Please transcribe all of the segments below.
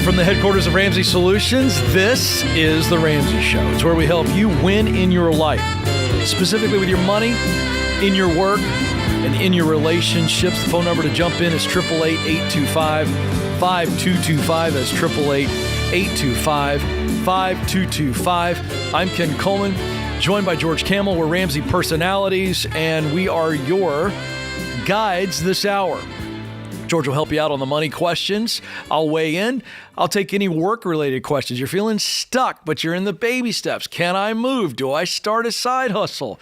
Live from the headquarters of Ramsey Solutions, this is The Ramsey Show. It's where we help you win in your life, specifically with your money, in your work, and in your relationships. The phone number to jump in is 888-825-5225. That's 888-825-5225. I'm Ken Coleman, joined by George Camel. We're Ramsey personalities, and we are your guides this hour. George will help you out on the money questions. I'll weigh in. I'll take any work-related questions. You're feeling stuck, but you're in the baby steps. Can I move? Do I start a side hustle?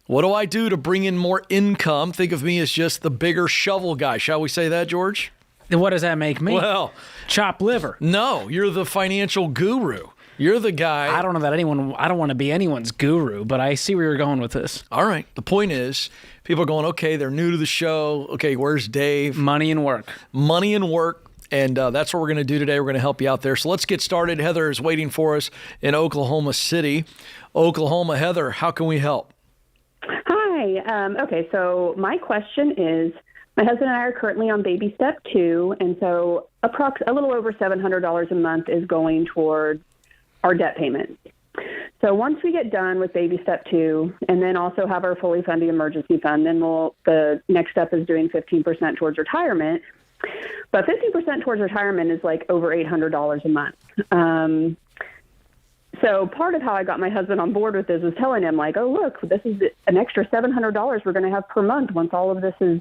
What do I do to bring in more income? Think of me as just the bigger shovel guy. Shall we say that, George? What does that make me? Well, chop liver. No, you're the financial guru. You're the guy. I don't know that I don't want to be anyone's guru, but I see where you're going with this. All right. The point is, people are going, okay, they're new to the show. Okay, where's Dave? Money and work. Money and work. And that's what we're going to do today. We're going to help you out there. So let's get started. Heather is waiting for us in Oklahoma City. Oklahoma. Heather, how can we help? Hi. Okay, so my question is, my husband and I are currently on baby step 2, and so a little over $700 a month is going toward our debt payment. So once we get done with baby step 2, and then also have our fully funded emergency fund, then the next step is doing 15% towards retirement. But 15% towards retirement is like over $800 a month. So part of how I got my husband on board with this was telling him, like, oh, look, this is an extra $700 we're going to have per month once all of this is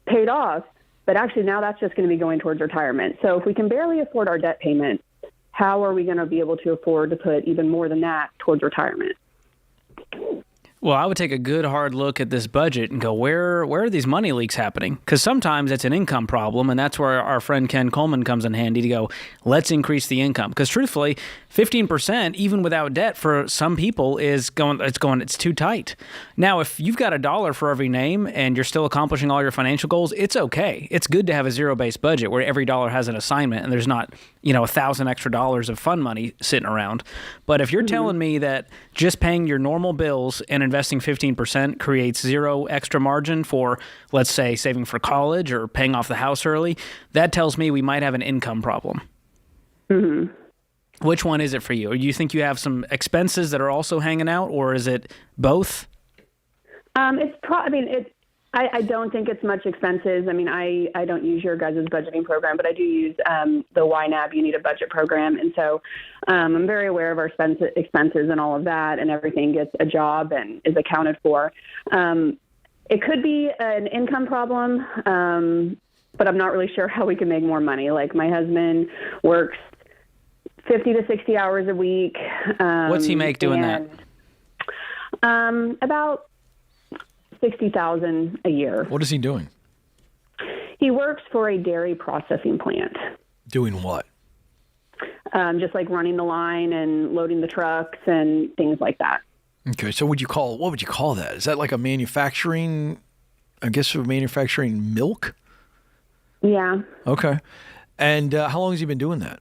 paid off. But actually now that's just going to be going towards retirement. So if we can barely afford our debt payment, how are we going to be able to afford to put even more than that towards retirement? Well, I would take a good hard look at this budget and go, where are these money leaks happening? Because sometimes it's an income problem, and that's where our friend Ken Coleman comes in handy to go, let's increase the income. Because truthfully, 15%, even without debt, for some people it's too tight. Now, if you've got $1 for every name and you're still accomplishing all your financial goals, it's okay. It's good to have a zero-based budget where every dollar has an assignment and there's not, $1,000 extra dollars of fun money sitting around. But if you're telling me that just paying your normal bills and investing 15% creates zero extra margin for, let's say, saving for college or paying off the house early, that tells me we might have an income problem. Mm-hmm. Which one is it for you? Or do you think you have some expenses that are also hanging out, or is it both? I don't think it's much expenses. I mean, I don't use your guys' budgeting program, but I do use the YNAB. You need a budget program. And so I'm very aware of our expenses and all of that, and everything gets a job and is accounted for. It could be an income problem, but I'm not really sure how we can make more money. Like, my husband works 50 to 60 hours a week. What's he make doing that? About $60,000 a year. What is he doing? He works for a dairy processing plant. Doing what? Just like running the line and loading the trucks and things like that. Okay, so what would you call that? Is that like a manufacturing milk? Yeah. Okay. And how long has he been doing that?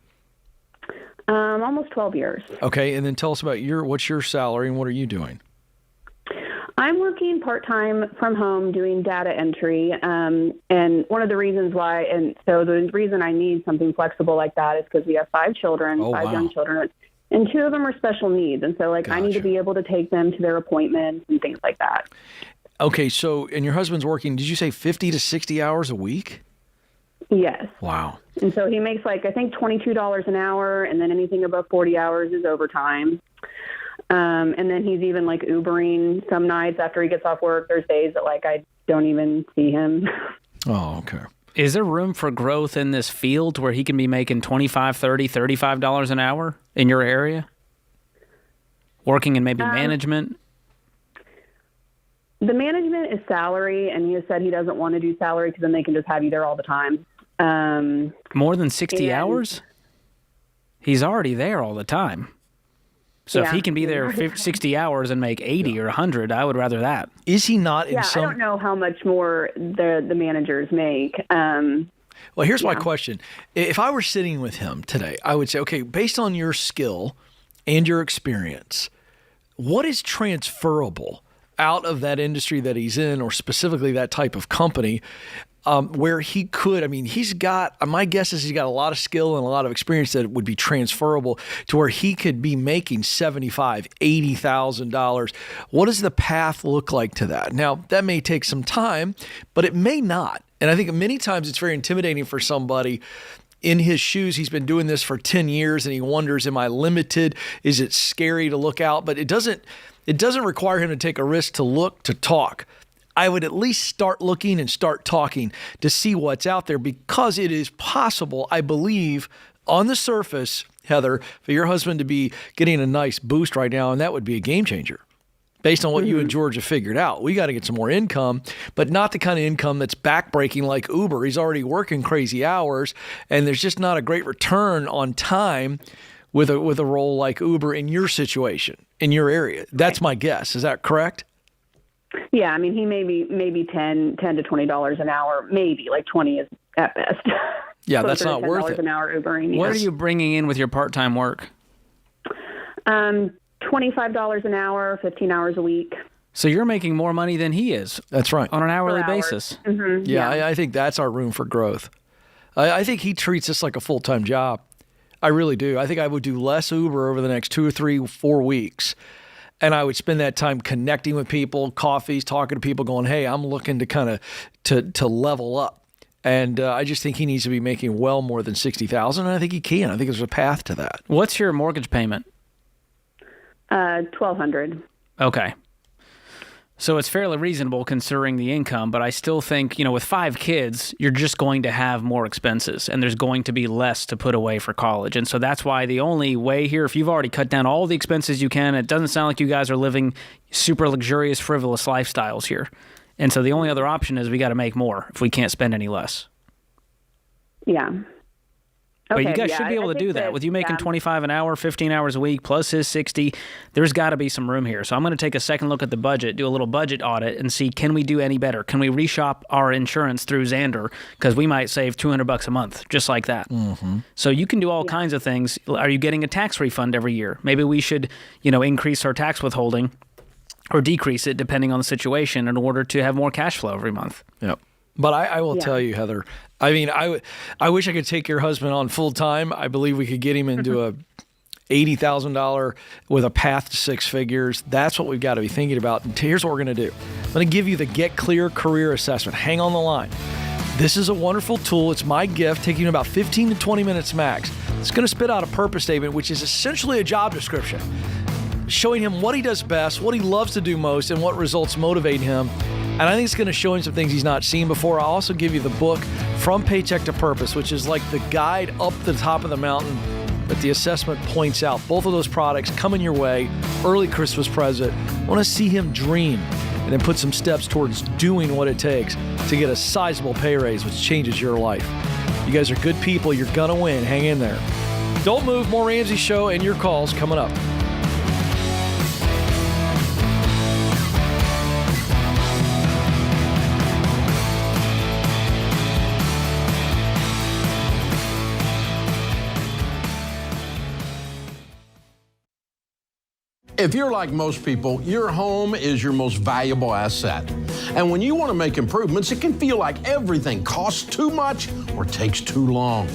Almost 12 years. Okay, and then tell us about what's your salary and what are you doing? I'm working part-time from home doing data entry, and one of the reasons why, and so the reason I need something flexible like that is because we have 5 children, young children, and 2 of them are special needs, and so I need to be able to take them to their appointments and things like that. Okay, so, and your husband's working, did you say 50 to 60 hours a week? Yes. Wow. And so he makes I think $22 an hour, and then anything above 40 hours is overtime. And then he's even Ubering some nights after he gets off work. There's days that I don't even see him. Oh, okay. Is there room for growth in this field where he can be making $25, $30, $35 an hour in your area? Working in maybe management? The management is salary, and he has said he doesn't want to do salary because then they can just have you there all the time. More than 60 hours? He's already there all the time. So if he can be there 60 hours and make 80 or 100, I would rather that. Is he not in I don't know how much more the managers make. Well, here's my question. If I were sitting with him today, I would say, okay, based on your skill and your experience, what is transferable out of that industry that he's in, or specifically that type of company, where he could, my guess is he's got a lot of skill and a lot of experience that would be transferable to where he could be making $75,000, $80,000. What does the path look like to that? Now, that may take some time, but it may not. And I think many times it's very intimidating for somebody in his shoes. He's been doing this for 10 years and he wonders, am I limited? Is it scary to look out? But it doesn't require him to take a risk to look, to talk. I would at least start looking and start talking to see what's out there, because it is possible, I believe, on the surface, Heather, for your husband to be getting a nice boost right now, and that would be a game changer. Based on what you and George have figured out, we got to get some more income, but not the kind of income that's backbreaking like Uber. He's already working crazy hours, and there's just not a great return on time with a role like Uber in your situation, in your area. That's my guess. Is that correct? Yeah, I mean, he maybe $10 to $20 an hour, maybe like 20 is at best. Yeah, that's not worth it. $10 an hour Ubering. What are you bringing in with your part-time work? $25 an hour, 15 hours a week. So you're making more money than he is. That's right. On an hourly basis. Mm-hmm. Yeah, I think that's our room for growth. I think he treats this like a full-time job. I really do. I think I would do less Uber over the next 2 or 3, 4 weeks. And I would spend that time connecting with people, coffees, talking to people, going, hey, I'm looking to kind of to level up. And I just think he needs to be making well more than $60,000. And I think he can. I think there's a path to that. What's your mortgage payment? $1,200. Okay. So it's fairly reasonable considering the income, but I still think, with 5 kids, you're just going to have more expenses and there's going to be less to put away for college. And so that's why the only way here, if you've already cut down all the expenses you can, it doesn't sound like you guys are living super luxurious, frivolous lifestyles here. And so the only other option is we got to make more if we can't spend any less. Yeah. But you guys should be able to do that. With you making $25 an hour, 15 hours a week, plus his 60, there's got to be some room here. So I'm going to take a second look at the budget, do a little budget audit, and see, can we do any better? Can we reshop our insurance through Xander? Because we might save $200 a month, just like that. Mm-hmm. So you can do all kinds of things. Are you getting a tax refund every year? Maybe we should, increase our tax withholding or decrease it depending on the situation in order to have more cash flow every month. Yep. But I will tell you, Heather, I mean, I wish I could take your husband on full time. I believe we could get him into a $80,000 with a path to 6 figures. That's what we've got to be thinking about. And here's what we're going to do. I'm going to give you the Get Clear Career Assessment. Hang on the line. This is a wonderful tool. It's my gift, taking about 15 to 20 minutes max. It's going to spit out a purpose statement, which is essentially a job description, showing him what he does best, what he loves to do most, and what results motivate him. And I think it's going to show him some things he's not seen before. I'll also give you the book, From Paycheck to Purpose, which is like the guide up the top of the mountain that the assessment points out. Both of those products coming your way, early Christmas present. I want to see him dream and then put some steps towards doing what it takes to get a sizable pay raise, which changes your life. You guys are good people. You're going to win. Hang in there. Don't move. More Ramsey Show and your calls coming up. If you're like most people, your home is your most valuable asset. And when you want to make improvements, it can feel like everything costs too much or takes too long.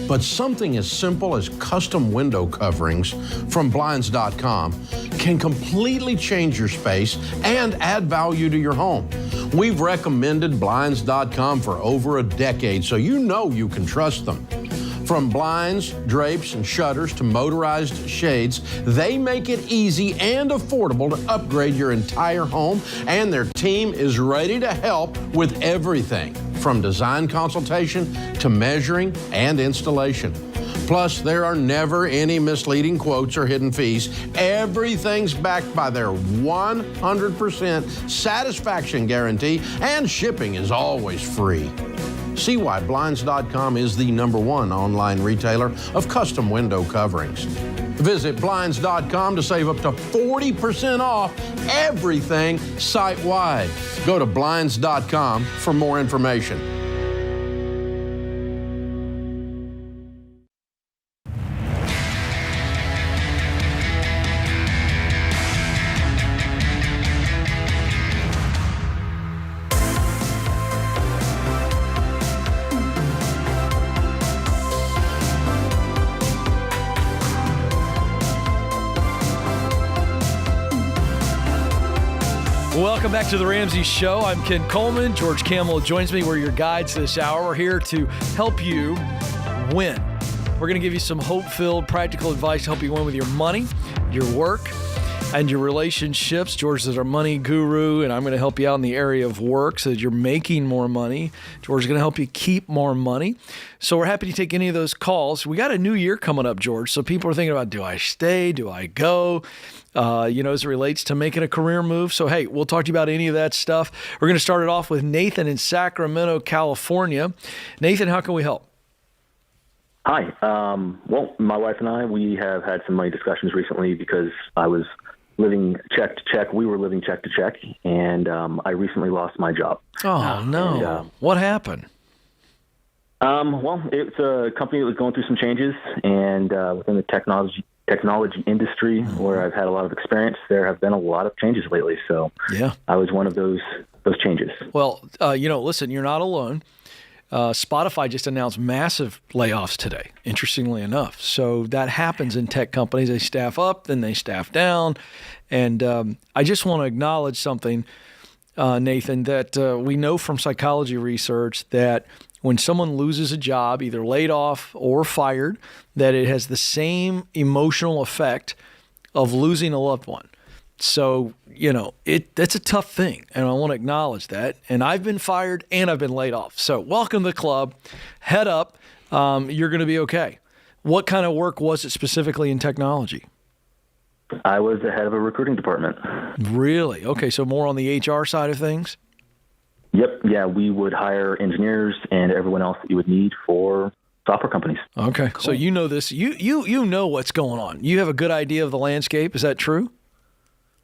But something as simple as custom window coverings from Blinds.com can completely change your space and add value to your home. We've recommended Blinds.com for over a decade, so you know you can trust them. From blinds, drapes, and shutters to motorized shades, they make it easy and affordable to upgrade your entire home, and their team is ready to help with everything from design consultation to measuring and installation. Plus, there are never any misleading quotes or hidden fees. Everything's backed by their 100% satisfaction guarantee, and shipping is always free. See why Blinds.com is the #1 online retailer of custom window coverings. Visit Blinds.com to save up to 40% off everything site-wide. Go to Blinds.com for more information. Welcome back to the Ramsey Show. I'm Ken Coleman. George Camel joins me. We're your guides this hour. We're here to help you win. We're going to give you some hope-filled, practical advice to help you win with your money, your work, and your relationships. George is our money guru, and I'm going to help you out in the area of work so that you're making more money. George is going to help you keep more money. So we're happy to take any of those calls. We got a new year coming up, George, so people are thinking about, do I stay? Do I go? As it relates to making a career move. So, hey, we'll talk to you about any of that stuff. We're going to start it off with Nathan in Sacramento, California. Nathan, how can we help? Hi. Well, my wife and I, we have had some money discussions recently because I was living check to check. We were living check to check, and I recently lost my job. Oh, no. And, what happened? Well, it's a company that was going through some changes, and within the technology industry where I've had a lot of experience, there have been a lot of changes lately. So yeah, I was one of those changes. Well, listen, you're not alone. Spotify just announced massive layoffs today, interestingly enough. So that happens in tech companies. They staff up, then they staff down. And I just want to acknowledge something, Nathan, that we know from psychology research that when someone loses a job, either laid off or fired, that it has the same emotional effect of losing a loved one. So, that's a tough thing, and I want to acknowledge that. And I've been fired and I've been laid off. So welcome to the club. Head up. You're going to be okay. What kind of work was it specifically in technology? I was the head of a recruiting department. Really? Okay, so more on the HR side of things? Yep. Yeah, we would hire engineers and everyone else that you would need for software companies. Okay. Cool. So you know this. You know what's going on. You have a good idea of the landscape. Is that true?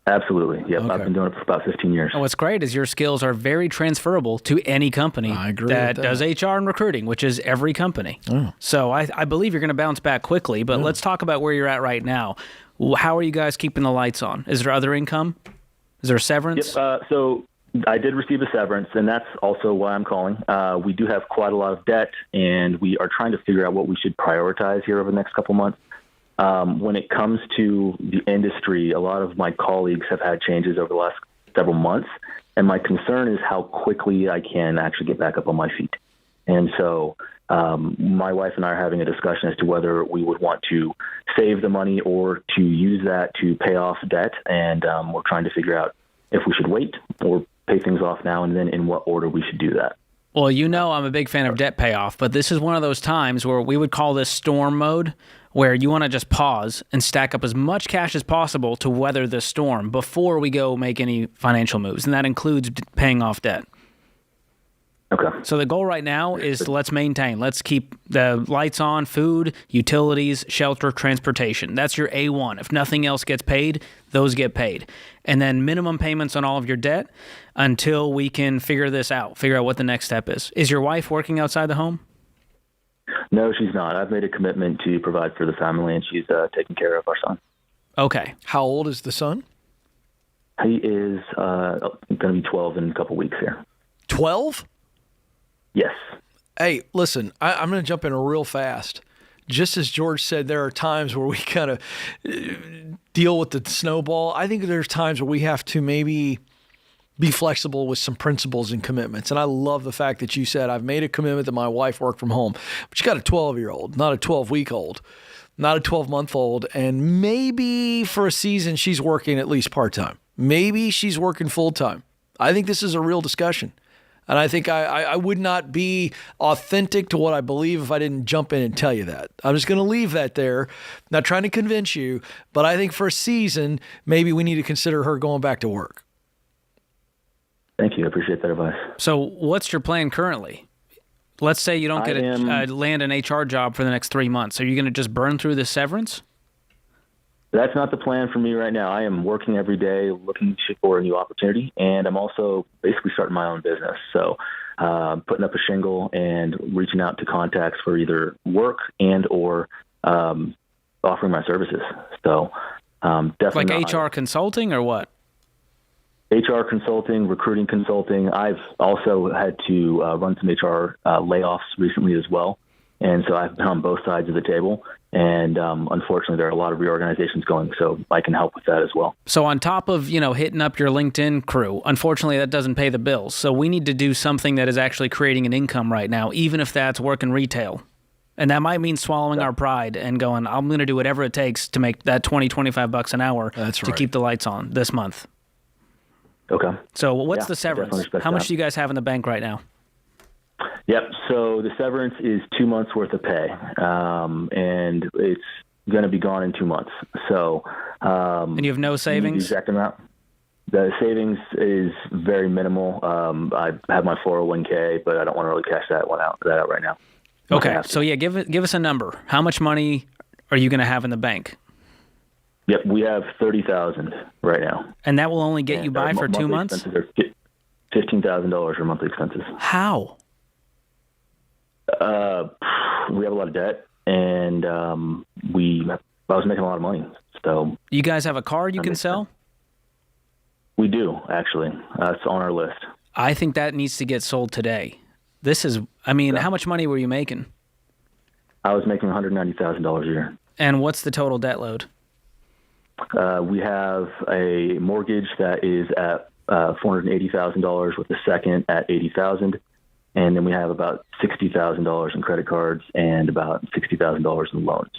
Absolutely. Yep. Okay. I've been doing it for about 15 years. And what's great is your skills are very transferable to any company that does HR and recruiting, which is every company. Oh. So I believe you're going to bounce back quickly, but let's talk about where you're at right now. How are you guys keeping the lights on? Is there other income? Is there severance? Yep. So I did receive a severance, and that's also why I'm calling. We do have quite a lot of debt, and we are trying to figure out what we should prioritize here over the next couple months. When it comes to the industry, a lot of my colleagues have had changes over the last several months, and my concern is how quickly I can actually get back up on my feet. And so my wife and I are having a discussion as to whether we would want to save the money or to use that to pay off debt, and we're trying to figure out if we should wait or pay things off now, and then in what order we should do that. Well, I'm a big fan of debt payoff, but this is one of those times where we would call this storm mode, where you want to just pause and stack up as much cash as possible to weather the storm before we go make any financial moves, and that includes paying off debt. Okay. So the goal right now is let's maintain. Let's keep the lights on, food, utilities, shelter, transportation. That's your A1. If nothing else gets paid, those get paid. And then minimum payments on all of your debt until we can figure this out, figure out what the next step is. Is your wife working outside the home? No, she's not. I've made a commitment to provide for the family, and she's taking care of our son. Okay. How old is the son? He is going to be 12 in a couple weeks here. 12? Yes. Hey, listen, I'm going to jump in real fast. Just as George said, there are times where we kind of deal with the snowball. I think there's times where we have to maybe be flexible with some principles and commitments. And I love the fact that you said, I've made a commitment that my wife work from home. But you got a 12-year-old, not a 12-week-old, not a 12-month-old. And maybe for a season, she's working at least part-time. Maybe she's working full-time. I think this is a real discussion. And I think I would not be authentic to what I believe if I didn't jump in and tell you that. I'm just going to leave that there, not trying to convince you, but I think for a season, maybe we need to consider her going back to work. Thank you. I appreciate that advice. So what's your plan currently? Let's say you don't land an HR job for the next 3 months. Are you going to just burn through the severance? That's not the plan for me right now. I am working every day looking for a new opportunity, and I'm also basically starting my own business. So putting up a shingle and reaching out to contacts for either work and or offering my services. So definitely like HR consulting or what? HR consulting, recruiting consulting. I've also had to run some HR layoffs recently as well. And so I've been on both sides of the table. And unfortunately, there are a lot of reorganizations going, so I can help with that as well. So on top of, hitting up your LinkedIn crew, unfortunately, that doesn't pay the bills. So we need to do something that is actually creating an income right now, even if that's working retail. And that might mean swallowing our pride and going, I'm going to do whatever it takes to make that $20-25 an hour to keep the lights on this month. Okay. So what's the severance? How much do you guys have in the bank right now? Yep. So the severance is 2 months worth of pay, and it's going to be gone in 2 months. So, and you have no savings? The exact amount. The savings is very minimal. I have my 401k, but I don't want to really cash that out right now. Okay. So give us a number. How much money are you going to have in the bank? Yep. We have $30,000 right now. And that will only get you by for 2 months? $15,000 for monthly expenses. How? We have a lot of debt, and I was making a lot of money. So you guys have a car you can sell? We do, actually. It's on our list. I think that needs to get sold today. How much money were you making? I was making $190,000 a year. And what's the total debt load? We have a mortgage that is at $480,000 with the second at $80,000. And then we have about $60,000 in credit cards and about $60,000 in loans.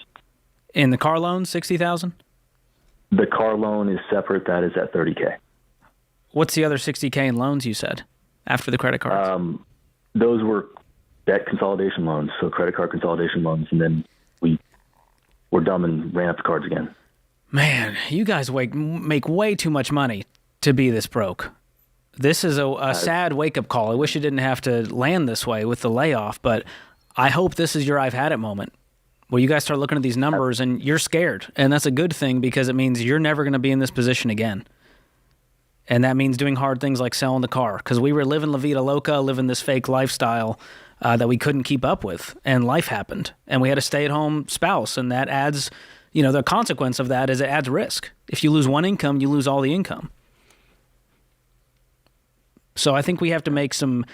In the car loan, $60,000? The car loan is separate. That is at $30K. What's the other $60K in loans you said after the credit cards? Those were debt consolidation loans, so credit card consolidation loans, and then we were dumb and ran up the cards again. Man, you guys make way too much money to be this broke. This is a sad wake-up call. I wish it didn't have to land this way with the layoff, but I hope this is your I've had it moment where you guys start looking at these numbers and you're scared. And that's a good thing because it means you're never going to be in this position again. And that means doing hard things like selling the car because we were living La Vida Loca, living this fake lifestyle that we couldn't keep up with. And life happened. And we had a stay-at-home spouse. And that adds, the consequence of that is it adds risk. If you lose one income, you lose all the income. So I think we have to make some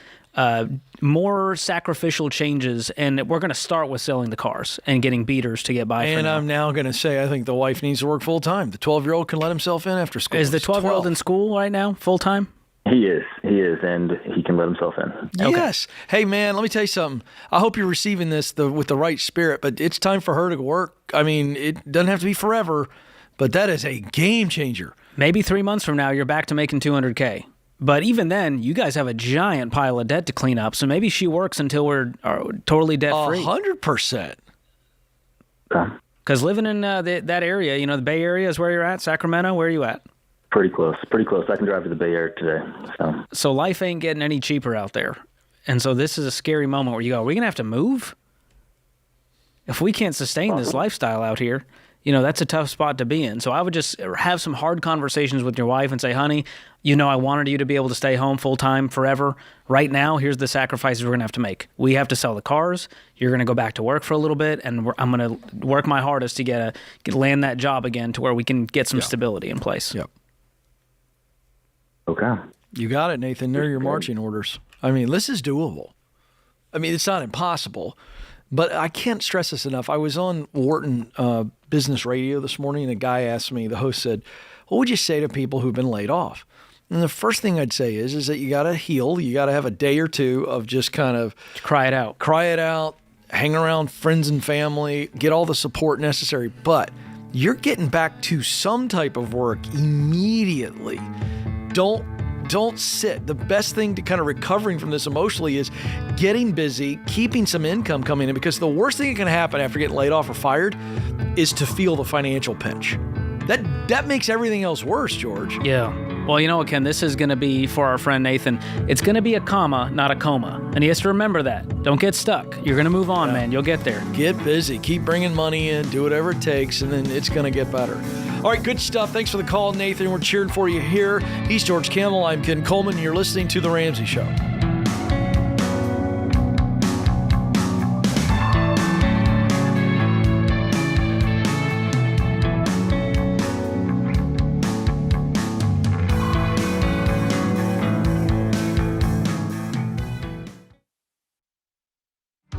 more sacrificial changes, and we're going to start with selling the cars and getting beaters to get by. And I'm now going to say I think the wife needs to work full-time. The 12-year-old can let himself in after school. Is the 12-year-old in school right now, full-time? He is, and he can let himself in. Yes. Okay. Hey, man, let me tell you something. I hope you're receiving this with the right spirit, but it's time for her to work. I mean, it doesn't have to be forever, but that is a game changer. Maybe 3 months from now, you're back to making $200K. But even then, you guys have a giant pile of debt to clean up. So maybe she works until we're totally debt-free. 100%. Because living in that area, the Bay Area is where you're at, Sacramento, where are you at? Pretty close. I can drive to the Bay Area today. So life ain't getting any cheaper out there. And so this is a scary moment where you go, are we going to have to move? If we can't sustain this lifestyle out here, that's a tough spot to be in. So I would just have some hard conversations with your wife and say, honey, I wanted you to be able to stay home full-time forever. Right now, here's the sacrifices we're going to have to make. We have to sell the cars. You're going to go back to work for a little bit, and I'm going to work my hardest to land that job again to where we can get some stability in place. Yep. Okay. You got it, Nathan. They're your marching orders. I mean, this is doable. I mean, it's not impossible. But I can't stress this enough. I was on Wharton Business Radio this morning, and a guy asked me, the host said, what would you say to people who've been laid off? And the first thing I'd say is that you got to heal. You got to have a day or two of just kind of cry it out, hang around friends and family, get all the support necessary. But you're getting back to some type of work immediately. Don't sit. The best thing to kind of recovering from this emotionally is getting busy, keeping some income coming in, because the worst thing that can happen after getting laid off or fired is to feel the financial pinch. That makes everything else worse, George. Yeah. Well, you know what, Ken? This is going to be, for our friend Nathan, it's going to be a comma, not a coma. And he has to remember that. Don't get stuck. You're going to move on, man. You'll get there. Get busy. Keep bringing money in. Do whatever it takes, and then it's going to get better. All right, good stuff. Thanks for the call, Nathan. We're cheering for you here. He's George Kamel. I'm Ken Coleman. You're listening to The Ramsey Show.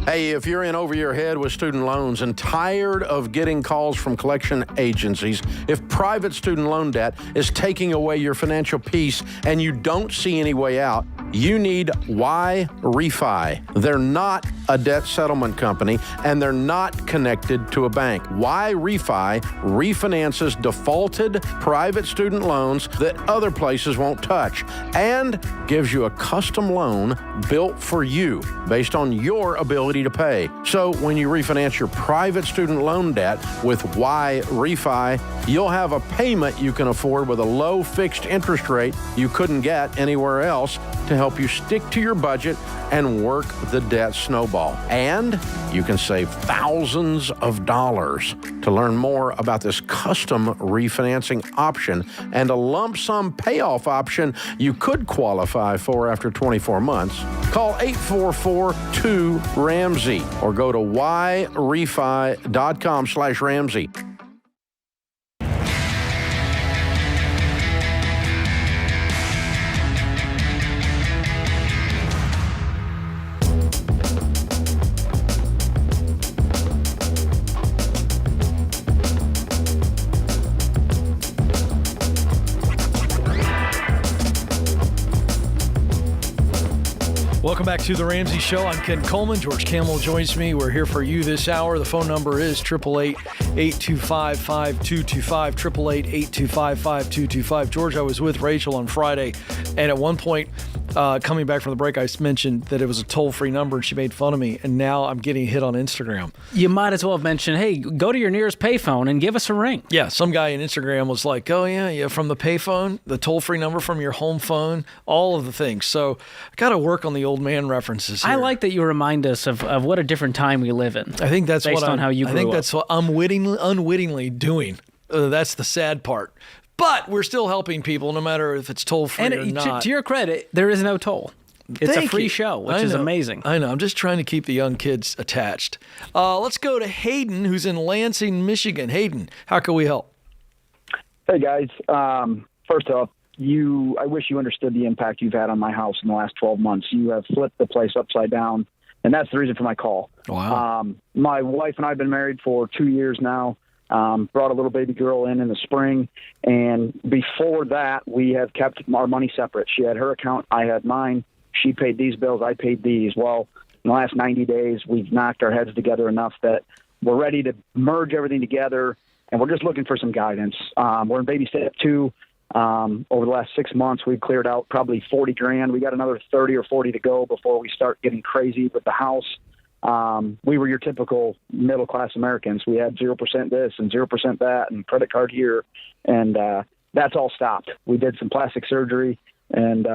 Hey, if you're in over your head with student loans and tired of getting calls from collection agencies, if private student loan debt is taking away your financial peace and you don't see any way out, you need Y Refi. They're not a debt settlement company, and they're not connected to a bank. Y Refi refinances defaulted private student loans that other places won't touch and gives you a custom loan built for you based on your ability to pay. So when you refinance your private student loan debt with Y Refi, you'll have a payment you can afford with a low fixed interest rate you couldn't get anywhere else to help you stick to your budget and work the debt snowball. And you can save thousands of dollars. To learn more about this custom refinancing option and a lump sum payoff option you could qualify for after 24 months, call 844-2-RAMSEY or go to yrefi.com/Ramsey. Welcome back to the Ramsey Show. I'm Ken Coleman. George Camel joins me. We're here for you this hour. The phone number is 888-825-5225, 888-825-5225. George, I was with Rachel on Friday, and at one point, coming back from the break, I mentioned that it was a toll-free number, and she made fun of me, and now I'm getting hit on Instagram. You might as well have mentioned, hey, go to your nearest payphone and give us a ring. Yeah, some guy on Instagram was like, oh, yeah, from the payphone, the toll-free number from your home phone, all of the things. So I got to work on the old man references here. I like that you remind us of what a different time we live in. I think that's based what on how you grew I think up. that's what I'm unwittingly doing. That's the sad part. But we're still helping people, no matter if it's toll-free or not. To your credit, there is no toll. It's Thank a free you. show, which is amazing. I know. I'm just trying to keep the young kids attached. Let's go to Hayden, who's in Lansing, Michigan. Hayden, how can we help? Hey, guys. First off, I wish you understood the impact you've had on my house in the last 12 months. You have flipped the place upside down, and that's the reason for my call. Wow. My wife and I have been married for 2 years now. Brought a little baby girl in the spring, and before that, we have kept our money separate. She had her account, I had mine. She paid these bills, I paid these. Well, in the last 90 days, we've knocked our heads together enough that we're ready to merge everything together, and we're just looking for some guidance. We're in baby step 2. Over the last 6 months, we've cleared out probably $40,000. We got another 30 or 40 to go before we start getting crazy with the house. We were your typical middle-class Americans. We had 0% this and 0% that and credit card here, and that's all stopped. We did some plastic surgery, and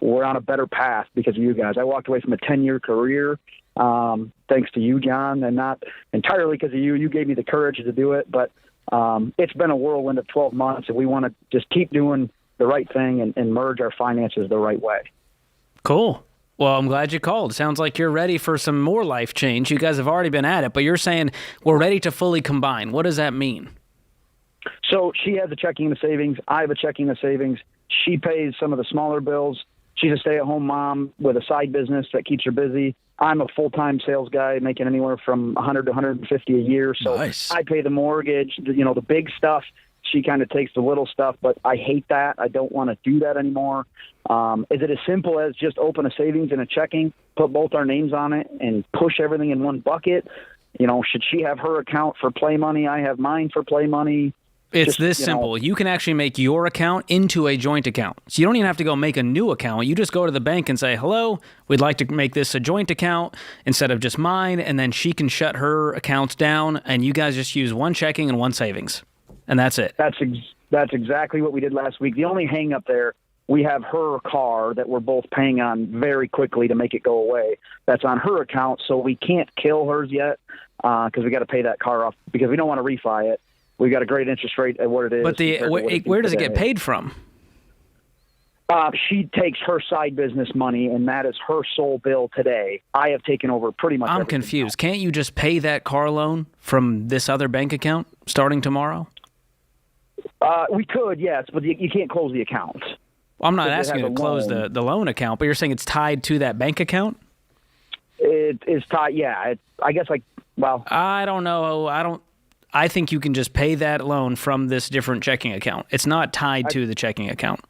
we're on a better path because of you guys. I walked away from a 10-year career thanks to you, John, and not entirely because of you. You gave me the courage to do it, but it's been a whirlwind of 12 months, and we want to just keep doing the right thing and merge our finances the right way. Cool. Well, I'm glad you called. Sounds like you're ready for some more life change. You guys have already been at it, but you're saying we're ready to fully combine. What does that mean? So she has a checking and a savings. I have a checking and a savings. She pays some of the smaller bills. She's a stay-at-home mom with a side business that keeps her busy. I'm a full-time sales guy making anywhere from $100 to $150 a year. So Nice. I pay the mortgage, the big stuff. She kind of takes the little stuff, but I hate that. I don't want to do that anymore. Is it as simple as just open a savings and a checking, put both our names on it, and push everything in one bucket? Should she have her account for play money? I have mine for play money. It's this simple. You can actually make your account into a joint account. So you don't even have to go make a new account. You just go to the bank and say, hello, we'd like to make this a joint account instead of just mine, and then she can shut her accounts down, and you guys just use one checking and one savings. And that's it. That's exactly what we did last week. The only hang up there, we have her car that we're both paying on very quickly to make it go away. That's on her account, so we can't kill hers yet because we got to pay that car off because we don't want to refi it. We've got a great interest rate at what it is. But where does it get paid from? She takes her side business money, and that is her sole bill today. I have taken over pretty much everything confused. now. Can't you just pay that car loan from this other bank account starting tomorrow? We could, yes, but you can't close the account. Well, I'm not asking you to close the loan account, but you're saying it's tied to that bank account? it is tied. Yeah, I guess I don't know. I think you can just pay that loan from this different checking account. It's not tied to the checking account.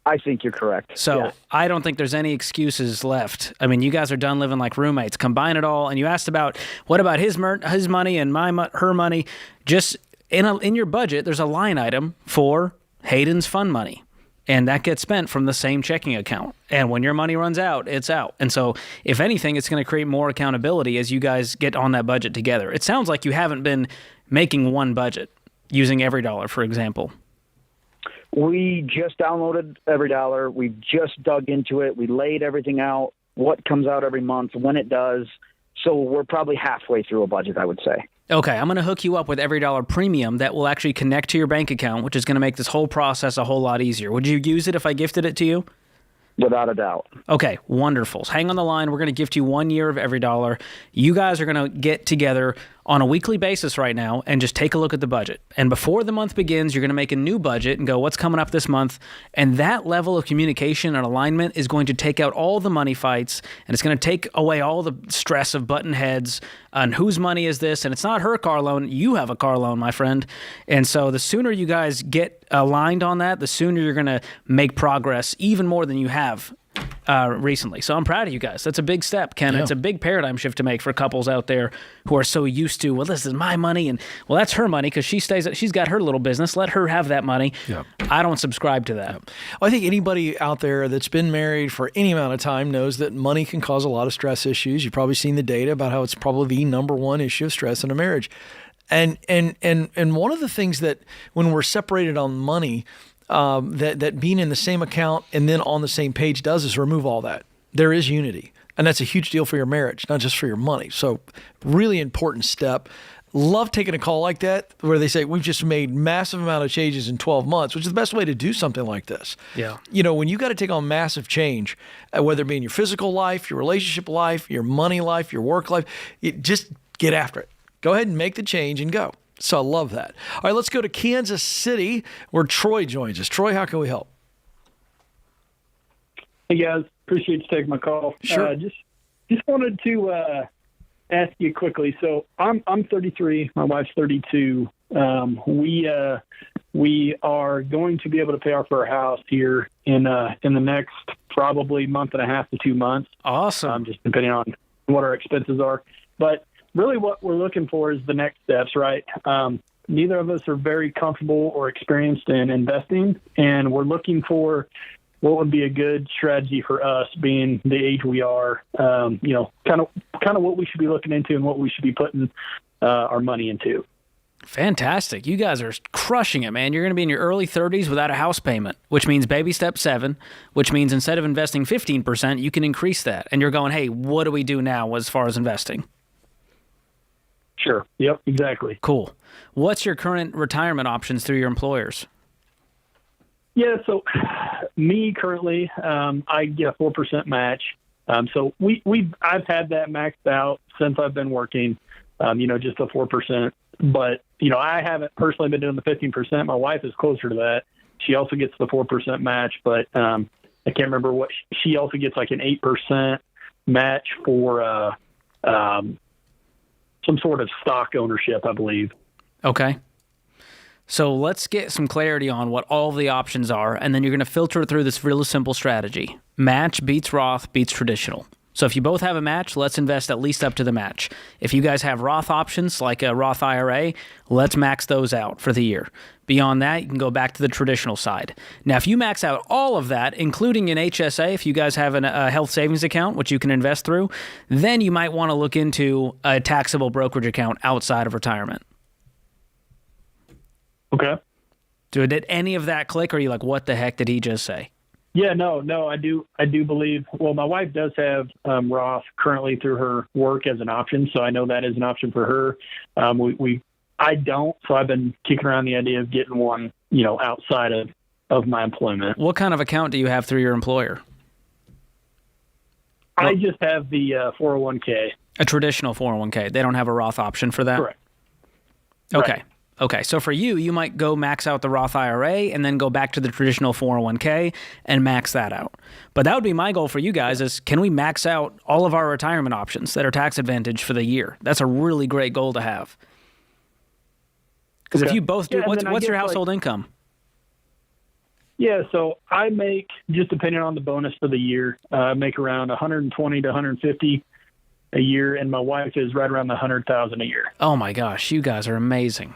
I think you're correct. So yes. I don't think there's any excuses left. I mean, you guys are done living like roommates. Combine it all, and you asked about what about his money and her money. Just in your budget, there's a line item for Hayden's fun money, and that gets spent from the same checking account. And when your money runs out, it's out. And so, if anything, it's going to create more accountability as you guys get on that budget together. It sounds like you haven't been making one budget using EveryDollar, for example. We just downloaded EveryDollar. We just dug into it. We laid everything out, what comes out every month, when it does. So we're probably halfway through a budget, I would say. Okay, I'm going to hook you up with EveryDollar Premium that will actually connect to your bank account, which is going to make this whole process a whole lot easier. Would you use it if I gifted it to you? Without a doubt. Okay, wonderful. Hang on the line. We're going to gift you 1 year of EveryDollar. You guys are going to get together on a weekly basis right now and just take a look at the budget. And before the month begins, you're going to make a new budget and go, what's coming up this month? And that level of communication and alignment is going to take out all the money fights, and it's going to take away all the stress of button heads on whose money is this. And it's not her car loan. You have a car loan, my friend. And so the sooner you guys get aligned on that, the sooner you're going to make progress even more than you have recently. So I'm proud of you guys. That's a big step, Ken. Yeah. It's a big paradigm shift to make for couples out there who are so used to, well, this is my money, and well, that's her money because she's got her little business. Let her have that money. Yeah. I don't subscribe to that. Well, I think anybody out there that's been married for any amount of time knows that money can cause a lot of stress issues. You've probably seen the data about how it's probably the number one issue of stress in a marriage. And one of the things that when we're separated on money, that being in the same account and then on the same page does is remove all that. There is unity. And that's a huge deal for your marriage, not just for your money. So really important step. Love taking a call like that where they say, we've just made massive amount of changes in 12 months, which is the best way to do something like this. Yeah. You know, when you got to take on massive change, whether it be in your physical life, your relationship life, your money life, your work life, just get after it. Go ahead and make the change and go. So I love that. All right, let's go to Kansas City where Troy joins us. Troy, how can we help? Hey, guys. Appreciate you taking my call. Sure. Just wanted to ask you quickly. So I'm 33. My wife's 32. We are going to be able to pay off our house here in the next probably month and a half to 2 months. Awesome. Just depending on what our expenses are. But really what we're looking for is the next steps, right? Neither of us are very comfortable or experienced in investing, and we're looking for what would be a good strategy for us being the age we are, kind of what we should be looking into and what we should be putting our money into. Fantastic. You guys are crushing it, man. You're going to be in your early 30s without a house payment, which means baby step 7, which means instead of investing 15%, you can increase that. And you're going, hey, what do we do now as far as investing? Sure. Yep, exactly. Cool. What's your current retirement options through your employers? Yeah, so me currently, I get a 4% match. So I've had that maxed out since I've been working, just a 4%. But, I haven't personally been doing the 15%. My wife is closer to that. She also gets the 4% match, but I can't remember what she also gets, like an 8% match for some sort of stock ownership, I believe. Okay. So let's get some clarity on what all the options are, and then you're going to filter it through this really simple strategy. Match beats Roth beats traditional. So if you both have a match, let's invest at least up to the match. If you guys have Roth options, like a Roth IRA, let's max those out for the year. Beyond that, you can go back to the traditional side. Now, if you max out all of that, including an HSA, if you guys have a health savings account, which you can invest through, then you might want to look into a taxable brokerage account outside of retirement. Okay. Did any of that click, or are you like, what the heck did he just say? Yeah, no, I do believe, well, my wife does have Roth currently through her work as an option, so I know that is an option for her. I don't, so I've been kicking around the idea of getting one, outside of my employment. What kind of account do you have through your employer? I just have the 401k. A traditional 401k. They don't have a Roth option for that? Correct. Okay. Right. Okay, so for you, you might go max out the Roth IRA and then go back to the traditional 401k and max that out. But that would be my goal for you guys is, can we max out all of our retirement options that are tax advantage for the year? That's a really great goal to have. Because if you both do, what's your household income? Yeah, so I make, just depending on the bonus for the year, make around 120 to 150 a year, and my wife is right around the 100,000 a year. Oh my gosh, you guys are amazing.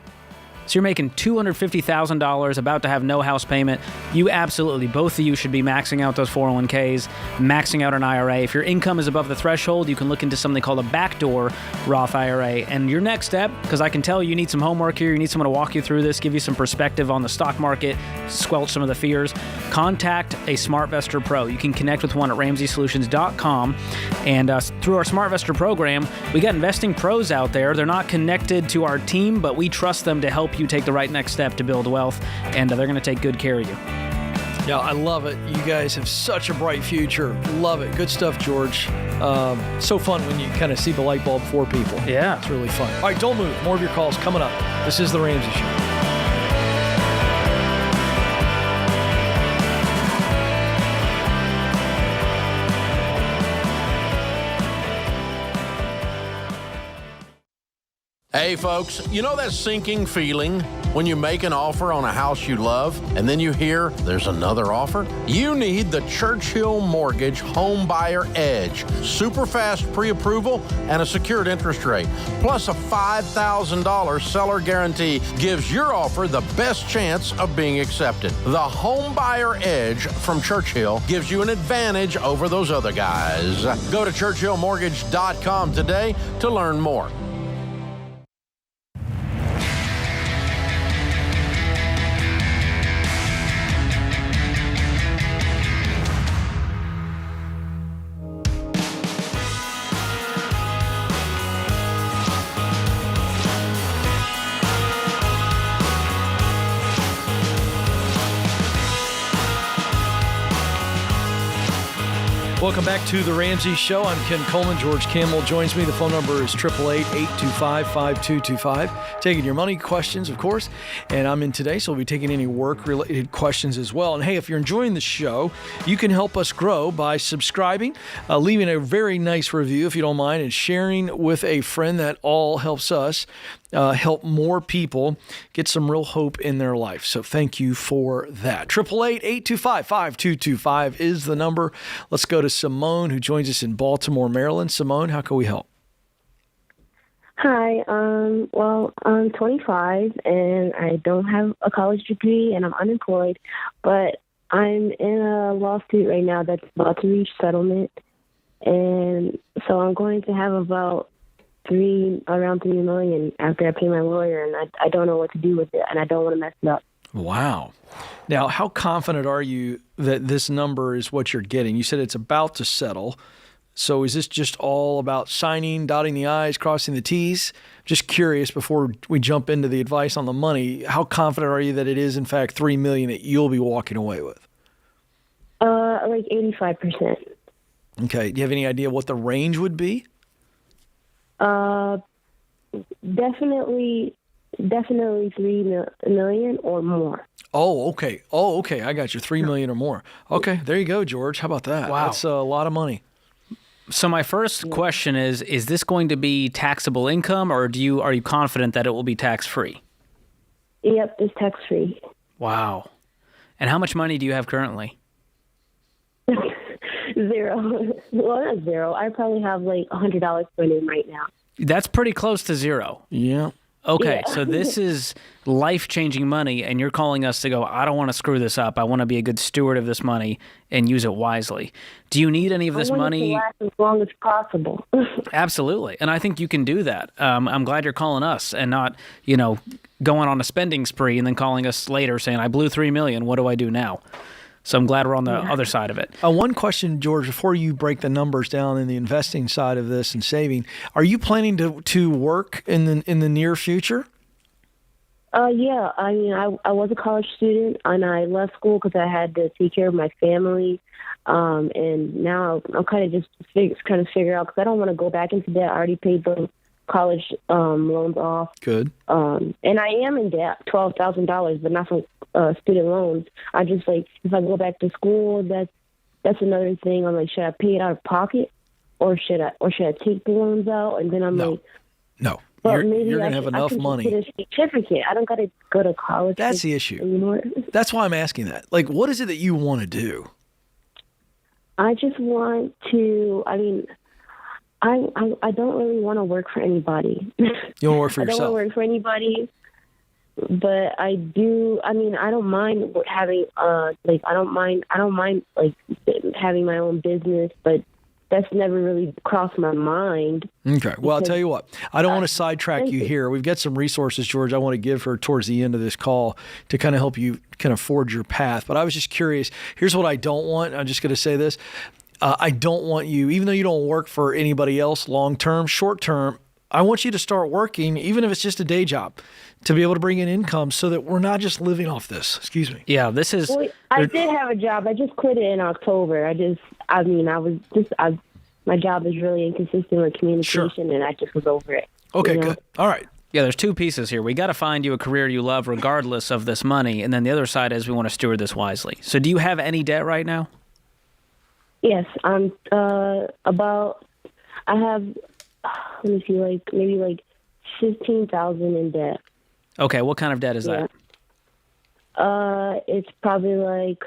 So you're making $250,000, about to have no house payment. You absolutely, both of you should be maxing out those 401ks, maxing out an IRA. If your income is above the threshold, you can look into something called a backdoor Roth IRA. And your next step, because I can tell you need some homework here, you need someone to walk you through this, give you some perspective on the stock market, squelch some of the fears, contact a SmartVestor Pro. You can connect with one at RamseySolutions.com. And through our SmartVestor program, we got investing pros out there. They're not connected to our team, but we trust them to help you take the right next step to build wealth, and they're going to take good care of you. Yeah, I love it. You guys have such a bright future. Love it. Good stuff, George. So fun when you kind of see the light bulb for people. Yeah. It's really fun. All right, don't move. More of your calls coming up. This is The Ramsey Show. Hey folks, you know that sinking feeling when you make an offer on a house you love and then you hear there's another offer? You need the Churchill Mortgage Home Buyer Edge. Super fast pre-approval and a secured interest rate. Plus a $5,000 seller guarantee gives your offer the best chance of being accepted. The Home Buyer Edge from Churchill gives you an advantage over those other guys. Go to churchillmortgage.com today to learn more. Welcome back to The Ramsey Show. I'm Ken Coleman. George Campbell joins me. The phone number is 888-825-5225. Taking your money questions, of course. And I'm in today, so we'll be taking any work-related questions as well. And hey, if you're enjoying the show, you can help us grow by subscribing, leaving a very nice review, if you don't mind, and sharing with a friend. That all helps us help more people get some real hope in their life. So thank you for that. 888-825-5225 is the number. Let's go to Simone, who joins us in Baltimore, Maryland. Simone, how can we help? Hi. Well, I'm 25 and I don't have a college degree and I'm unemployed, but I'm in a lawsuit right now that's about to reach settlement. And so I'm going to have around $3 million after I pay my lawyer, and I don't know what to do with it, and I don't want to mess it up. Wow. Now, how confident are you that this number is what you're getting? You said it's about to settle. So is this just all about signing, dotting the I's, crossing the T's? Just curious, before we jump into the advice on the money, how confident are you that it is, in fact, $3 million that you'll be walking away with? Like 85%. Okay. Do you have any idea what the range would be? Definitely $3 million or more. Oh, okay. I got you. $3 million or more. Okay, there you go, George. How about that? Wow. That's a lot of money. So my first question is this going to be taxable income, or are you confident that it will be tax-free? Yep, it's tax-free. Wow. And how much money do you have currently? Zero. Well, not zero. I probably have like $100 put in right now. That's pretty close to zero. Yeah. Okay, Yeah. so this is life-changing money, and you're calling us to go, I don't want to screw this up. I want to be a good steward of this money and use it wisely. Do you need any of this I want money? it to last as long as possible. Absolutely, and I think you can do that. I'm glad you're calling us and not, going on a spending spree and then calling us later saying, I blew $3 million. What do I do now? So I'm glad we're on the other side of it. One question, George, before you break the numbers down in the investing side of this and saving, are you planning to work in the near future? Yeah. I mean, I was a college student and I left school because I had to take care of my family. And now I'm kind of just trying to figure out, because I don't want to go back into debt. I already paid the college loans off. Good. And I am in debt, $12,000, but not from student loans. I just like, if I go back to school, that's another thing. I'm like, should I pay it out of pocket, or should I take the loans out? And then I'm like, no. Well, you're going to have enough money. Get a certificate. I don't got to go to college. That's the issue. Anymore. That's why I'm asking that. Like, what is it that you want to do? I just want to. I mean, I don't really want to work for anybody. You want to work for yourself? I don't want to work for anybody, but I do. I mean, I don't mind having I don't mind like having my own business, but that's never really crossed my mind. Okay. Well, I'll tell you what. I don't want to sidetrack you here. We've got some resources, George, I want to give her towards the end of this call to kind of help you kind of forge your path. But I was just curious. Here's what I don't want. I'm just going to say this. I don't want you, even though you don't work for anybody else long-term, short-term, I want you to start working, even if it's just a day job, to be able to bring in income so that we're not just living off this. Excuse me. Yeah, this is... Well, I did have a job. I just quit it in October. My job is really inconsistent with communication, and I just was over it. Okay, good. All right. Yeah, there's two pieces here. We got to find you a career you love regardless of this money, and then the other side is we want to steward this wisely. So do you have any debt right now? Yes, I'm I have, let me see, maybe $15,000 in debt. Okay, what kind of debt is that? It's probably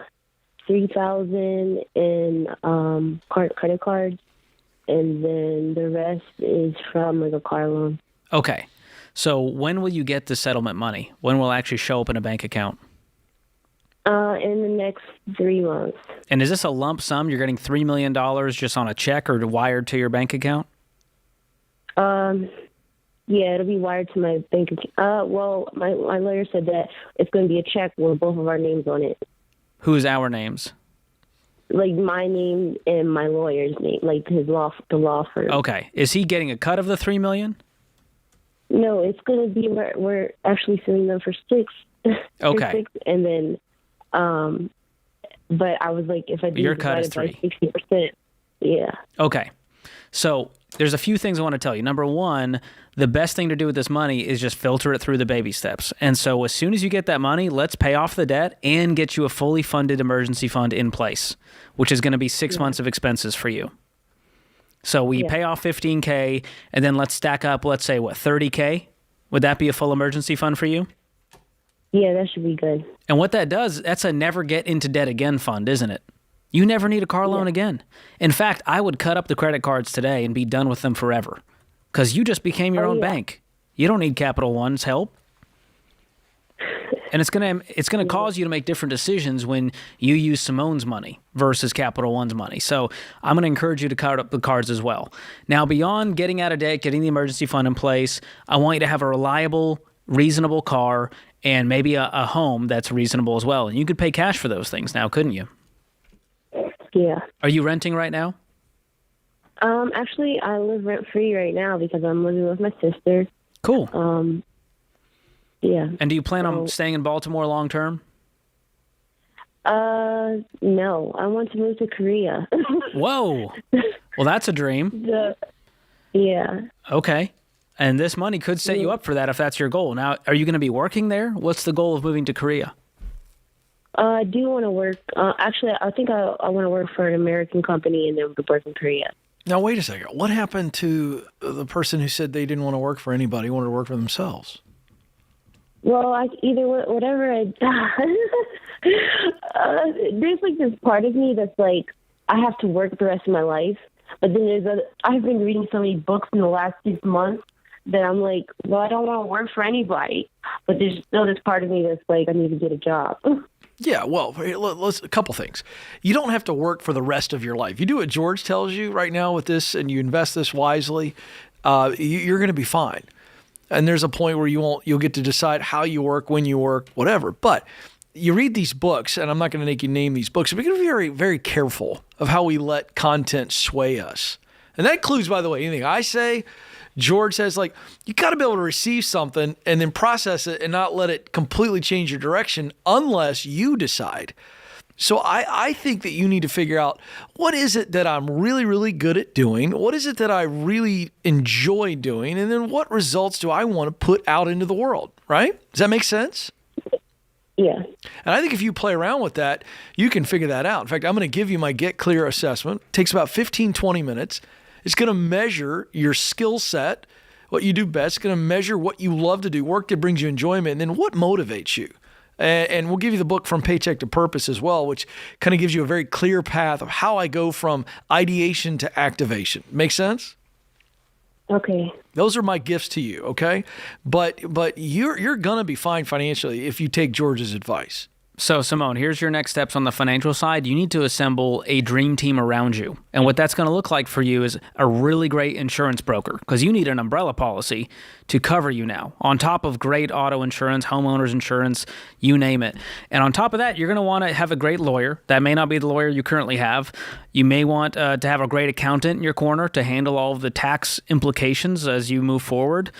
$3,000 in credit cards, and then the rest is from a car loan. Okay, so when will you get the settlement money? When will it actually show up in a bank account? In the next 3 months. And is this a lump sum? You're getting $3 million just on a check or wired to your bank account? Yeah, it'll be wired to my bank account. Well, my lawyer said that it's going to be a check with both of our names on it. Who's our names? Like my name and my lawyer's name, like the law firm. Okay. Is he getting a cut of the $3 million? No, it's going to be we're actually suing them for $6. Okay. And then, but I was like, if I do your cut is $3. 60%, yeah. Okay. So there's a few things I want to tell you. Number one, the best thing to do with this money is just filter it through the baby steps. And so as soon as you get that money, let's pay off the debt and get you a fully funded emergency fund in place, which is going to be 6 months of expenses for you. So we pay off $15K, and then let's stack up, let's say, $30K? Would that be a full emergency fund for you? Yeah, that should be good. And what that does, that's a never get into debt again fund, isn't it? You never need a car loan again. In fact, I would cut up the credit cards today and be done with them forever because you just became your own bank. You don't need Capital One's help. And it's gonna cause you to make different decisions when you use Simone's money versus Capital One's money. So I'm going to encourage you to cut up the cards as well. Now, beyond getting out of debt, getting the emergency fund in place, I want you to have a reliable, reasonable car and maybe a home that's reasonable as well. And you could pay cash for those things now, couldn't you? Yeah. Are you renting right now? Actually, I live rent-free right now because I'm living with my sister. Cool. Yeah. And do you plan on staying in Baltimore long term? No. I want to move to Korea. Whoa. Well, that's a dream. Yeah. Okay. And this money could set you up for that if that's your goal. Now, are you going to be working there? What's the goal of moving to Korea? I do want to work. Actually, I think I want to work for an American company and then work in Korea. Now, wait a second. What happened to the person who said they didn't want to work for anybody, wanted to work for themselves? Well, whatever there's like this part of me that's like, I have to work the rest of my life. But then I've been reading so many books in the last 6 months that I'm like, well, I don't want to work for anybody. But there's still this part of me that's like, I need to get a job. Yeah, well, let's a couple things. You don't have to work for the rest of your life. You do what George tells you right now with this and you invest this wisely, you're going to be fine. And there's a point where you'll get to decide how you work, when you work, whatever. But you read these books, and I'm not going to make you name these books, but we're going to be very, very careful of how we let content sway us. And that includes, by the way, anything I say, George says, like, you got to be able to receive something and then process it and not let it completely change your direction unless you decide So I think that you need to figure out, what is it that I'm really, really good at doing? What is it that I really enjoy doing? And then what results do I want to put out into the world, right? Does that make sense? Yeah. And I think if you play around with that, you can figure that out. In fact, I'm going to give you my Get Clear assessment. It takes about 15, 20 minutes. It's going to measure your skill set, what you do best. It's going to measure what you love to do, work that brings you enjoyment, and then what motivates you. And we'll give you the book From Paycheck to Purpose as well, which kind of gives you a very clear path of how I go from ideation to activation. Make sense? Okay. Those are my gifts to you, okay? But you're going to be fine financially if you take George's advice. So, Simone, here's your next steps on the financial side. You need to assemble a dream team around you. And what that's going to look like for you is a really great insurance broker, because you need an umbrella policy to cover you now, on top of great auto insurance, homeowners insurance, you name it. And on top of that, you're going to want to have a great lawyer. That may not be the lawyer you currently have. You may want to have a great accountant in your corner to handle all of the tax implications as you move forward,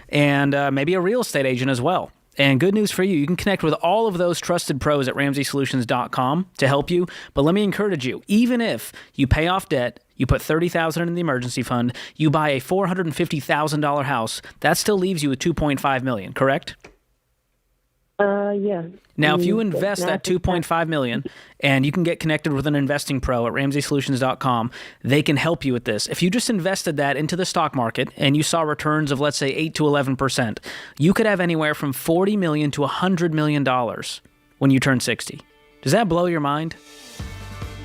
and maybe a real estate agent as well. And good news for you, you can connect with all of those trusted pros at RamseySolutions.com to help you. But let me encourage you, even if you pay off debt, you put $30,000 in the emergency fund, you buy a $450,000 house, that still leaves you with $2.5 million, correct? Yeah. Now, if you invest that $2.5 million, and you can get connected with an investing pro at RamseySolutions.com, they can help you with this. If you just invested that into the stock market and you saw returns of, let's say, 8 to 11%, you could have anywhere from $40 million to $100 million when you turn 60. Does that blow your mind?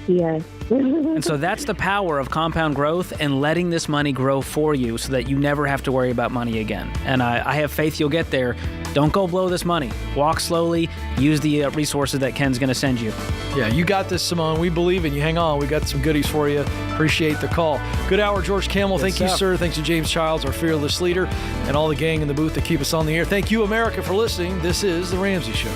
Yes. And so that's the power of compound growth and letting this money grow for you so that you never have to worry about money again. And I have faith you'll get there. Don't go blow this money. Walk slowly. Use the resources that Ken's going to send you. Yeah, you got this, Simone. We believe in you. Hang on. We got some goodies for you. Appreciate the call. Good hour, George Camel. Thank you, sir. Thanks to James Childs, our fearless leader, and all the gang in the booth that keep us on the air. Thank you, America, for listening. This is The Ramsey Show.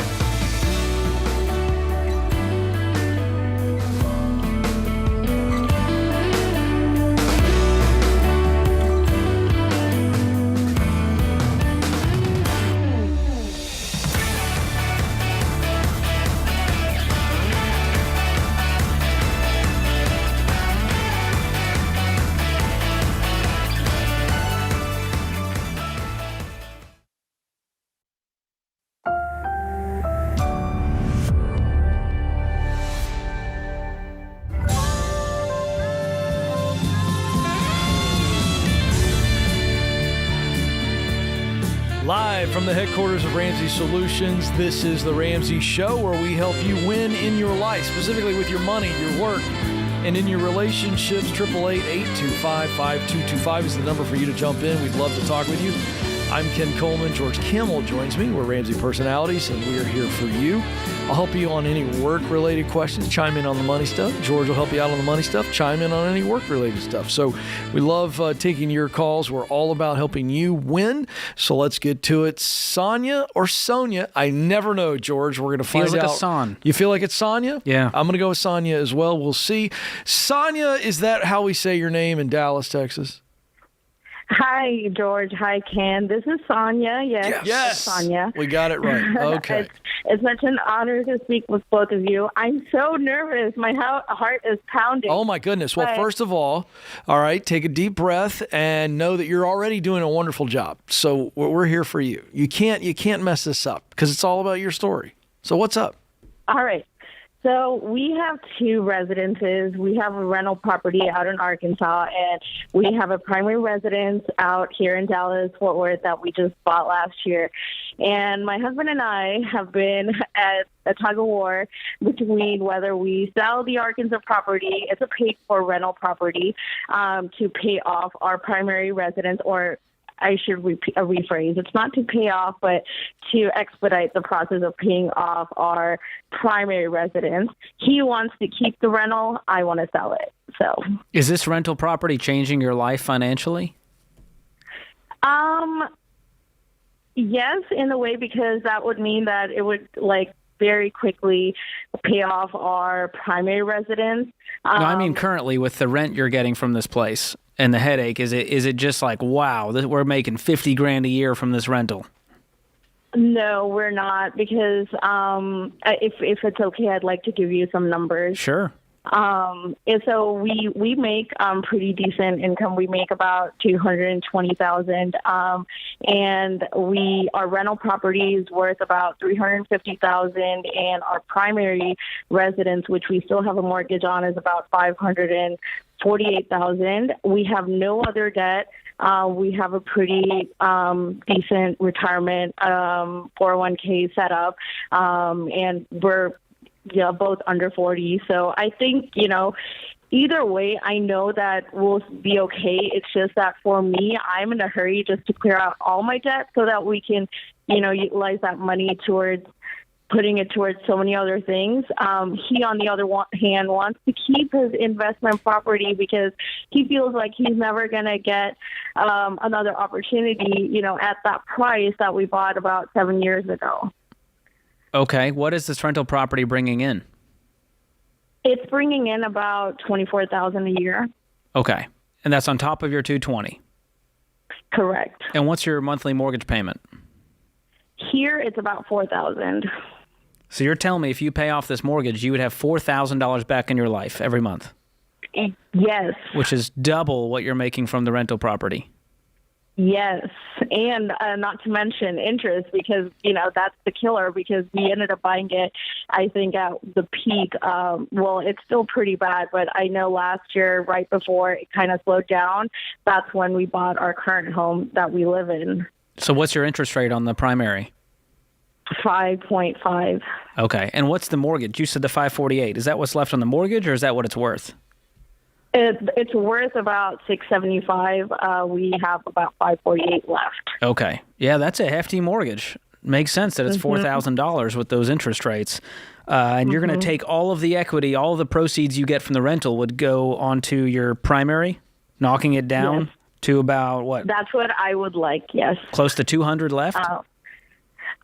Live from the headquarters of Ramsey Solutions, this is The Ramsey Show, where we help you win in your life, specifically with your money, your work, and in your relationships. 888-825-5225 is the number for you to jump in. We'd love to talk with you. I'm Ken Coleman. George Camel joins me. We're Ramsey personalities, and we are here for you. I'll help you on any work-related questions. Chime in on the money stuff. George will help you out on the money stuff. Chime in on any work-related stuff. So we love taking your calls. We're all about helping you win. So let's get to it. Sonia or Sonia? I never know, George. We're going to find out. Feels like a Son. You feel like it's Sonia? Yeah. I'm going to go with Sonia as well. We'll see. Sonia, is that how we say your name in Dallas, Texas? Hi, George. Hi, Ken. This is Sonia. Yes. Sonia. We got it right. Okay. It's such an honor to speak with both of you. I'm so nervous. My heart is pounding. Oh, my goodness. Well, first of all right, take a deep breath and know that you're already doing a wonderful job. So we're here for you. You can't mess this up because it's all about your story. So what's up? All right. So we have two residences. We have a rental property out in Arkansas, and we have a primary residence out here in Dallas, Fort Worth, that we just bought last year. And my husband and I have been at a tug of war between whether we sell the Arkansas property, it's a paid-for rental property, to pay off our primary residence, or I should rephrase. It's not to pay off, but to expedite the process of paying off our primary residence. He wants to keep the rental. I want to sell it. So, is this rental property changing your life financially? Yes, in a way, because that would mean that it would very quickly pay off our primary residence. No, I mean currently with the rent you're getting from this place and the headache. Is it just like, wow, we're making $50,000 a year from this rental? No, we're not, because if it's okay, I'd like to give you some numbers. Sure. And so we make pretty decent income. We make about $220,000, and our rental property is worth about $350,000, and our primary residence, which we still have a mortgage on, is about $548,000. We have no other debt. We have a pretty decent retirement 401k set up, and we're both under 40. So I think, either way, I know that we'll be okay. It's just that for me, I'm in a hurry just to clear out all my debt so that we can, utilize that money towards putting it towards so many other things. He, on the other hand, wants to keep his investment property because he feels like he's never going to get another opportunity, at that price that we bought about 7 years ago. Okay. What is this rental property bringing in? It's bringing in about $24,000 a year. Okay. And that's on top of your $220,000? Correct. And what's your monthly mortgage payment? Here, it's about $4,000. So you're telling me if you pay off this mortgage, you would have $4,000 back in your life every month? Yes. Which is double what you're making from the rental property. Yes, and not to mention interest, because, that's the killer, because we ended up buying it, I think, at the peak. Well, it's still pretty bad, but I know last year, right before it kind of slowed down, that's when we bought our current home that we live in. So what's your interest rate on the primary? 5.5. Okay, and what's the mortgage? You said the 548. Is that what's left on the mortgage, or is that what it's worth? It's worth about $675. We have about $548 left. Okay. Yeah, that's a hefty mortgage. Makes sense that it's $4,000 with those interest rates. And you're going to take all of the equity, all of the proceeds you get from the rental would go onto your primary, knocking it down to about what? That's what I would like, yes. Close to $200 left?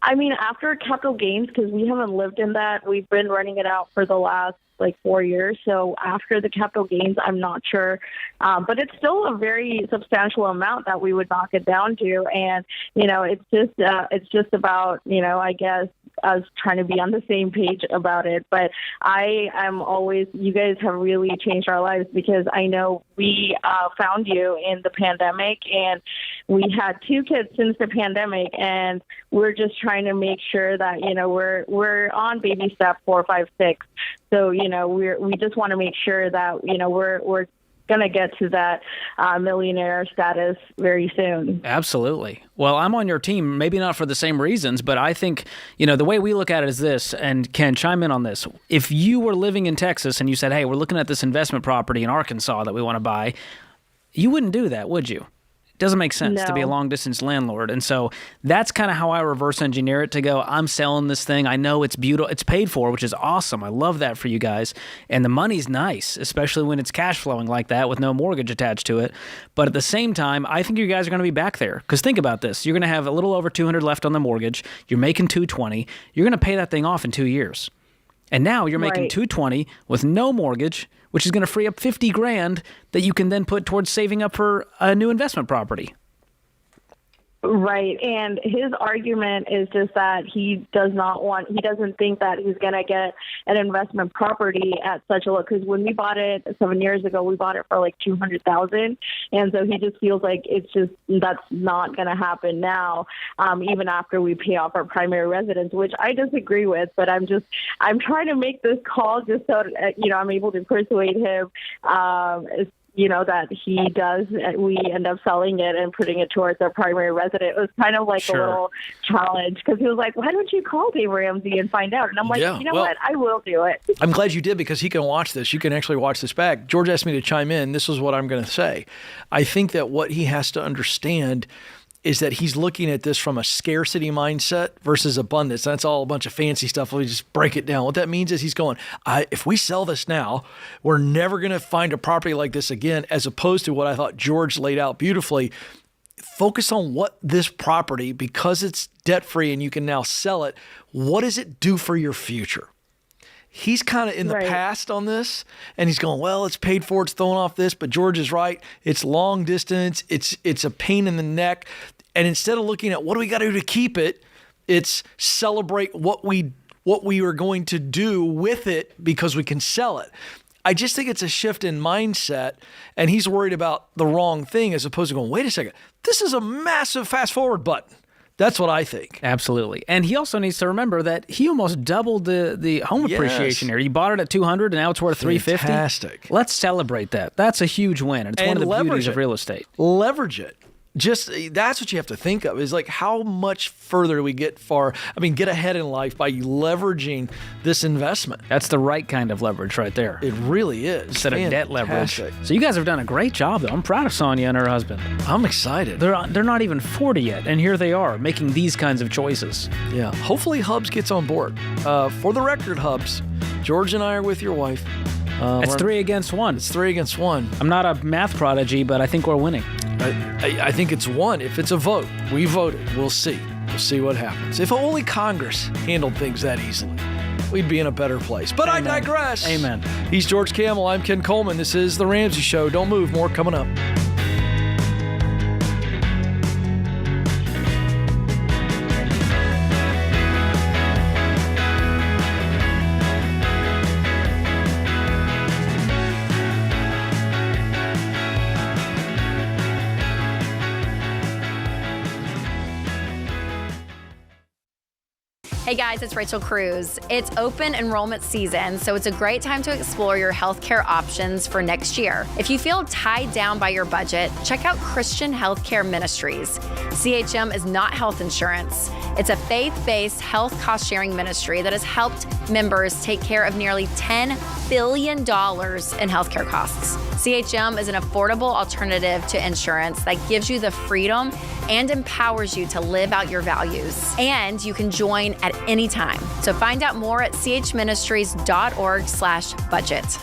After capital gains, because we haven't lived in that, we've been running it out for the last 4 years. So after the capital gains, I'm not sure. But it's still a very substantial amount that we would knock it down to. And, it's just about, I guess, us trying to be on the same page about it. But I am always, you guys have really changed our lives, because I know we found you in the pandemic, and we had 2 kids since the pandemic, and we're just trying to make sure that, we're on baby step 4, 5, 6. So, we just want to make sure that, we're going to get to that millionaire status very soon. Absolutely. Well, I'm on your team, maybe not for the same reasons, but I think, the way we look at it is this, and Ken, chime in on this. If you were living in Texas and you said, hey, we're looking at this investment property in Arkansas that we want to buy, you wouldn't do that, would you? Doesn't make sense to be a long-distance landlord. And so that's kind of how I reverse engineer it to go, I'm selling this thing. I know it's beautiful. It's paid for, which is awesome. I love that for you guys. And the money's nice, especially when it's cash flowing like that with no mortgage attached to it. But at the same time, I think you guys are going to be back there. Because think about this. You're going to have a little over $200 left on the mortgage. You're making $220. You're going to pay that thing off in 2 years. And now you're making $220 with no mortgage, which is going to free up $50,000 that you can then put towards saving up for a new investment property. Right. And his argument is just that he doesn't think that he's going to get an investment property at such a low, because when we bought it 7 years ago, we bought it for $200,000. And so he just feels like that's not going to happen now, even after we pay off our primary residence, which I disagree with. But I'm trying to make this call just so, I'm able to persuade him, that he does, we end up selling it and putting it towards our primary resident. It was kind of like a little challenge, because he was like, why don't you call Dave Ramsey and find out? And I'm like, what? I will do it. I'm glad you did, because he can watch this. You can actually watch this back. George asked me to chime in. This is what I'm going to say. I think that what he has to understand is that he's looking at this from a scarcity mindset versus abundance. That's all a bunch of fancy stuff. Let me just break it down. What that means is he's going, if we sell this now, we're never going to find a property like this again, as opposed to what I thought George laid out beautifully. Focus on what this property, because it's debt-free and you can now sell it, what does it do for your future? He's kind of in the past on this, and he's going, well, it's paid for, it's thrown off this, but George is right. It's long distance. It's a pain in the neck. And instead of looking at what do we got to do to keep it, It's celebrate what we are going to do with it because we can sell it. I just think it's a shift in mindset, and he's worried about the wrong thing as opposed to going, wait a second, this is a massive fast forward button. That's what I think. Absolutely. And he also needs to remember that he almost doubled the home appreciation here. He bought it at $200 and now it's worth $350. Fantastic. Let's celebrate that. That's a huge win. And it's one of the beauties of real estate. Leverage it. Just that's what you have to think of is like how much further do we get ahead in life by leveraging this investment. That's the right kind of leverage right there. It really is. Instead of debt leverage. So you guys have done a great job, though. I'm proud of Sonia and her husband. I'm excited. They're not even 40 yet, and here they are making these kinds of choices. Yeah. Hopefully Hubs gets on board. For the record, Hubs, George and I are with your wife. It's 3 against 1. It's 3 against 1. I'm not a math prodigy, but I think we're winning. I think it's 1. If it's a vote, we voted. We'll see. We'll see what happens. If only Congress handled things that easily, we'd be in a better place. But Amen. I digress. Amen. He's George Camel. I'm Ken Coleman. This is The Ramsey Show. Don't move. More coming up. Hey guys, it's Rachel Cruz. It's open enrollment season, so it's a great time to explore your healthcare options for next year. If you feel tied down by your budget, check out Christian Healthcare Ministries. CHM is not health insurance. It's a faith-based health cost-sharing ministry that has helped members take care of nearly $10 billion in healthcare costs. CHM is an affordable alternative to insurance that gives you the freedom and empowers you to live out your values. And you can join at any time. So find out more at chministries.org/budget.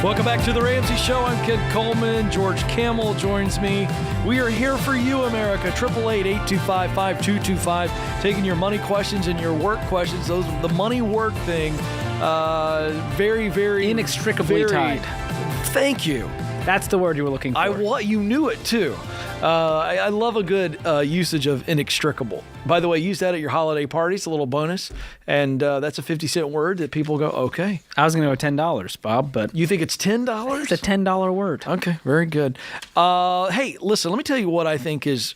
Welcome back to The Ramsey Show. I'm Ken Coleman. George Camel joins me. We are here for you, America. 888-825-5225. Taking your money questions and your work questions. The money work thing, very, very inextricably tied. Thank you. That's the word you were looking for. You knew it too. I love a good usage of inextricable. By the way, use that at your holiday parties, a little bonus. And that's a 50-cent word that people go, okay. I was going to go $10, Bob, but... You think it's $10? It's a $10 word. Okay, very good. Hey, listen, let me tell you what I think is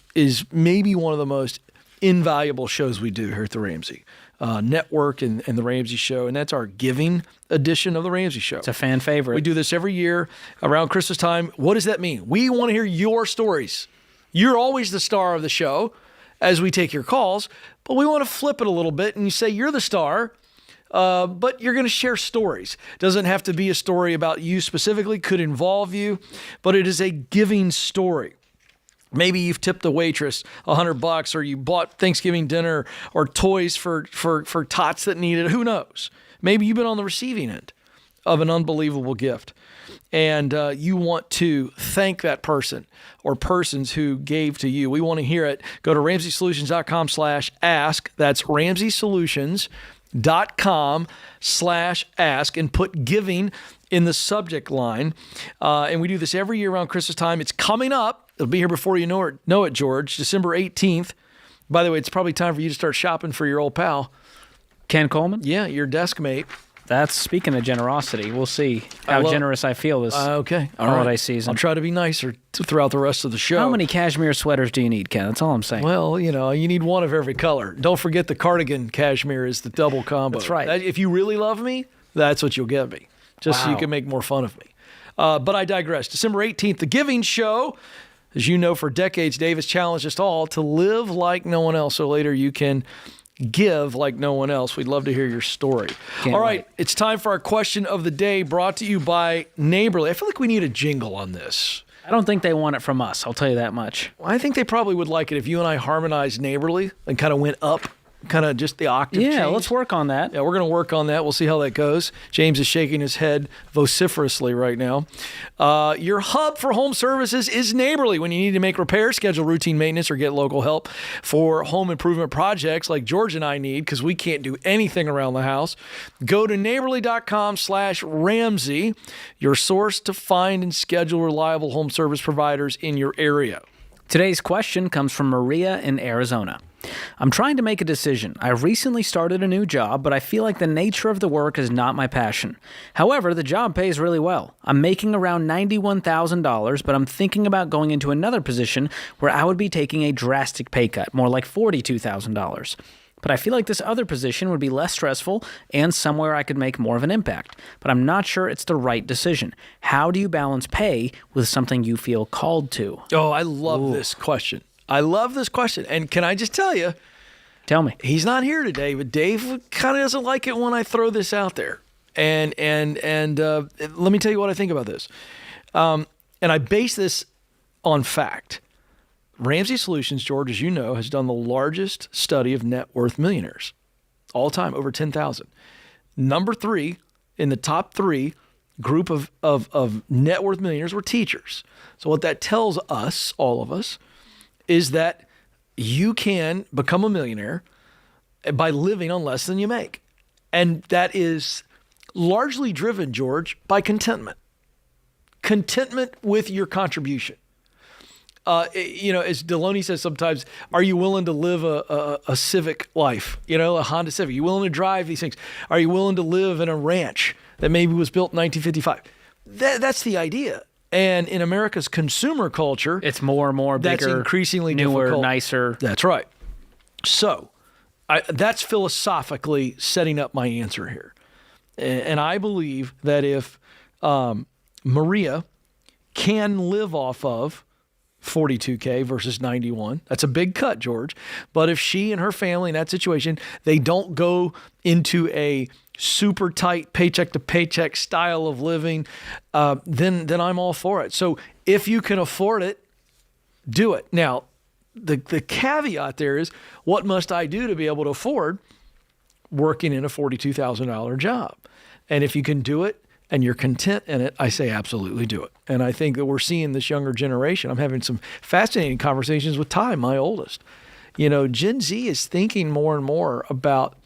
maybe one of the most invaluable shows we do here at The Ramsey Network and The Ramsey Show, and that's our giving edition of The Ramsey Show. It's a fan favorite. We do this every year around Christmas time. What does that mean? We want to hear your stories. You're always the star of the show as we take your calls, but we want to flip it a little bit and you say you're the star, but you're going to share stories. Doesn't have to be a story about you specifically, could involve you, but it is a giving story. Maybe you've tipped the waitress $100, or you bought Thanksgiving dinner or toys for tots that need it. Who knows? Maybe you've been on the receiving end of an unbelievable gift, and you want to thank that person or persons who gave to you. We want to hear it. Go to RamseySolutions.com/ask. That's RamseySolutions.com/ask and put giving in the subject line. And we do this every year around Christmas time. It's coming up. It'll be here before you know it, George. December 18th. By the way, it's probably time for you to start shopping for your old pal. Ken Coleman? Yeah, your desk mate. That's speaking of generosity. We'll see how generous I feel this holiday season. I'll try to be nicer throughout the rest of the show. How many cashmere sweaters do you need, Ken? That's all I'm saying. Well, you need one of every color. Don't forget the cardigan cashmere is the double combo. That's right. If you really love me, that's what you'll give me. Just so you can make more fun of me. But I digress. December 18th, the Giving Show. As you know, for decades, Dave has challenged us all to live like no one else. So later you can give like no one else. We'd love to hear your story. All right, it's time for our question of the day, brought to you by Neighborly. I feel like we need a jingle on this. I don't think they want it from us. I'll tell you that much. Well, I think they probably would like it if you and I harmonized Neighborly and kind of went up kind of just the octave change? Yeah, let's work on that. Yeah, we're going to work on that. We'll see how that goes. James is shaking his head vociferously right now. Your hub for home services is Neighborly. When you need to make repairs, schedule routine maintenance, or get local help for home improvement projects like George and I need because we can't do anything around the house, go to neighborly.com/Ramsey, your source to find and schedule reliable home service providers in your area. Today's question comes from Maria in Arizona. I'm trying to make a decision. I recently started a new job, but I feel like the nature of the work is not my passion. However, the job pays really well. I'm making around $91,000, but I'm thinking about going into another position where I would be taking a drastic pay cut, more like $42,000. But I feel like this other position would be less stressful and somewhere I could make more of an impact. But I'm not sure it's the right decision. How do you balance pay with something you feel called to? Oh, I love this question. I love this question. And can I just tell you? Tell me. He's not here today, but Dave kind of doesn't like it when I throw this out there. And let me tell you what I think about this. And I base this on fact. Ramsey Solutions, George, as you know, has done the largest study of net worth millionaires all time, over 10,000. Number 3 in the top 3 group of net worth millionaires were teachers. So what that tells us, all of us, is that you can become a millionaire by living on less than you make. And that is largely driven, George, by contentment. Contentment with your contribution. As Deloney says sometimes, are you willing to live a civic life? A Honda Civic. Are you willing to drive these things? Are you willing to live in a ranch that maybe was built in 1955? That's the idea. And in America's consumer culture, it's more and more bigger, that's increasingly newer, difficult. nicer. That's right. So that's philosophically setting up my answer here. And I believe that if Maria can live off of $42K versus $91, that's a big cut, George. But if she and her family in that situation, they don't go into a super tight paycheck to paycheck style of living, then I'm all for it. So if you can afford it, do it. Now, the caveat there is, what must I do to be able to afford working in a $42,000 job? And if you can do it and you're content in it, I say absolutely do it. And I think that we're seeing this younger generation. I'm having some fascinating conversations with Ty, my oldest. Gen Z is thinking more and more about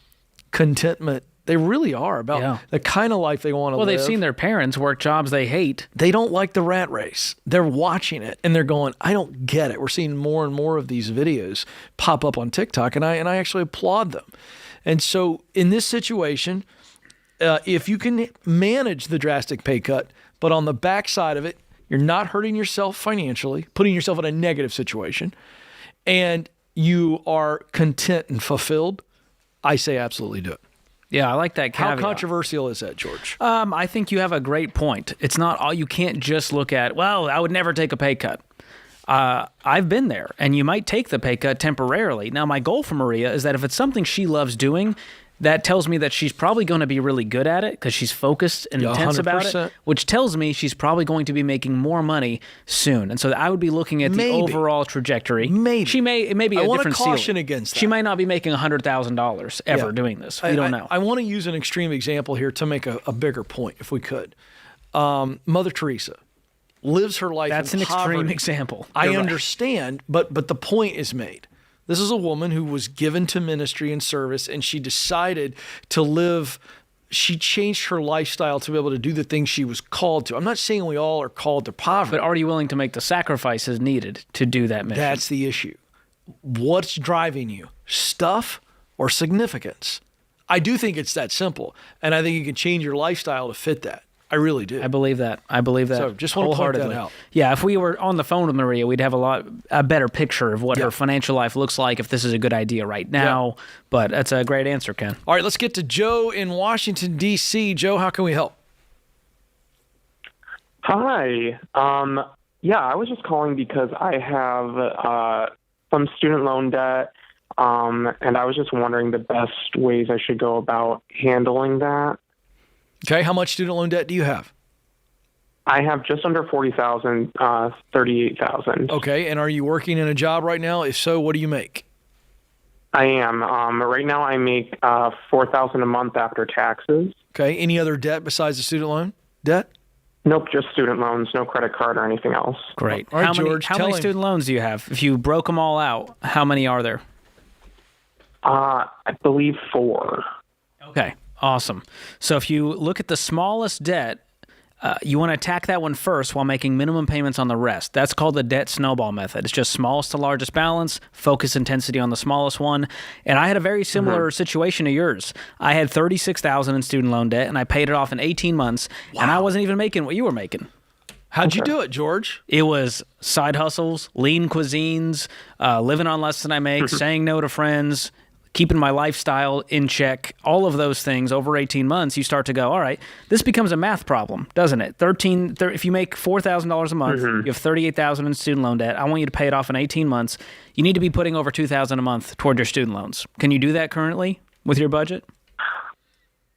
contentment. They really are, about the kind of life they want to live. Well, they've seen their parents work jobs they hate. They don't like the rat race. They're watching it and they're going, I don't get it. We're seeing more and more of these videos pop up on TikTok, and I actually applaud them. And so in this situation, if you can manage the drastic pay cut, but on the backside of it, you're not hurting yourself financially, putting yourself in a negative situation, and you are content and fulfilled, I say absolutely do it. Yeah, I like that caveat. How controversial is that, George? I think you have a great point. It's not all, you can't just look at, well, I would never take a pay cut. I've been there, and you might take the pay cut temporarily. Now, my goal for Maria is that if it's something she loves doing, that tells me that she's probably going to be really good at it because she's focused and intense about it, which tells me she's probably going to be making more money soon. And so I would be looking at the overall trajectory. It may be a different ceiling. I want to caution against that. She might not be making $100,000 ever doing this. We don't know. I want to use an extreme example here to make a bigger point, if we could. Mother Teresa lives her life in poverty. That's an extreme example. I understand, but the point is made. This is a woman who was given to ministry and service, and she decided to live. She changed her lifestyle to be able to do the things she was called to. I'm not saying we all are called to poverty. But are you willing to make the sacrifices needed to do that mission? That's the issue. What's driving you? Stuff or significance? I do think it's that simple, and I think you can change your lifestyle to fit that. I really do. I believe that. So just want to point that out. Yeah, if we were on the phone with Maria, we'd have a better picture of what her financial life looks like if this is a good idea right now. Yeah. But that's a great answer, Ken. All right, let's get to Joe in Washington, D.C. Joe, how can we help? Hi. I was just calling because I have some student loan debt, and I was just wondering the best ways I should go about handling that. Okay, how much student loan debt do you have? I have just under $40,000, $38,000. Okay, and are you working in a job right now? If so, what do you make? I am. Right now I make $4,000 a month after taxes. Okay. Any other debt besides the student loan debt? Nope, just student loans, no credit card or anything else. Great. All right, how George, many student loans do you have? If you broke them all out, how many are there? I believe 4. Okay, awesome. So if you look at the smallest debt, you want to attack that one first while making minimum payments on the rest. That's called the debt snowball method. It's just smallest to largest balance, focus intensity on the smallest one. And I had a very similar situation to yours. I had $36,000 in student loan debt, and I paid it off in 18 months, and I wasn't even making what you were making. How'd you do it, George? It was side hustles, lean cuisines, living on less than I make, saying no to friends, keeping my lifestyle in check, all of those things over 18 months, you start to go, all right, this becomes a math problem, doesn't it? If you make $4,000 a month, you have $38,000 in student loan debt. I want you to pay it off in 18 months. You need to be putting over $2,000 a month toward your student loans. Can you do that currently with your budget?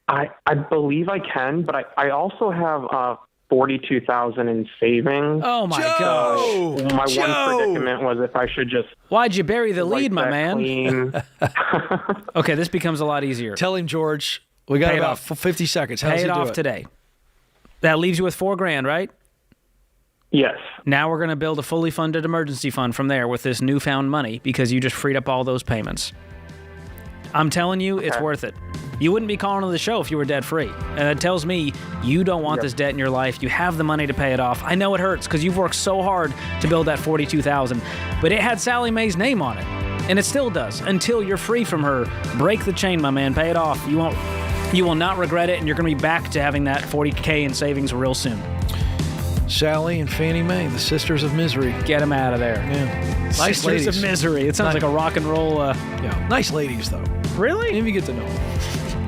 I believe I can, but I also have $42,000 in savings. Oh my gosh! My one predicament was if I should just. Why'd you bury the lead, my man? Clean. Okay, this becomes a lot easier. Tell him, George. We got about 50 seconds. How Pay does it he do off today. That leaves you with $4,000, right? Yes. Now we're going to build a fully funded emergency fund from there with this newfound money because you just freed up all those payments. I'm telling you, it's worth it. You wouldn't be calling on the show if you were debt free. And it tells me you don't want this debt in your life. You have the money to pay it off. I know it hurts because you've worked so hard to build that $42,000, but it had Sally Mae's name on it. And it still does until you're free from her. Break the chain, my man. Pay it off. You will not regret it, and you're going to be back to having that $40K in savings real soon. Sally and Fannie Mae, the Sisters of Misery. Get them out of there. Yeah. Nice Sisters ladies. of Misery. It sounds like a rock and roll. Yeah. Nice ladies, though. Really? If you get to know them.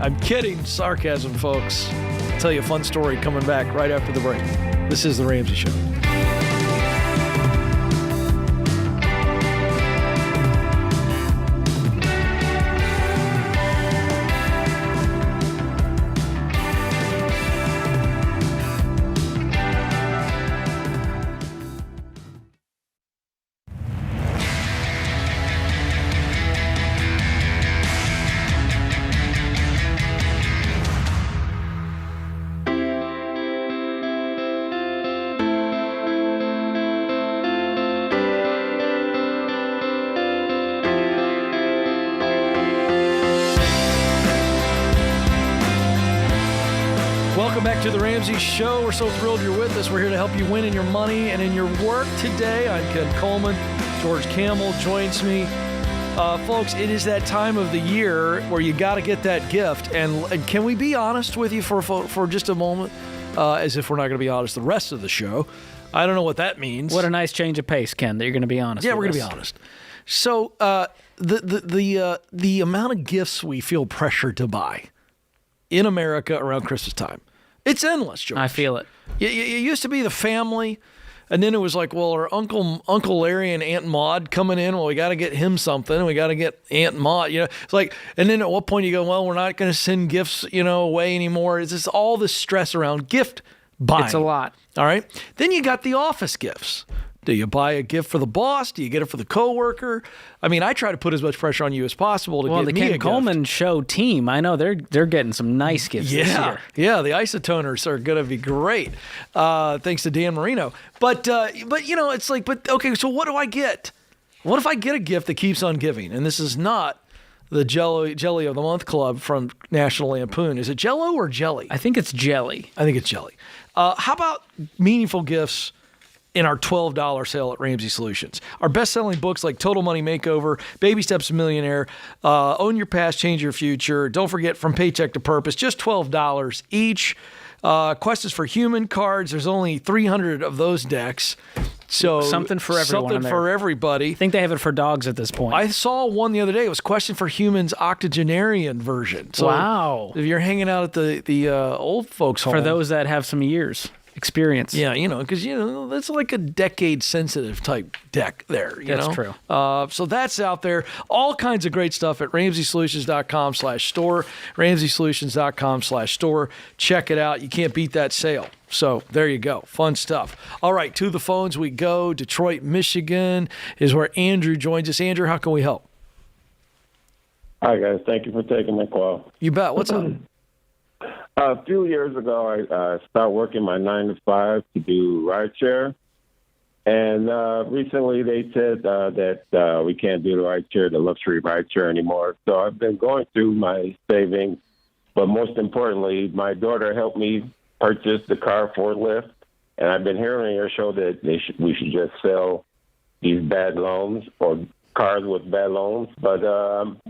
I'm kidding. Sarcasm, folks. I'll tell you a fun story coming back right after the break. This is The Ramsey Show. Welcome back to The Ramsey Show. We're so thrilled you're with us. We're here to help you win in your money and in your work today. I'm Ken Coleman. George Camel joins me. Folks, it is that time of the year where you got to get that gift. And can we be honest with you for just a moment? As if we're not going to be honest the rest of the show. I don't know what that means. What a nice change of pace, Ken, that you're going to be honest. Yeah, we're going to be honest. So the amount of gifts we feel pressured to buy in America around Christmas time, it's endless, George. I feel it. It used to be the family, and then it was like, well, our Uncle Larry and Aunt Maud coming in. Well, we got to get him something. And we got to get Aunt Maud. You know, it's like, and then at what point you go, well, we're not going to send gifts, away anymore. It's just all this stress around gift buying. It's a lot. All right. Then you got the office gifts. Do you buy a gift for the boss? Do you get it for the coworker? I mean, I try to put as much pressure on you as possible to get me a gift. Well, the Ken Coleman Show team, I know they're getting some nice gifts this year. Yeah, the isotoners are going to be great, thanks to Dan Marino. But it's like, okay, so what do I get? What if I get a gift that keeps on giving? And this is not the Jelly of the Month Club from National Lampoon. Is it Jello or Jelly? I think it's Jelly. I think it's Jelly. How about meaningful gifts in our $12 sale at Ramsey Solutions? Our best-selling books like Total Money Makeover, Baby Steps to Millionaire, Own Your Past, Change Your Future, don't forget From Paycheck to Purpose, just $12 each. Quest is for Human cards. There's only 300 of those decks. So something for everyone. Something for everybody. I think they have it for dogs at this point. I saw one the other day. It was Question for Humans octogenarian version. So wow. If you're hanging out at the old folks' home. For those that have some years experience. Yeah, because, that's like a decade-sensitive type deck there. That's true. So that's out there. All kinds of great stuff at RamseySolutions.com/store. RamseySolutions.com/store. Check it out. You can't beat that sale. So there you go. Fun stuff. All right, to the phones we go. Detroit, Michigan is where Andrew joins us. Andrew, how can we help? Hi, guys. Thank you for taking my call. You bet. What's up? A few years ago, I started working my 9 to 5 to do rideshare. And recently they said that we can't do the rideshare, the luxury rideshare anymore. So I've been going through my savings. But most importantly, my daughter helped me purchase the car for Lyft. And I've been hearing on your show that we should just sell these bad loans or cars with bad loans. But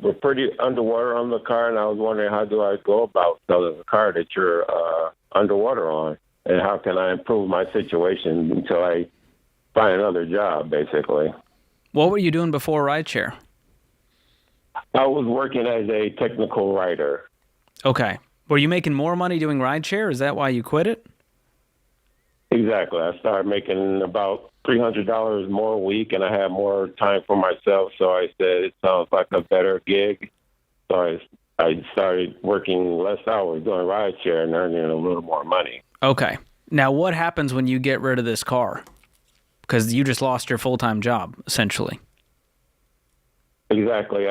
we're pretty underwater on the car, and I was wondering, how do I go about selling a car that you're underwater on? And how can I improve my situation until I find another job, basically? What were you doing before rideshare? I was working as a technical writer. Okay. Were you making more money doing rideshare? Is that why you quit it? Exactly. I started making about $300 more a week, and I had more time for myself. So I said, it sounds like a better gig. So I started working less hours doing rideshare and earning a little more money. Okay. Now, what happens when you get rid of this car? Because you just lost your full-time job, essentially. Exactly.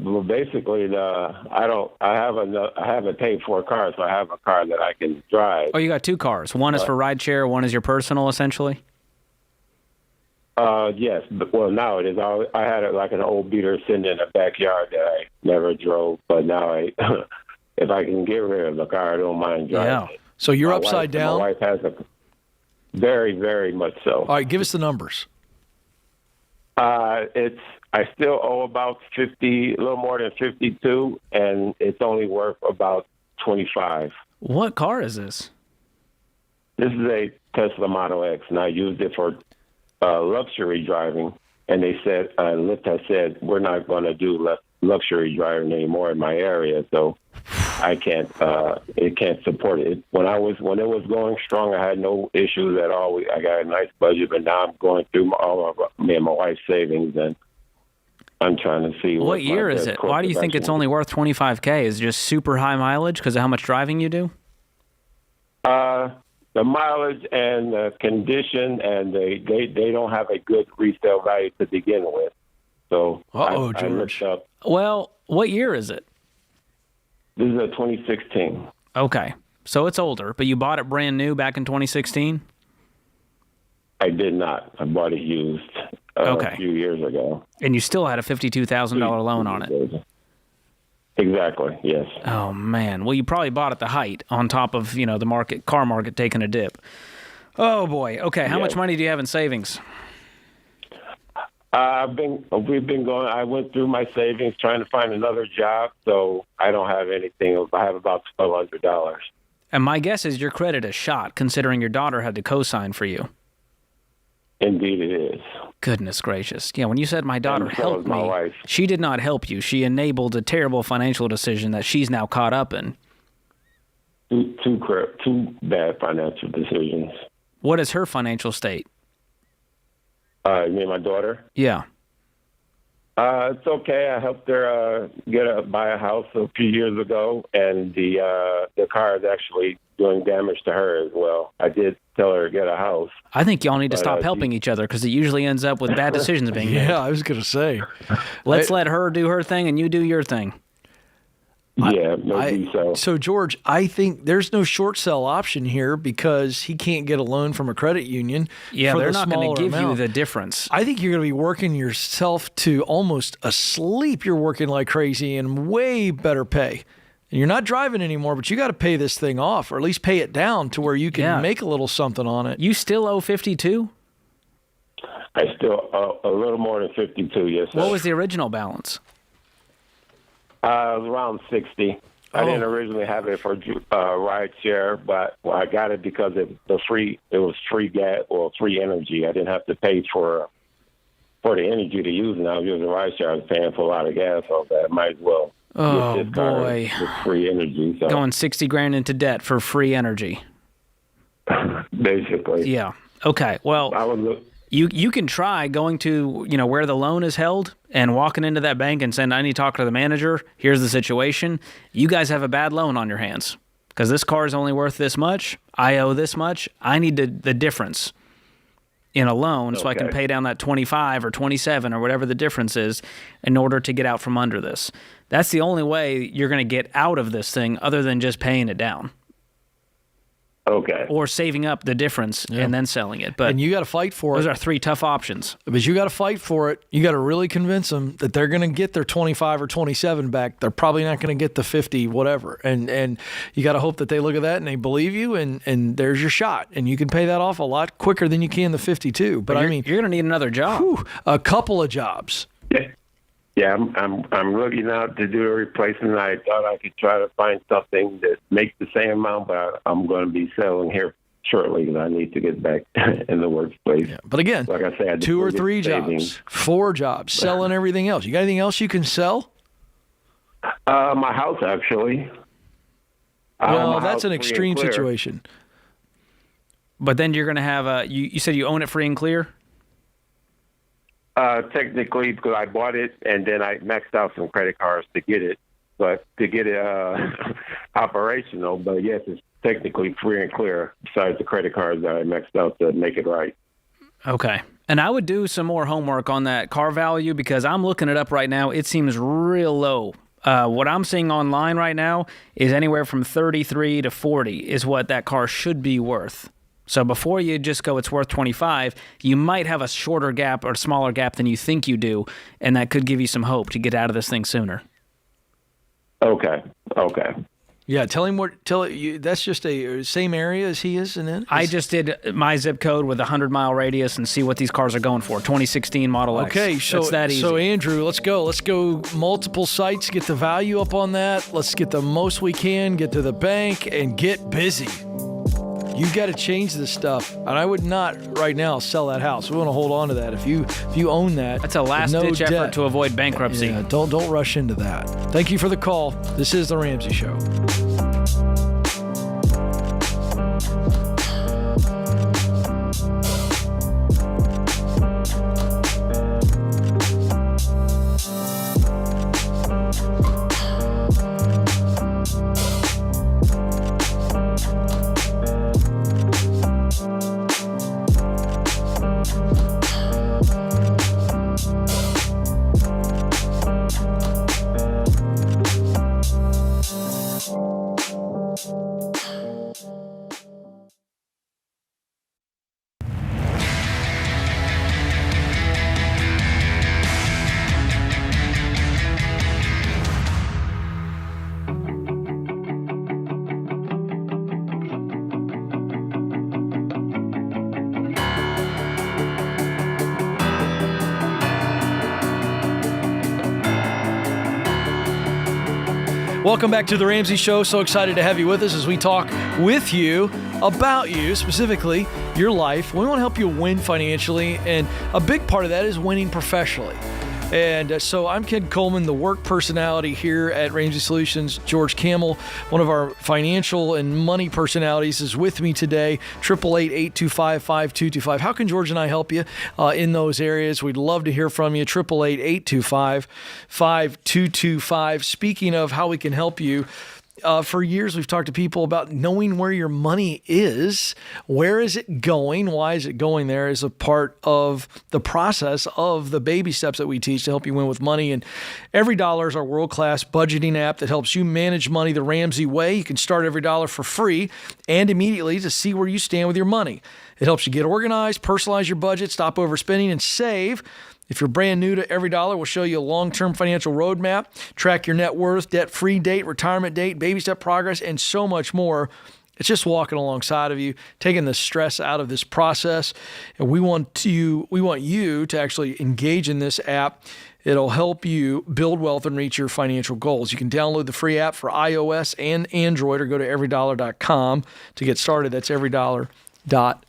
Well, basically, I haven't paid for a car, so I have a car that I can drive. Oh, you got two cars. One is for rideshare, one is your personal, essentially? Yes. Well, now it is. I had like an old beater sitting in the backyard that I never drove, but now if I can get rid of the car, I don't mind driving. Yeah. So you're upside down? My wife has a very, very much so. All right, give us the numbers. I still owe about 50, a little more than 52, and it's only worth about 25. What car is this? This is a Tesla Model X, and I used it for luxury driving. And they said, Lyft has said, we're not going to do luxury driving anymore in my area, so I can't. It can't support it. When it was going strong, I had no issues at all. I got a nice budget, but now I'm going through all of me and my wife's savings, and I'm trying to see what year is it. Why do you think it's only worth $25K? Is it just super high mileage because of how much driving you do? The mileage and the condition, and they don't have a good resale value to begin with. So I looked up. Well, what year is it? This is a 2016. Okay. So it's older, but you bought it brand new back in 2016? I did not. I bought it used a few years ago. And you still had a $52,000 loan on it? Exactly, yes. Oh, man. Well, you probably bought at the height on top of, the car market taking a dip. Oh, boy. Okay, how much money do you have in savings? We've been going. I went through my savings trying to find another job, so I don't have anything. I have about $1,200. And my guess is your credit is shot, considering your daughter had to co-sign for you. Indeed, it is. Goodness gracious! Yeah, when you said my daughter helped my me, wife. She did not help you. She enabled a terrible financial decision that she's now caught up in. Two bad financial decisions. What is her financial state? You mean my daughter? Yeah. It's okay. I helped her buy a house a few years ago, and the car is actually doing damage to her as well. I did tell her to get a house. I think y'all need to stop helping each other because it usually ends up with bad decisions being made. Yeah, I was going to say. Let's let her do her thing and you do your thing. Yeah, maybe so. So, George, I think there's no short sell option here because he can't get a loan from a credit union. Yeah, they're not going to give amount. you the difference. I think you're going to be working yourself to almost asleep. You're working like crazy and way better pay. And you're not driving anymore, but you got to pay this thing off or at least pay it down to where you can make a little something on it. You still owe 52? I still owe a little more than 52, yes, sir. What was the original balance? It was around 60. I didn't originally have it for ride share, but I got it because it was free gas or free energy. I didn't have to pay for the energy to use. Now, if it was a ride share, I was paying for a lot of gas, so I might as well. Oh, boy. With free energy. So. Going $60,000 into debt for free energy. Basically. Yeah. Okay. Well, you can try going to, where the loan is held and walking into that bank and saying, I need to talk to the manager. Here's the situation. You guys have a bad loan on your hands because this car is only worth this much. I owe this much. I need the difference. in a loan so I can Okay. pay down that 25 or 27 or whatever the difference is in order to get out from under this. That's the only way you're going to get out of this thing other than just paying it down. Okay. Or saving up the difference and then selling it. But and you got to fight for those it. are three tough options. But you got to fight for it. You got to really convince them that they're going to get their 25 or 27 back. They're probably not going to get the 50, whatever. And you got to hope that they look at that and they believe you, and there's your shot. And you can pay that off a lot quicker than you can the 52. But I mean, you're going to need another job. A couple of jobs. Yeah, I'm looking out to do a replacement. I thought I could try to find something that makes the same amount, but I'm going to be selling here shortly, and I need to get back in the workplace. Yeah, but again, like I said, 2 or 3 jobs, 4 jobs, selling everything else. You got anything else you can sell? My house, actually. Well, My that's house an free extreme and clear. situation. But then you're going to have you said you own it free and clear? Technically, because I bought it and then I maxed out some credit cards to get it, operational. But yes, it's technically free and clear. Besides the credit cards that I maxed out to make it right. Okay. And I would do some more homework on that car value because I'm looking it up right now. It seems real low. What I'm seeing online right now is anywhere from 33 to 40 is what that car should be worth. So before you just go, it's worth 25, you might have a shorter gap or smaller gap than you think you do, and that could give you some hope to get out of this thing sooner. Okay. Yeah, that's just a same area as he is, and then I just did my zip code with a 100-mile radius and see what these cars are going for. 2016 Model X. Okay, so it's that easy. So Andrew, let's go. Let's go multiple sites, get the value up on that. Let's get the most we can, get to the bank, and get busy. You've got to change this stuff, and I would not right now sell that house. We want to hold on to that. If you own that, that's a last-ditch effort to avoid bankruptcy. Yeah, don't rush into that. Thank you for the call. This is the Ramsey Show. Welcome back to the Ramsey Show. So excited to have you with us as we talk with you about you, specifically your life. We want to help you win financially, and a big part of that is winning professionally. And so I'm Ken Coleman, the work personality here at Ramsey Solutions. George Camel, one of our financial and money personalities, is with me today. 888-825-5225. How can George and I help you in those areas? We'd love to hear from you. 888-825-5225. Speaking of how we can help you, for years, we've talked to people about knowing where your money is. Where is it going? Why is it going there? Is a part of the process of the baby steps that we teach to help you win with money. And Every Dollar is our world-class budgeting app that helps you manage money the Ramsey way. You can start Every Dollar for free and immediately to see where you stand with your money. It helps you get organized, personalize your budget, stop overspending, and save. If you're brand new to Every Dollar, we'll show you a long-term financial roadmap, track your net worth, debt-free date, retirement date, baby step progress, and so much more. It's just walking alongside of you, taking the stress out of this process. And we want you to actually engage in this app. It'll help you build wealth and reach your financial goals. You can download the free app for iOS and Android or go to everydollar.com to get started. That's everydollar.com.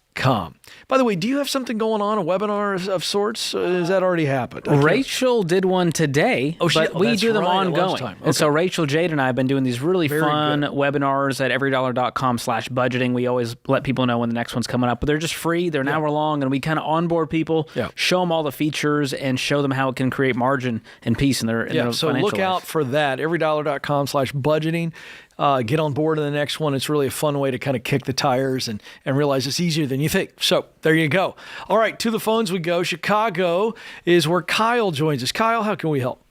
By the way, do you have something going on, a webinar of sorts? Has that already happened? Rachel did one today, but we do them ongoing. Okay. And so Rachel, Jade, and I have been doing these really fun webinars at everydollar.com/budgeting. We always let people know when the next one's coming up, but they're just free. They're an hour long, and we kind of onboard people, show them all the features, and show them how it can create margin and peace in their so financial look out life. for that, everydollar.com/budgeting. get on board in the next one. It's really a fun way to kind of kick the tires and realize it's easier than you think. So there you go. All right, to the phones we go. Chicago is where Kyle joins us. Kyle, how can we help?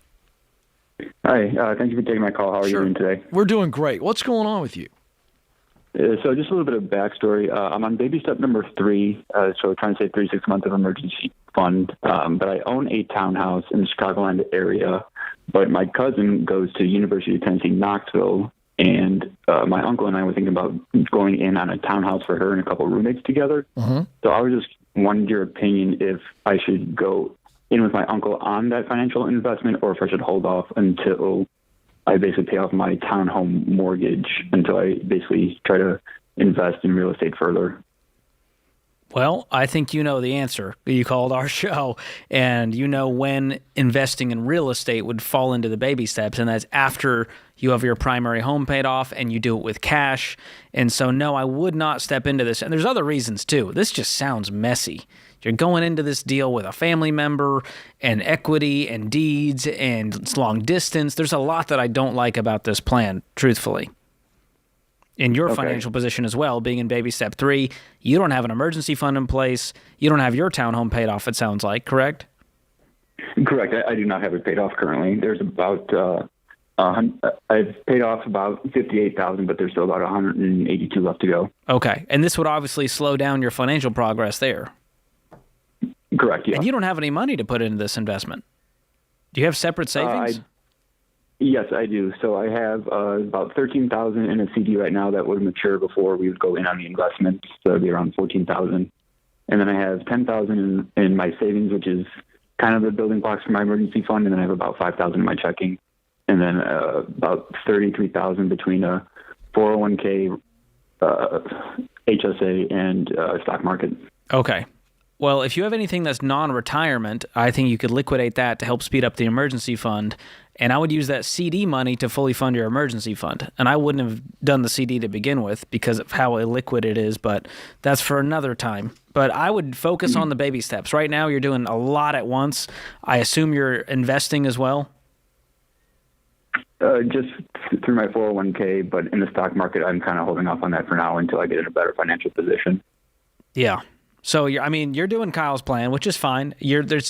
Hi, thank you for taking my call. How are you doing today? We're doing great. What's going on with you? So just a little bit of backstory. I'm on baby step number 3, so trying to save 36 months of emergency fund. But I own a townhouse in the Chicagoland area. But my cousin goes to University of Tennessee, Knoxville, and my uncle and I were thinking about going in on a townhouse for her and a couple of roommates together. So I was just wanting your opinion if I should go in with my uncle on that financial investment or if I should hold off until I basically pay off my townhome mortgage until I basically try to invest in real estate further. Well, I think you know the answer. You called our show, and you know when investing in real estate would fall into the baby steps, and that's after you have your primary home paid off and you do it with cash. And so, no, I would not step into this. And there's other reasons, too. This just sounds messy. You're going into this deal with a family member and equity and deeds and it's long distance. There's a lot that I don't like about this plan, truthfully. In your financial position as well, being in baby step 3, you don't have an emergency fund in place. You don't have your townhome paid off, it sounds like, correct? Correct. I do not have it paid off currently. There's about, I've paid off about $58,000, but there's still about $182 left to go. Okay. And this would obviously slow down your financial progress there. Correct, yeah. And you don't have any money to put into this investment. Do you have separate savings? Yes, I do. So I have about $13,000 in a CD right now that would mature before we would go in on the investment. So it'd be around $14,000. And then I have $10,000 in my savings, which is kind of the building blocks for my emergency fund. And then I have about $5,000 in my checking. And then about $33,000 between a 401k, HSA, and stock market. Okay. Well, if you have anything that's non-retirement, I think you could liquidate that to help speed up the emergency fund. And I would use that CD money to fully fund your emergency fund. And I wouldn't have done the CD to begin with because of how illiquid it is, but that's for another time. But I would focus on the baby steps. Right now, you're doing a lot at once. I assume you're investing as well? Just through my 401k, but in the stock market, I'm kind of holding off on that for now until I get in a better financial position. Yeah. So, you're doing Kyle's plan, which is fine.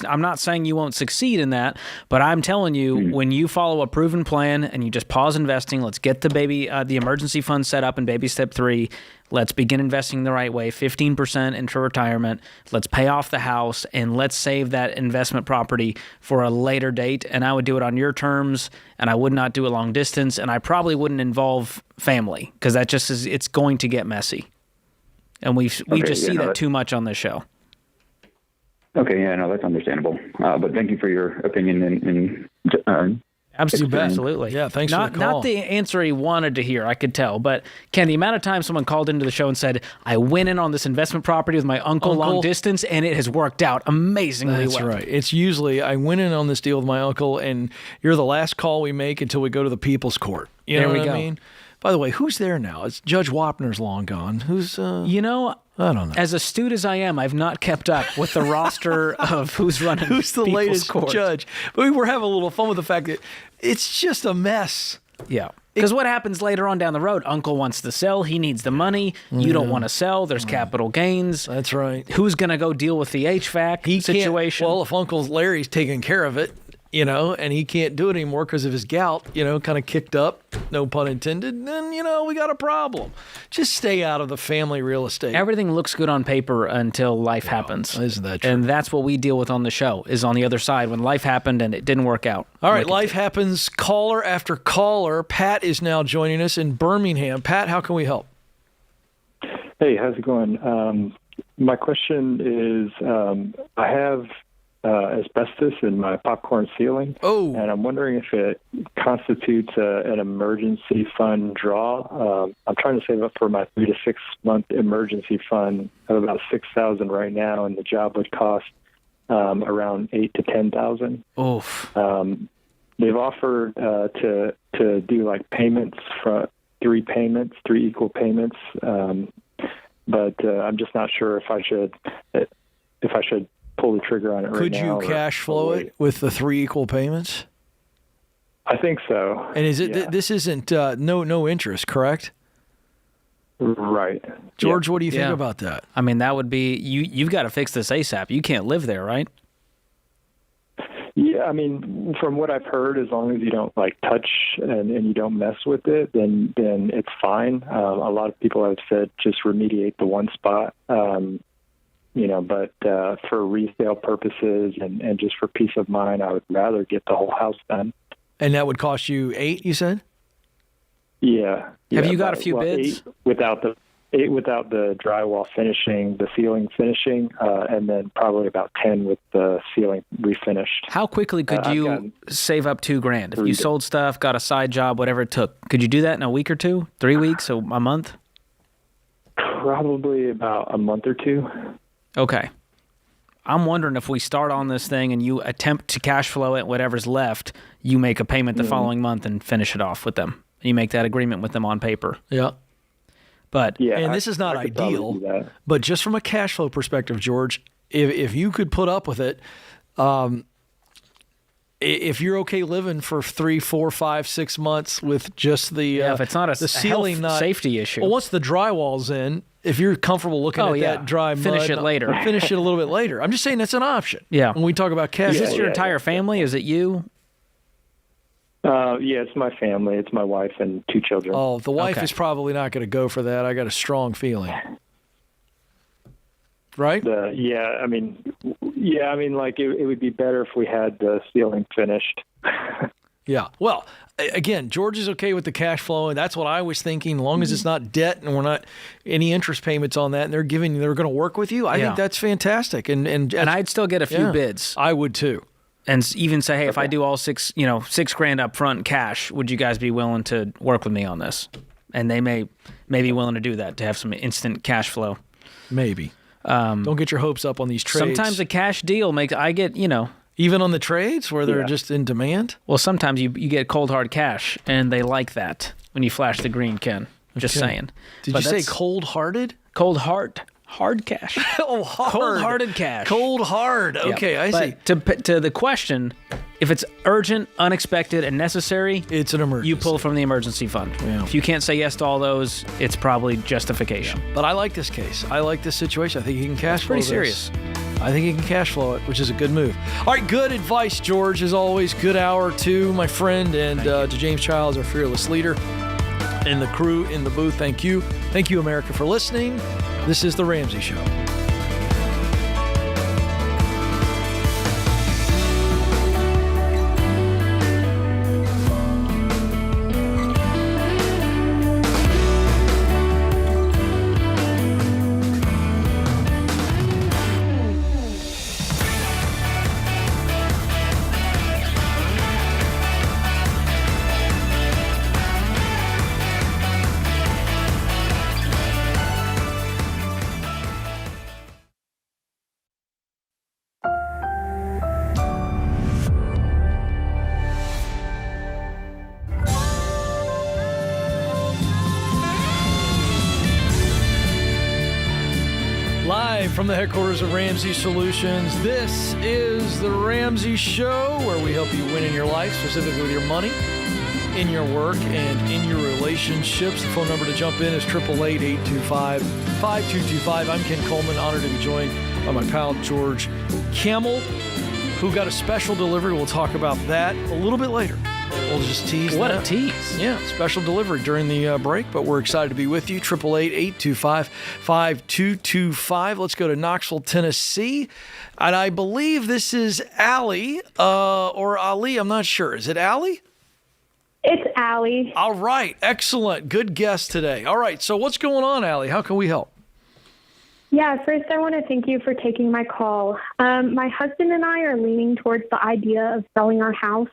I'm not saying you won't succeed in that, but I'm telling you, when you follow a proven plan and you just pause investing, let's get the emergency fund set up in baby step 3. Let's begin investing the right way, 15% into retirement. Let's pay off the house, and let's save that investment property for a later date. And I would do it on your terms, and I would not do it long distance, and I probably wouldn't involve family because that just is, it's going to get messy. And we just see that too much on this show. Okay, yeah, no, that's understandable. But thank you for your opinion and Absolutely. Yeah, thanks for the call. Not the answer he wanted to hear, I could tell. But, Ken, the amount of time someone called into the show and said, I went in on this investment property with my uncle long distance, and it has worked out amazingly well. That's right. It's usually, I went in on this deal with my uncle, and you're the last call we make until we go to the people's court. You know what I mean? By the way, who's there now? It's Judge Wapner's long gone. Who's, I don't know. As astute as I am, I've not kept up with the roster of who's running who's the latest court. judge. But we were having a little fun with the fact that it's just a mess. Yeah. Because what happens later on down the road? Uncle wants to sell. He needs the money. You don't want to sell. There's capital gains. That's right. Who's going to go deal with the HVAC situation? Well, if Uncle Larry's taking care of it, and he can't do it anymore because of his gout, kind of kicked up, no pun intended, then, we got a problem. Just stay out of the family real estate. Everything looks good on paper until life happens. Isn't that true? And that's what we deal with on the show, is on the other side when life happened and it didn't work out. All right, life happens. Caller after caller. Pat is now joining us in Birmingham. Pat, how can we help? Hey, how's it going? My question is, I have asbestos in my popcorn ceiling. Oh. And I'm wondering if it constitutes an emergency fund draw. I'm trying to save up for my 3 to 6 month emergency fund. I have about $6,000 right now, and the job would cost around $8,000 to $10,000. Oof. They've offered to do like payments for 3 equal payments. But I'm just not sure if I should pull the trigger on it right now. Could you cash flow it with the 3 equal payments? I think so. And is it this isn't no interest, correct? Right. George, what do you think about that? I mean, that would be you've got to fix this ASAP. You can't live there, right? Yeah, I mean, from what I've heard, as long as you don't like touch and you don't mess with it, then it's fine. A lot of people have said just remediate the one spot, but for resale purposes and just for peace of mind, I would rather get the whole house done. And that would cost you $8, you said? Yeah. Have you got a few bids? Eight without the drywall finishing, the ceiling finishing, and then probably about 10 with the ceiling refinished. How quickly could you save up $2,000 if you sold stuff, got a side job, whatever it took? Could you do that in a week or two, 3 weeks, a month? Probably about a month or two. Okay. I'm wondering if we start on this thing and you attempt to cash flow it, whatever's left, you make a payment the following month and finish it off with them. You make that agreement with them on paper. Yeah. But this is not ideal, but just from a cash flow perspective, George, if you could put up with it, if you're okay living for 3, 4, 5, 6 months with just the if it's not the ceiling safety issue. Well, once the drywall's in, if you're comfortable looking at that dry mud, finish it later. Finish it a little bit later. I'm just saying that's an option. Yeah. When we talk about cash, is this your entire family? Is it you? Yeah, it's my family. It's my wife and 2 children. Oh, the wife is probably not going to go for that. I got a strong feeling. Right? I mean, like it would be better if we had the ceiling finished. Yeah. Well, again, George is okay with the cash flow, and that's what I was thinking. As long as it's not debt and we're not any interest payments on that, and they're going to work with you, I think that's fantastic. And I'd still get a few bids. I would too. And even say, hey, if I do all $6,000 up front cash, would you guys be willing to work with me on this? And they may be willing to do that to have some instant cash flow. Maybe. Don't get your hopes up on these trades. Sometimes a cash deal makes even on the trades where they're just in demand. Well, sometimes you get cold hard cash, and they like that when you flash the green, Ken. Just saying. Did you say cold hearted? Cold heart. Hard cash. Oh, hard. Cold-hearted cash. Cold hard. Okay, yeah. I see. To the question, if it's urgent, unexpected, and necessary, it's an emergency. You pull from the emergency fund. Yeah. If you can't say yes to all those, it's probably justification. Yeah. But I like this case. I like this situation. I think he can cash flow pretty serious. I think he can cash flow it, which is a good move. All right, good advice, George, as always. Good hour, too, my friend. And to James Childs, our fearless leader, and the crew in the booth, thank you. Thank you, America, for listening. This is The Ramsey Show. From the headquarters of Ramsey Solutions, this is The Ramsey Show, where we help you win in your life, specifically with your money, in your work, and in your relationships. The phone number to jump in is 888-825-5225. I'm Ken Coleman, honored to be joined by my pal George Camel, who got a special delivery. We'll talk about that a little bit later. We'll just tease What that. a tease. Yeah, special delivery during the break, but we're excited to be with you. 888-825-5225. Let's go to Knoxville, Tennessee. And I believe this is Allie or Ali. I'm not sure. Is it Allie? It's Allie. All right. Excellent. Good guess today. All right. So what's going on, Allie? How can we help? Yeah, first I want to thank you for taking my call. My husband and I are leaning towards the idea of selling our house.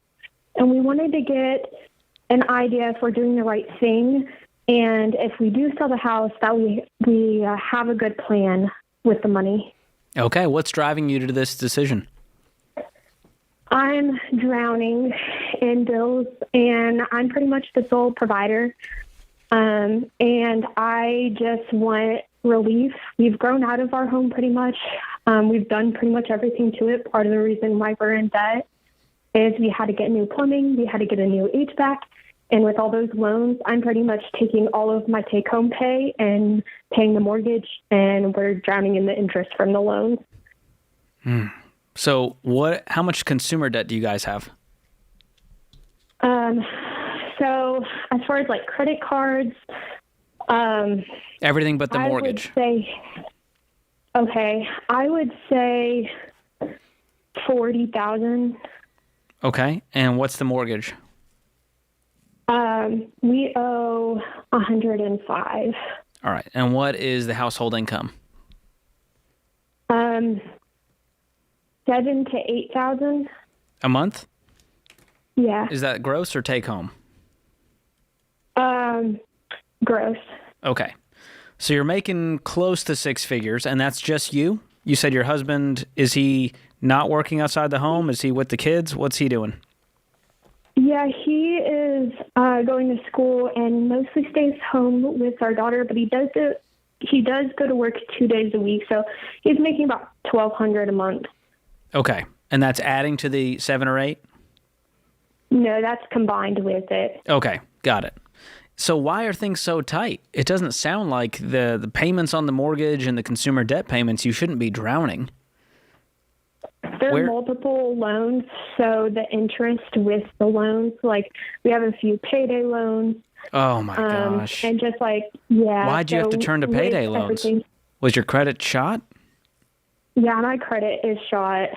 And we wanted to get an idea if we're doing the right thing, and if we do sell the house, that we have a good plan with the money. Okay, what's driving you to this decision? I'm drowning in bills, and I'm pretty much the sole provider, and I just want relief. We've grown out of our home pretty much. We've done pretty much everything to it, part of the reason why we're in debt. is we had to get new plumbing, we had to get a new HVAC. And with all those loans, I'm pretty much taking all of my take-home pay and paying the mortgage, and we're drowning in the interest from the loans. So how much consumer debt do you guys have? So as far as like credit cards, everything but the mortgage. I would say $40,000. Okay. And what's the mortgage? We owe $105,000. All right. And what is the household income? $7,000 to $8,000 a month. Yeah. Is that gross or take home? Gross. Okay. So you're making close to six figures, and that's just you? You said your husband, is he not working outside the home? Is he with the kids? What's he doing? Yeah, he is going to school and mostly stays home with our daughter, but he does go to work 2 days a week, so he's making about $1,200 a month. Okay. And that's adding to the 7 or 8? No, that's combined with it. Okay, got it. So why are things so tight? It doesn't sound like the payments on the mortgage and the consumer debt payments, you shouldn't be drowning. There are multiple loans, so the interest with the loans, like we have a few payday loans. Oh my gosh. And just like, yeah. Why'd you have to turn to payday loans? Was your credit shot? Yeah, my credit is shot.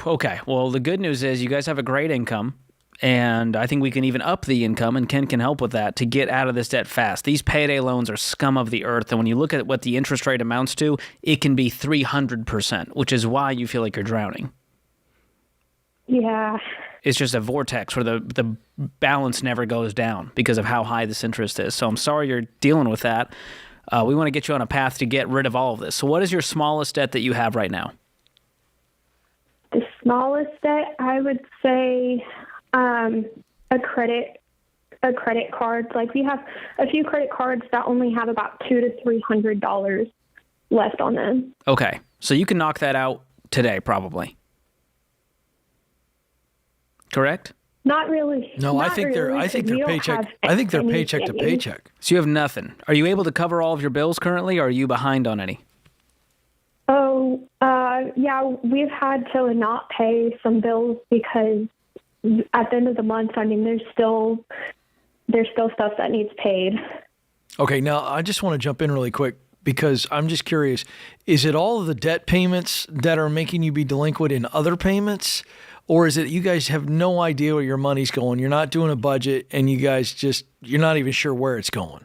Okay, well, the good news is you guys have a great income, and I think we can even up the income, and Ken can help with that, to get out of this debt fast. These payday loans are scum of the earth, and when you look at what the interest rate amounts to, it can be 300%, which is why you feel like you're drowning. Yeah. It's just a vortex where the balance never goes down because of how high this interest is. So I'm sorry you're dealing with that. We want to get you on a path to get rid of all of this. So what is your smallest debt that you have right now? The smallest debt, I would say, a credit card. Like we have a few credit cards that only have about $200 to $300 left on them. Okay, so you can knock that out today, probably. Correct? Not really. No, I think they're paycheck. I think they're paycheck to paycheck. So you have nothing. Are you able to cover all of your bills currently, or are you behind on any? Oh, yeah, we've had to not pay some bills because at the end of the month, I mean, there's still stuff that needs paid. Okay, now I just want to jump in really quick because I'm just curious. Is it all of the debt payments that are making you be delinquent in other payments? Or is it you guys have no idea where your money's going? You're not doing a budget and you guys you're not even sure where it's going?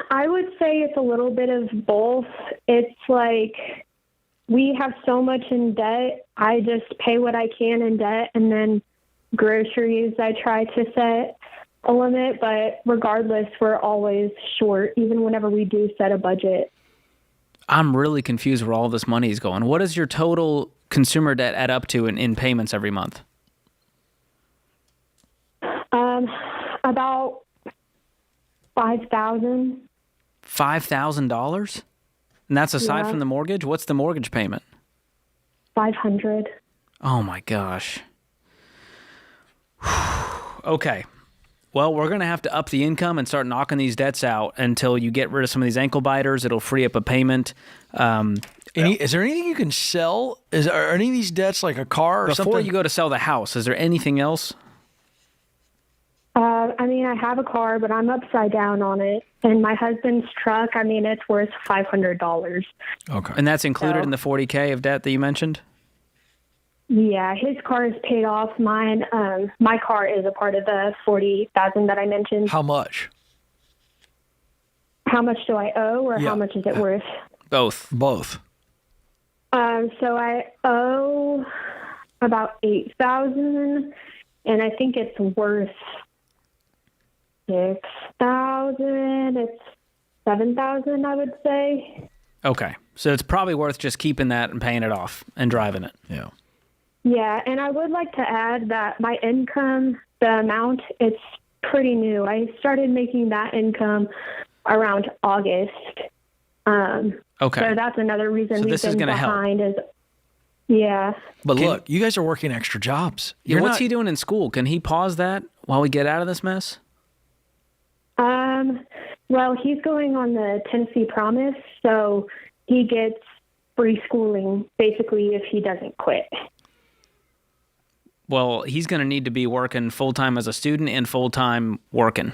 I would say it's a little bit of both. It's like we have so much in debt. I just pay what I can in debt, and then groceries, I try to set a limit. But regardless, we're always short, even whenever we do set a budget. I'm really confused where all this money is going. What does your total consumer debt add up to in payments every month? About $5,000. $5,000? And that's aside from the mortgage? What's the mortgage payment? $500. Oh my gosh. Okay. Well, we're going to have to up the income and start knocking these debts out until you get rid of some of these ankle biters. It'll free up a payment. Is there anything you can sell? Are any of these debts like a car or something? Before you go to sell the house, is there anything else? I mean, I have a car, but I'm upside down on it. And my husband's truck, I mean, it's worth $500. Okay. And that's included in the $40K of debt that you mentioned? Yeah, his car is paid off. Mine, my car is a part of the $40,000 that I mentioned. How much? How much do I owe, or how much is it worth? Both. So I owe about $8,000, and I think it's worth $6,000. It's $7,000, I would say. Okay, so it's probably worth just keeping that and paying it off and driving it. Yeah. Yeah, and I would like to add that my income, the amount, it's pretty new. I started making that income around August. Okay. So that's another reason So we've this is been gonna help. behind. Yeah. But look, you guys are working extra jobs. What's he doing in school? Can he pause that while we get out of this mess? Well, he's going on the Tennessee Promise, so he gets free schooling basically if he doesn't quit. Well, he's going to need to be working full-time as a student and full-time working,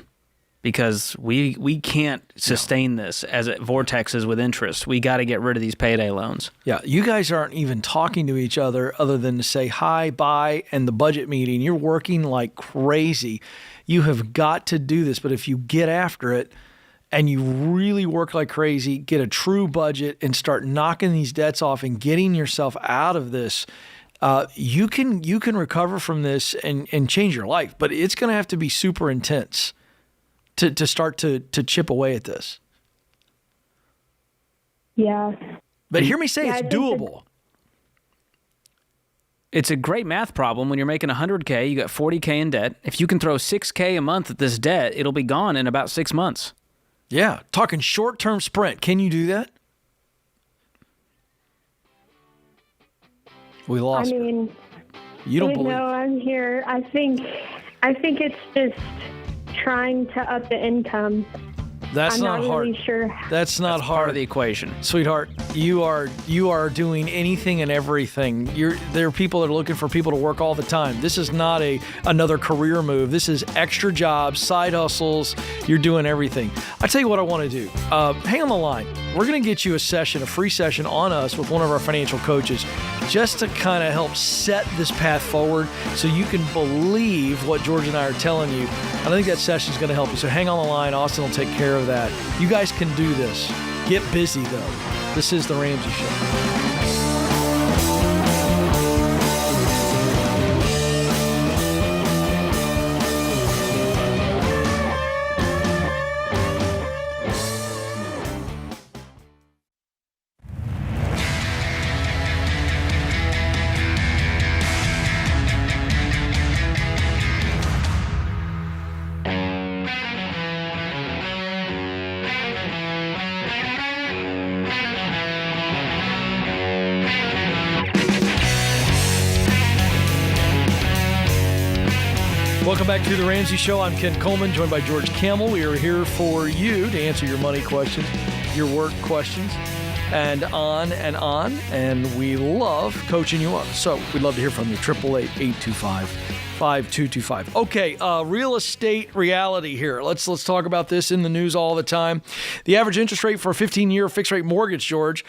because we can't sustain this as vortexes with interest. We got to get rid of these payday loans. Yeah, you guys aren't even talking to each other than to say hi, bye, and the budget meeting. You're working like crazy. You have got to do this, but if you get after it and you really work like crazy, get a true budget and start knocking these debts off and getting yourself out of this, you can recover from this and change your life. But it's going to have to be super intense to start to chip away at this. Yeah. But hear me say it's doable. It's a great math problem. When you're making $100K, you got $40K in debt. If you can throw $6K a month at this debt, it'll be gone in about 6 months. Yeah, talking short-term sprint. Can you do that? We lost. I mean, you don't believe? No, I'm here. I think it's just trying to up the income. That's I'm not hard. Really sure. That's not hard. Part of the equation, sweetheart. You are doing anything and everything. There are people that are looking for people to work all the time. This is not another career move. This is extra jobs, side hustles. You're doing everything. I tell you what I want to do. Hang on the line. We're going to get you a free session on us with one of our financial coaches, just to kind of help set this path forward so you can believe what George and I are telling you. I think that session is going to help you. So hang on the line. Austin will take care of that. You guys can do this. Get busy, though. This is The Ramsey Show. Welcome back to The Ramsey Show. I'm Ken Coleman, joined by George Kamel. We are here for you to answer your money questions, your work questions, and on. And we love coaching you up. So we'd love to hear from you. 888-825-5225. Okay, real estate reality here. Let's talk about this in the news all the time. The average interest rate for a 15-year fixed-rate mortgage, George,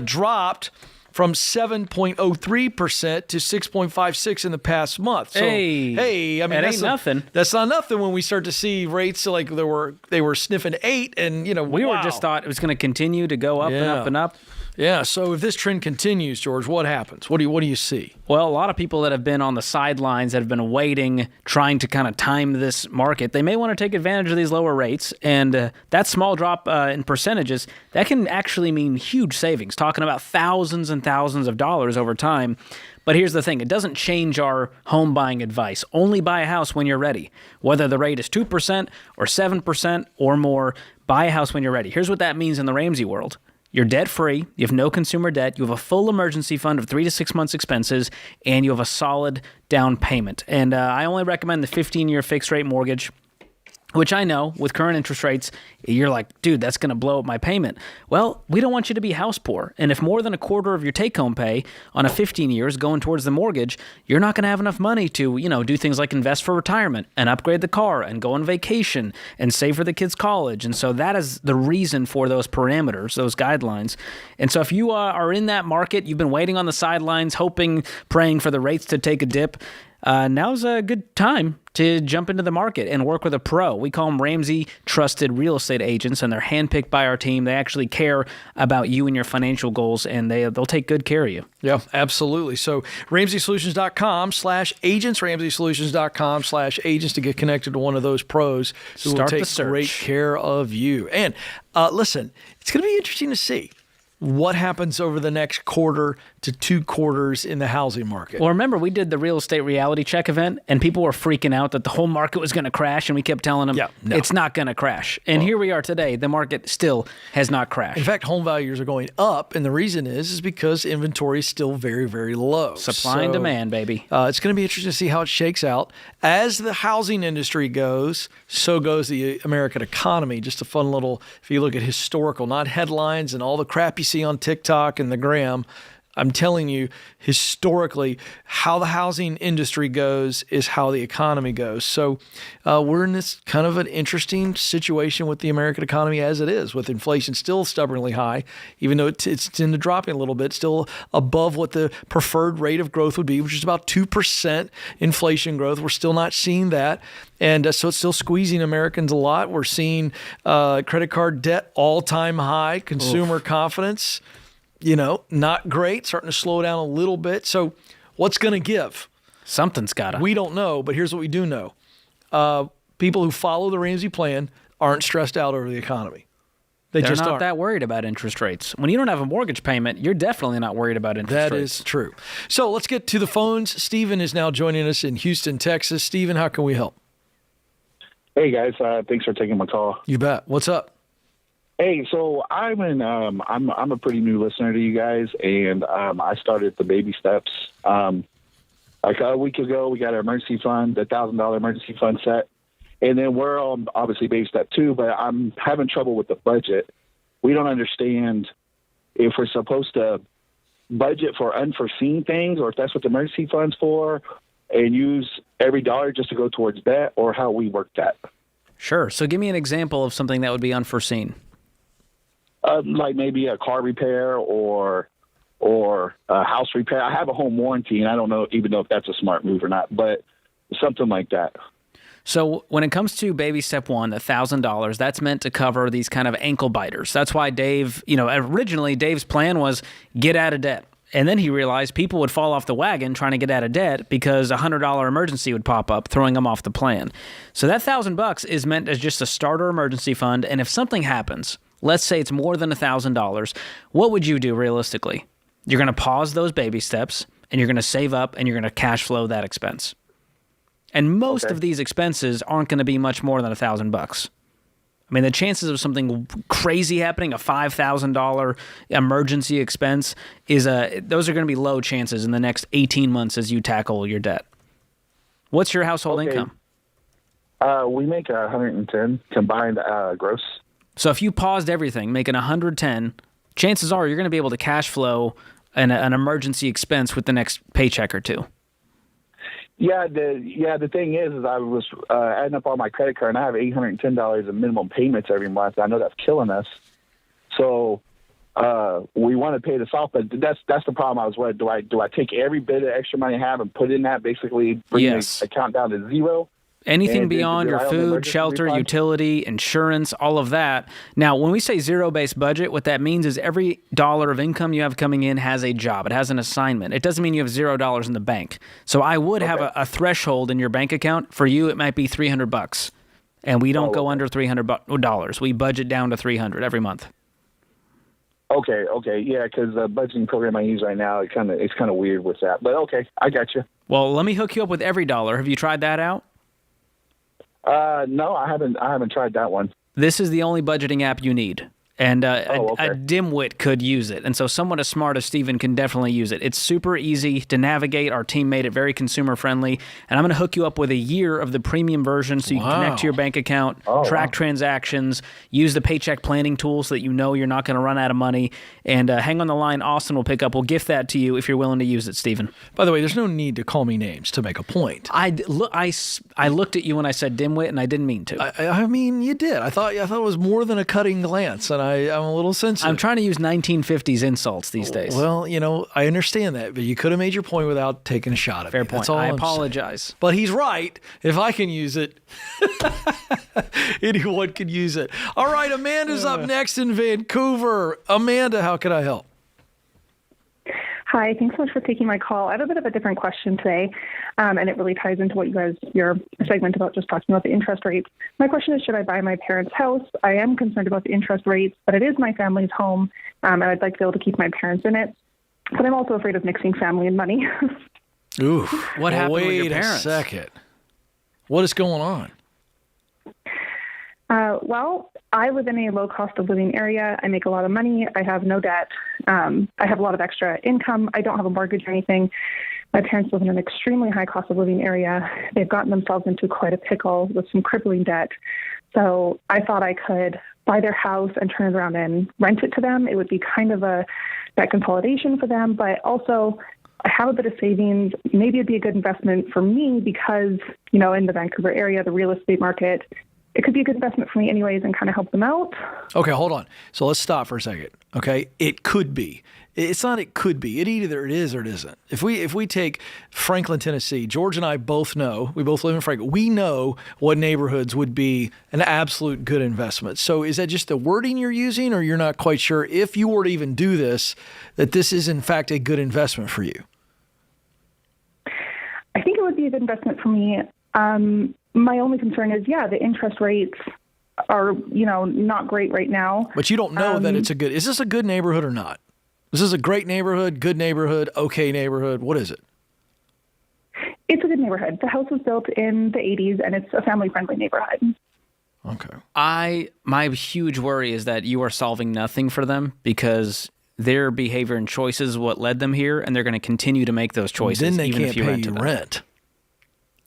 dropped from 7.03% to 6.56% in the past month. So, hey, I mean, that ain't nothing. That's not nothing when we start to see rates like they were sniffing 8, and we were just thought it was going to continue to go up and up and up. Yeah. So if this trend continues, George, what happens? What do you see? Well, a lot of people that have been on the sidelines, that have been waiting, trying to kind of time this market, they may want to take advantage of these lower rates. And that small drop in percentages, that can actually mean huge savings, talking about thousands and thousands of dollars over time. But here's the thing. It doesn't change our home buying advice. Only buy a house when you're ready. Whether the rate is 2% or 7% or more, buy a house when you're ready. Here's what that means in the Ramsey world. You're debt-free, you have no consumer debt, you have a full emergency fund of 3 to 6 months expenses, and you have a solid down payment. And I only recommend the 15-year fixed-rate mortgage, which I know with current interest rates, you're like, dude, that's going to blow up my payment. Well, we don't want you to be house poor. And if more than a quarter of your take-home pay on a 15 years going towards the mortgage, you're not going to have enough money to, do things like invest for retirement and upgrade the car and go on vacation and save for the kids' college. And so that is the reason for those parameters, those guidelines. And so if you are in that market, you've been waiting on the sidelines, hoping, praying for the rates to take a dip, now's a good time to jump into the market and work with a pro. We call them Ramsey Trusted Real Estate Agents, and they're handpicked by our team. They actually care about you and your financial goals, and they'll take good care of you. Yeah, absolutely. So RamseySolutions.com/agents, RamseySolutions.com/agents to get connected to one of those pros who will take great care of you. And listen, it's going to be interesting to see. what happens over the next quarter to 2 quarters in the housing market. Well, remember, we did the real estate reality check event, and people were freaking out that the whole market was going to crash, and we kept telling them it's not going to crash. And here we are today. The market still has not crashed. In fact, home values are going up, and the reason is because inventory is still very, very low. Supply and demand, baby. It's going to be interesting to see how it shakes out. As the housing industry goes, so goes the American economy. Just a fun little, if you look at historical, not headlines and all the crap you see on TikTok and the gram, I'm telling you, historically, how the housing industry goes is how the economy goes. So we're in this kind of an interesting situation with the American economy as it is, with inflation still stubbornly high, even though it's into dropping a little bit, still above what the preferred rate of growth would be, which is about 2% inflation growth. We're still not seeing that. And so it's still squeezing Americans a lot. We're seeing credit card debt all-time high, consumer confidence, not great, starting to slow down a little bit. So what's going to give? Something's got to. We don't know, but here's what we do know. People who follow the Ramsey plan aren't stressed out over the economy. They're just not aren't. that worried about interest rates. When you don't have a mortgage payment, you're definitely not worried about interest rates. That is true. So let's get to the phones. Stephen is now joining us in Houston, Texas. Stephen, how can we help? Hey, guys. Thanks for taking my call. You bet. What's up? Hey, so I'm a pretty new listener to you guys, and I started the baby steps. Like a week ago, we got our emergency fund, the $1,000 emergency fund set, and then we're on obviously baby step 2. But I'm having trouble with the budget. We don't understand if we're supposed to budget for unforeseen things, or if that's what the emergency fund's for, and use every dollar just to go towards that, or how we work that. Sure. So give me an example of something that would be unforeseen. Like maybe a car repair or a house repair. I have a home warranty, and I don't know if that's a smart move or not, but something like that. So when it comes to baby step 1, $1,000, that's meant to cover these kind of ankle biters. That's why Dave, originally Dave's plan was get out of debt. And then he realized people would fall off the wagon trying to get out of debt because a $100 emergency would pop up, throwing them off the plan. So that $1,000 is meant as just a starter emergency fund. And if something happens, let's say it's more than $1,000, what would you do realistically? You're going to pause those baby steps, and you're going to save up, and you're going to cash flow that expense. And most of these expenses aren't going to be much more than $1,000. I mean, the chances of something crazy happening, a $5,000 emergency expense, those are going to be low chances in the next 18 months as you tackle your debt. What's your household income? We make $110 combined gross. So if you paused everything, making $110, chances are you're going to be able to cash flow an emergency expense with the next paycheck or two. Yeah, the thing is I was adding up all my credit card, and I have $810 in minimum payments every month. I know that's killing us. So we want to pay this off, but that's the problem. I was worried. Do I take every bit of extra money I have and put in that, basically bring the account down to zero? Anything beyond your food, shelter, utility, insurance, all of that. Now, when we say zero-based budget, what that means is every dollar of income you have coming in has a job. It has an assignment. It doesn't mean you have $0 in the bank. So I would have a threshold in your bank account. For you, it might be $300, and we don't go under $300. We budget down to $300 every month. Okay, yeah, because the budgeting program I use right now, it's kind of weird with that. But okay, I got you. Well, let me hook you up with every dollar. Have you tried that out? No, I haven't tried that one. This is the only budgeting app you need. And a dimwit could use it. And so someone as smart as Steven can definitely use it. It's super easy to navigate. Our team made it very consumer-friendly. And I'm going to hook you up with a year of the premium version so you can connect to your bank account, track transactions, use the paycheck planning tool so that you know you're not going to run out of money. And hang on the line. Austin will pick up. We'll gift that to you if you're willing to use it, Steven. By the way, there's no need to call me names to make a point. I looked at you when I said dimwit, and I didn't mean to. I mean, you did. I thought it was more than a cutting glance, and I'm a little sensitive. I'm trying to use 1950s insults these days. Well, I understand that, but you could have made your point without taking a shot at Fair me. point. That's all I I'm apologize. saying. But he's right. If I can use it, anyone can use it. All right, Amanda's up next in Vancouver. Amanda, how can I help? Hi, thanks so much for taking my call. I have a bit of a different question today, and it really ties into what your segment about just talking about the interest rates. My question is, should I buy my parents' house? I am concerned about the interest rates, but it is my family's home, and I'd like to be able to keep my parents in it. But I'm also afraid of mixing family and money. Ooh, what happened with your Wait a parents? second. What is going on? Well, I live in a low cost of living area. I make a lot of money. I have no debt. I have a lot of extra income. I don't have a mortgage or anything. My parents live in an extremely high cost of living area. They've gotten themselves into quite a pickle with some crippling debt. So I thought I could buy their house and turn it around and rent it to them. It would be kind of a debt consolidation for them, but also I have a bit of savings. Maybe it'd be a good investment for me because, in the Vancouver area, the real estate market, it could be a good investment for me anyways and kind of help them out. Okay, hold on. So let's stop for a second. Okay, it could be. It's not it could be. It either it is or it isn't. If we take Franklin, Tennessee, George and I both know, we both live in Franklin, we know what neighborhoods would be an absolute good investment. So is that just the wording you're using, or you're not quite sure if you were to even do this, that this is in fact a good investment for you? I think it would be a good investment for me. My only concern is, the interest rates are, not great right now. But you don't know that it's is this a good neighborhood or not? Is this a great neighborhood, good neighborhood, okay neighborhood? What is it? It's a good neighborhood. The house was built in the 80s, and it's a family-friendly neighborhood. Okay. My huge worry is that you are solving nothing for them because their behavior and choices is what led them here, and they're going to continue to make those choices. Then they even can't if you pay rent you to them. rent.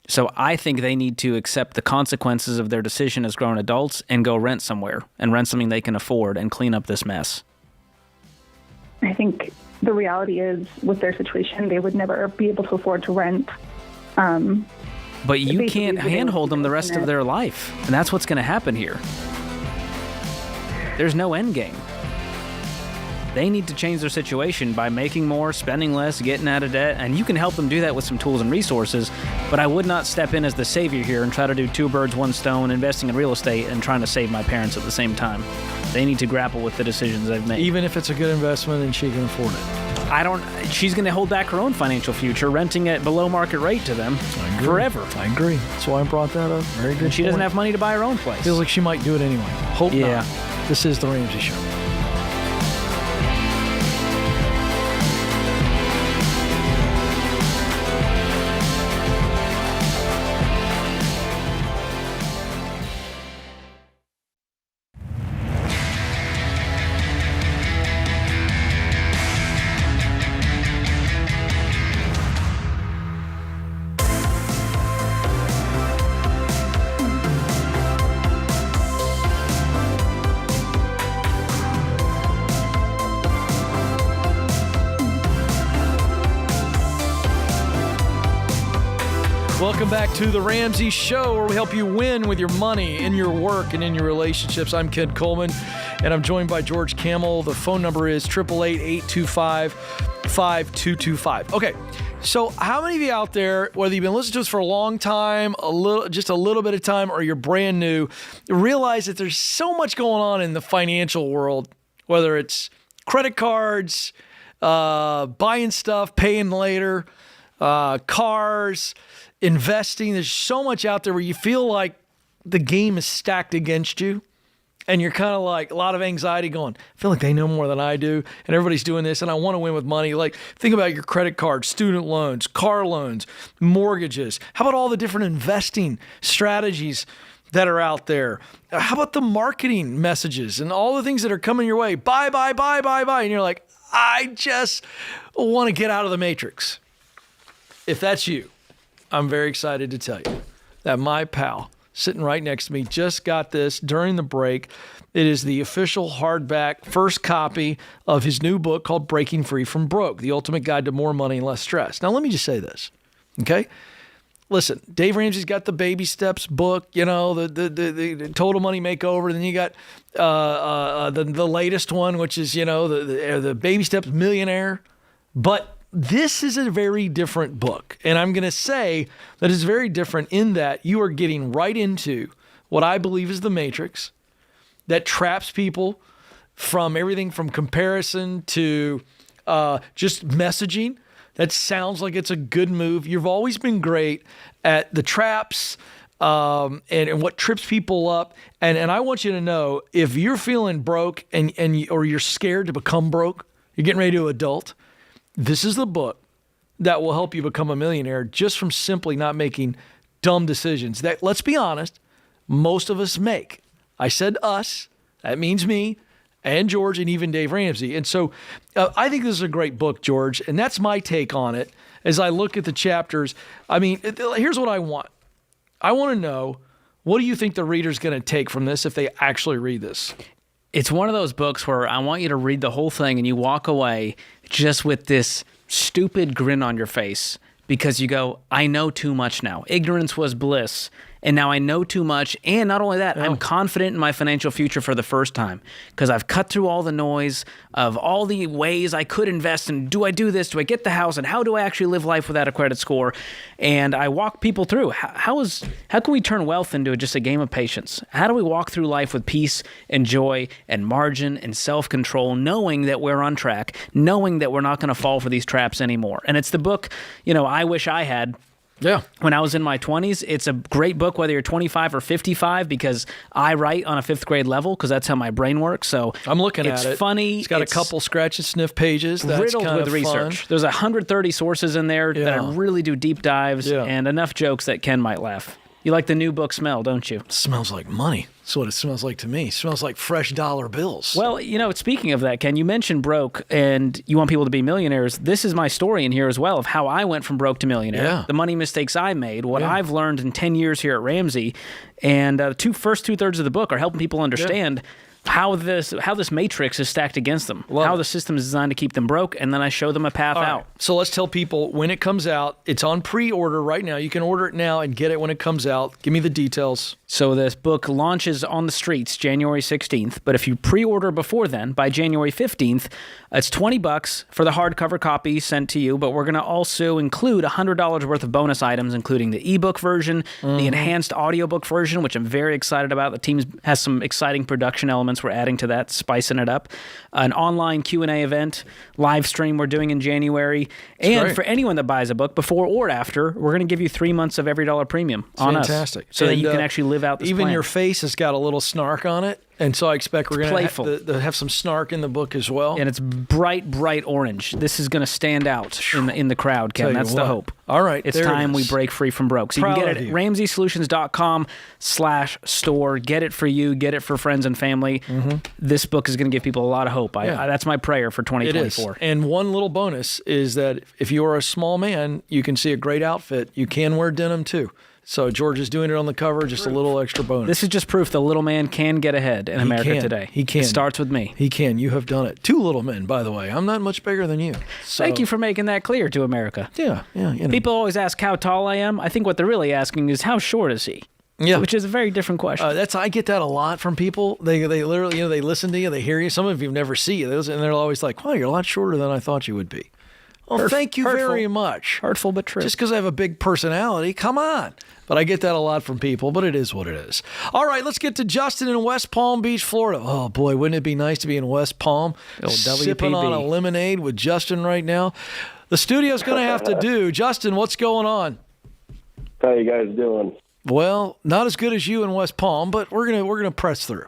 So I think they need to accept the consequences of their decision as grown adults and go rent somewhere and rent something they can afford and clean up this mess. I think the reality is, with their situation, they would never be able to afford to rent. But you can't handhold them the rest of their life, and that's what's going to happen here. There's no end game. They need to change their situation by making more, spending less, getting out of debt, and you can help them do that with some tools and resources, but I would not step in as the savior here and try to do two birds, one stone, investing in real estate and trying to save my parents at the same time. They need to grapple with the decisions they've made. Even if it's a good investment and she can afford it. She's going to hold back her own financial future, renting at below market rate to them forever. I agree. That's why I brought that up. Very good. And she doesn't have money to buy her own place. Feels like she might do it anyway. Hope Yeah. not. This is The Ramsey Show. Welcome back to The Ramsey Show, where we help you win with your money, in your work, and in your relationships. I'm Ken Coleman, and I'm joined by George Camel. The phone number is 888-825-5225. Okay, so how many of you out there, whether you've been listening to us for a long time, just a little bit of time, or you're brand new, realize that there's so much going on in the financial world, whether it's credit cards, buying stuff, paying later, cars, investing. There's so much out there where you feel like the game is stacked against you, and you're kind of like a lot of anxiety going, I feel like they know more than I do, and everybody's doing this, and I want to win with money. Like, think about your credit cards, student loans, car loans, mortgages. How about all the different investing strategies that are out there? How about the marketing messages and all the things that are coming your way? Buy, buy, buy, buy, buy. And you're like, I just want to get out of the matrix. If that's you, I'm very excited to tell you that my pal sitting right next to me just got this during the break. It is the official hardback first copy of his new book called Breaking Free from Broke, the ultimate guide to more money and less stress. Now, let me just say this, okay? Listen, Dave Ramsey's got the Baby Steps book, the Total Money Makeover. Then you got the latest one, which is, the Baby Steps Millionaire. But this is a very different book. And I'm going to say that it's very different in that you are getting right into what I believe is the matrix that traps people from everything from comparison to just messaging. That sounds like it's a good move. You've always been great at the traps and what trips people up. And I want you to know, if you're feeling broke or you're scared to become broke, you're getting ready to adult, this is the book that will help you become a millionaire just from simply not making dumb decisions that, let's be honest, most of us make. I said us. That means me and George and even Dave Ramsey. And so I think this is a great book, George, and that's my take on it as I look at the chapters. I mean, here's what I want. I want to know, what do you think the reader's going to take from this if they actually read this? It's one of those books where I want you to read the whole thing and you walk away just with this stupid grin on your face because you go, I know too much now. Ignorance was bliss. And now I know too much. And not only that, I'm confident in my financial future for the first time because I've cut through all the noise of all the ways I could invest. And do I do this? Do I get the house? And how do I actually live life without a credit score? And I walk people through. How can we turn wealth into just a game of patience? How do we walk through life with peace and joy and margin and self-control, knowing that we're on track, knowing that we're not going to fall for these traps anymore? And it's the book, I wish I had. Yeah. When I was in my 20s, it's a great book whether you're 25 or 55 because I write on a 5th grade level because that's how my brain works. So I'm looking at it. It's funny. It's got a couple scratch and sniff pages. That's riddled kind with of research. Fun. There's 130 sources in there that I really do deep dives and enough jokes that Ken might laugh. You like the new book smell, don't you? It smells like money. That's what it smells like to me. It smells like fresh dollar bills. Well, speaking of that, Ken, you mentioned broke and you want people to be millionaires. This is my story in here as well of how I went from broke to millionaire. Yeah. The money mistakes I made, what I've learned in 10 years here at Ramsey. And the first 2/3 of the book are helping people understand how this matrix is stacked against them, how the system is designed to keep them broke, and then I show them a path out. Right. So let's tell people when it comes out. It's on pre-order right now. You can order it now and get it when it comes out. Give me the details. So this book launches on the streets January 16th, but if you pre-order before then, by January 15th, it's $20 for the hardcover copy sent to you, but we're going to also include $100 worth of bonus items, including the ebook version, the enhanced audiobook version, which I'm very excited about. The team has some exciting production elements we're adding to that, spicing it up. An online Q&A event, live stream we're doing in January. And for anyone that buys a book, before or after, we're going to give you 3 months of every dollar premium on us. Fantastic. So that you can actually live out this even plan. Your face has got a little snark on it. And so I expect we're going to have some snark in the book as well. And it's bright, bright orange. This is going to stand out in the crowd, Ken. That's the hope. All right. It's time we break free from broke. So you can get it at RamseySolutions.com/store. Get it for you. Get it for friends and family. This book is going to give people a lot of hope. That's my prayer for 2024. It is. And one little bonus is that if you are a small man, you can see a great outfit. You can wear denim too. So George is doing it on the cover, just a little extra bonus. This is just proof the little man can get ahead in America today. He can. It starts with me. He can. You have done it. 2 little men, by the way. I'm not much bigger than you. So. Thank you for making that clear to America. Yeah. People always ask how tall I am. I think what they're really asking is how short is he? Yeah, which is a very different question. I get that a lot from people. They literally, they listen to you, they hear you. Some of you never see you, and they're always like, "Wow, you're a lot shorter than I thought you would be." Well, thank you very much. Hurtful but true. Just because I have a big personality, come on. But I get that a lot from people, but it is what it is. All right, let's get to Justin in West Palm Beach, Florida. Oh, boy, wouldn't it be nice to be in West Palm, sipping on a lemonade with Justin right now? The studio's going to have to do. Justin, what's going on? How you guys doing? Well, not as good as you in West Palm, but we're gonna press through.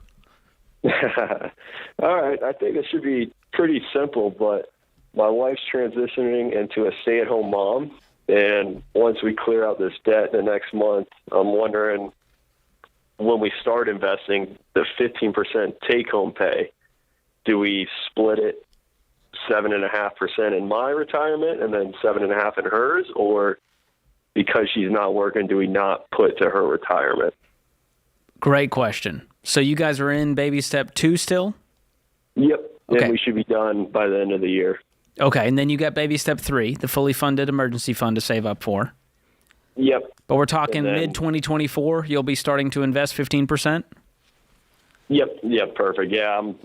All right, I think it should be pretty simple, but my wife's transitioning into a stay-at-home mom, and once we clear out this debt the next month, I'm wondering when we start investing the 15% take-home pay, do we split it 7.5% in my retirement and then 7.5% in hers, or because she's not working, do we not put to her retirement? Great question. So you guys are in baby step 2 still? Yep. Okay. And we should be done by the end of the year. Okay, and then you got baby step 3, the fully funded emergency fund to save up for. Yep. But we're talking mid-2024, you'll be starting to invest 15%? Yep, perfect. Yeah, I'm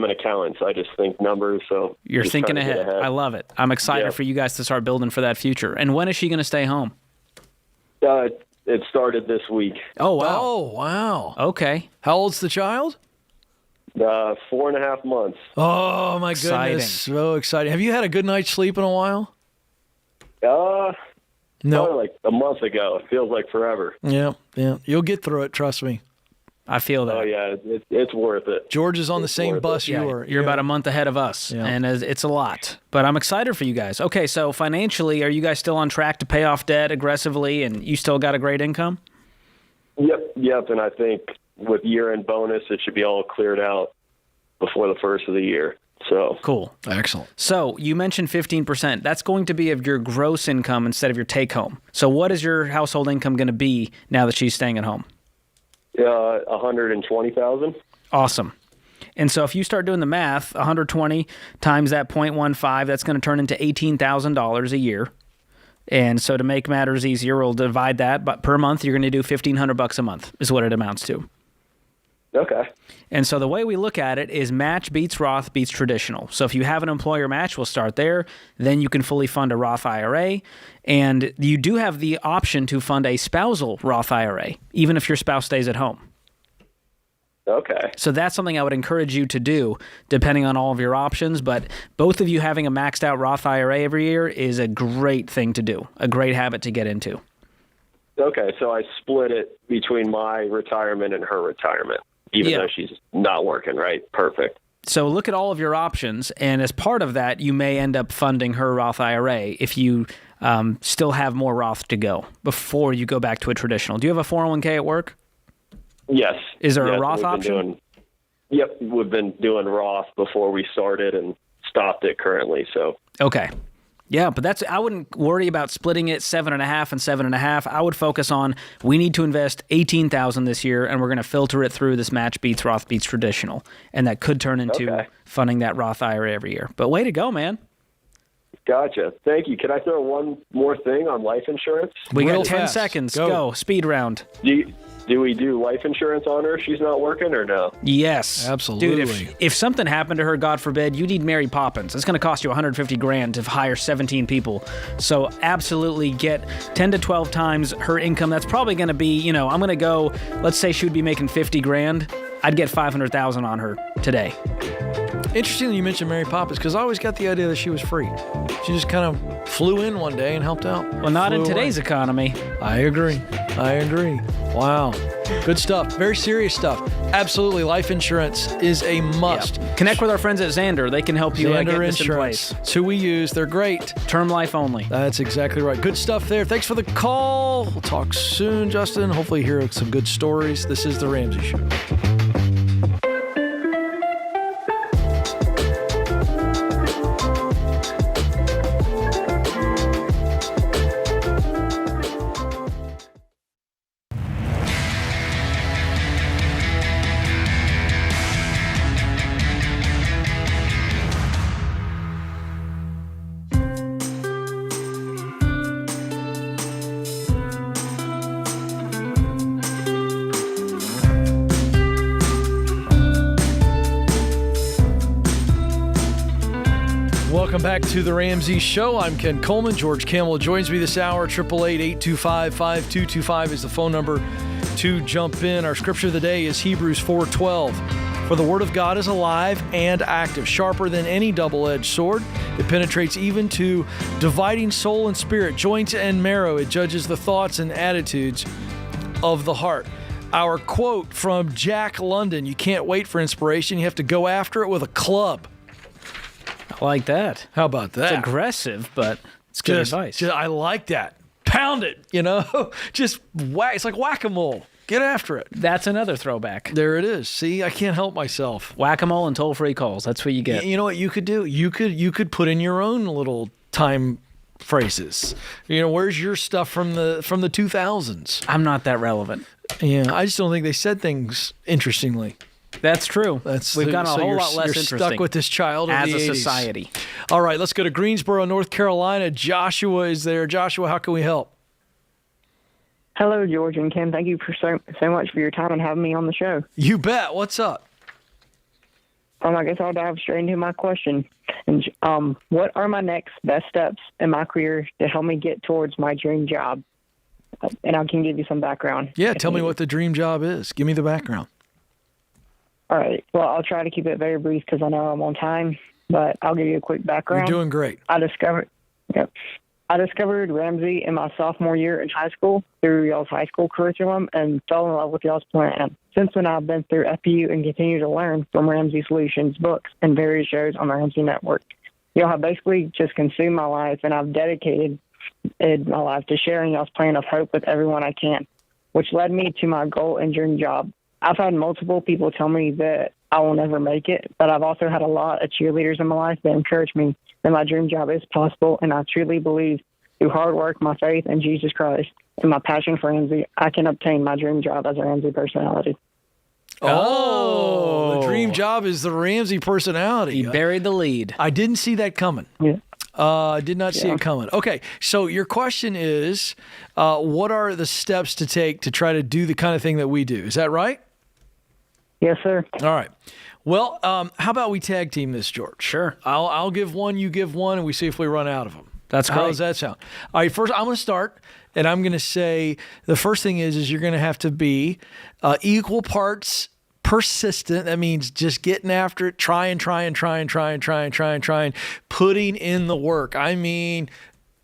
an accountant, so I just think numbers. So you're thinking ahead. I love it. I'm excited for you guys to start building for that future. And when is she going to stay home? It started this week. Oh, wow. Oh, wow. Okay. How old's the child? 4.5 months. Oh, my Exciting. goodness. So exciting. Have you had a good night's sleep in a while? No. No. Like a month ago. It feels like forever. Yeah. You'll get through it. Trust me. I feel that. Oh, yeah. It's worth it. George is on the same bus you are. You're about a month ahead of us, and it's a lot. But I'm excited for you guys. Okay, so financially, are you guys still on track to pay off debt aggressively, and you still got a great income? Yep. And I think with year-end bonus, it should be all cleared out before the first of the year. So cool. Excellent. So you mentioned 15%. That's going to be of your gross income instead of your take-home. So what is your household income going to be now that she's staying at home? $120,000. Awesome. And so if you start doing the math, 120 times that 0.15, that's going to turn into $18,000 a year. And so to make matters easier, we'll divide that. But per month, you're going to do $1,500 a month is what it amounts to. Okay. And so the way we look at it is match beats Roth beats traditional. So if you have an employer match, we'll start there. Then you can fully fund a Roth IRA. And you do have the option to fund a spousal Roth IRA, even if your spouse stays at home. Okay. So that's something I would encourage you to do, depending on all of your options. But both of you having a maxed out Roth IRA every year is a great thing to do, a great habit to get into. Okay, so I split it between my retirement and her retirement, even though she's not working, right? Perfect. So look at all of your options, and as part of that, you may end up funding her Roth IRA if you still have more Roth to go before you go back to a traditional. Do you have a 401k at work? Yes. Is there a Roth option? We've been doing Roth before we started and stopped it currently. So okay. Yeah, but I wouldn't worry about splitting it 7.5 and 7.5. I would focus on we need to invest $18,000 this year, and we're going to filter it through this match beats Roth beats traditional, and that could turn into funding that Roth IRA every year. But way to go, man! Gotcha. Thank you. Can I throw one more thing on life insurance? We got 10 seconds. Go. Speed round. Do we do life insurance on her if she's not working or no? Yes. Absolutely. Dude, if something happened to her, God forbid, you need Mary Poppins. It's going to cost you $150,000 to hire 17 people. So absolutely get 10 to 12 times her income. That's probably going to be, I'm going to go, let's say she would be making $50,000. I'd get $500,000 on her today. Interesting that you mentioned Mary Poppins, because I always got the idea that she was free. She just kind of flew in one day and helped out. Well, not in today's economy. I agree. Wow. Good stuff. Very serious stuff. Absolutely. Life insurance is a must. Yep. Connect with our friends at Xander. They can help you get this in place. It's who we use. They're great. Term life only. That's exactly right. Good stuff there. Thanks for the call. We'll talk soon, Justin. Hopefully hear some good stories. This is The Ramsey Show. Welcome back to The Ramsey Show. I'm Ken Coleman. George Camel joins me this hour. 888-825-5225 is the phone number to jump in. Our scripture of the day is Hebrews 4:12. For the word of God is alive and active, sharper than any double-edged sword. It penetrates even to dividing soul and spirit, joints and marrow. It judges the thoughts and attitudes of the heart. Our quote from Jack London: you can't wait for inspiration. You have to go after it with a club. I like that. How about that? It's aggressive, but it's good advice. I like that. Pound it, just whack. It's like whack-a-mole. Get after it. That's another throwback. There it is. See, I can't help myself. Whack-a-mole and toll-free calls. That's what you get. You know what you could do? You could put in your own little time phrases. Where's your stuff from the 2000s? I'm not that relevant. Yeah, I just don't think they said things interestingly. That's true. We've gotten a whole lot less you're interesting. Stuck with this child of as the a 80s. society. All right, let's go to Greensboro, North Carolina. Joshua is there. Joshua, how can we help? Hello, George and Ken. Thank you for so much for your time and having me on the show. You bet. What's up? I guess I'll dive straight into my question. And what are my next best steps in my career to help me get towards my dream job? And I can give you some background. Yeah, tell me what the dream job is. Give me the background. All right. Well, I'll try to keep it very brief because I know I'm on time, but I'll give you a quick background. You're doing great. I discovered Ramsey in my sophomore year in high school through y'all's high school curriculum and fell in love with y'all's plan. Since then, I've been through FPU and continue to learn from Ramsey Solutions books and various shows on the Ramsey Network. Y'all have basically just consumed my life, and I've dedicated my life to sharing y'all's plan of hope with everyone I can, which led me to my goal and dream job. I've had multiple people tell me that I will never make it, but I've also had a lot of cheerleaders in my life that encourage me that my dream job is possible, and I truly believe through hard work, my faith in Jesus Christ, and my passion for Ramsey, I can obtain my dream job as a Ramsey personality. Oh, the dream job is the Ramsey personality. He buried the lead. I didn't see that coming. Yeah. I did not see it coming. Okay, so your question is, what are the steps to take to try to do the kind of thing that we do? Is that right? Yes, sir. All right. Well, how about we tag team this, George? Sure. I'll give one, you give one, and we see if we run out of them. That's great. How does that sound? All right, first I'm going to start, and I'm going to say the first thing is you're going to have to be equal parts persistent. That means just getting after it, trying, putting in the work. I mean,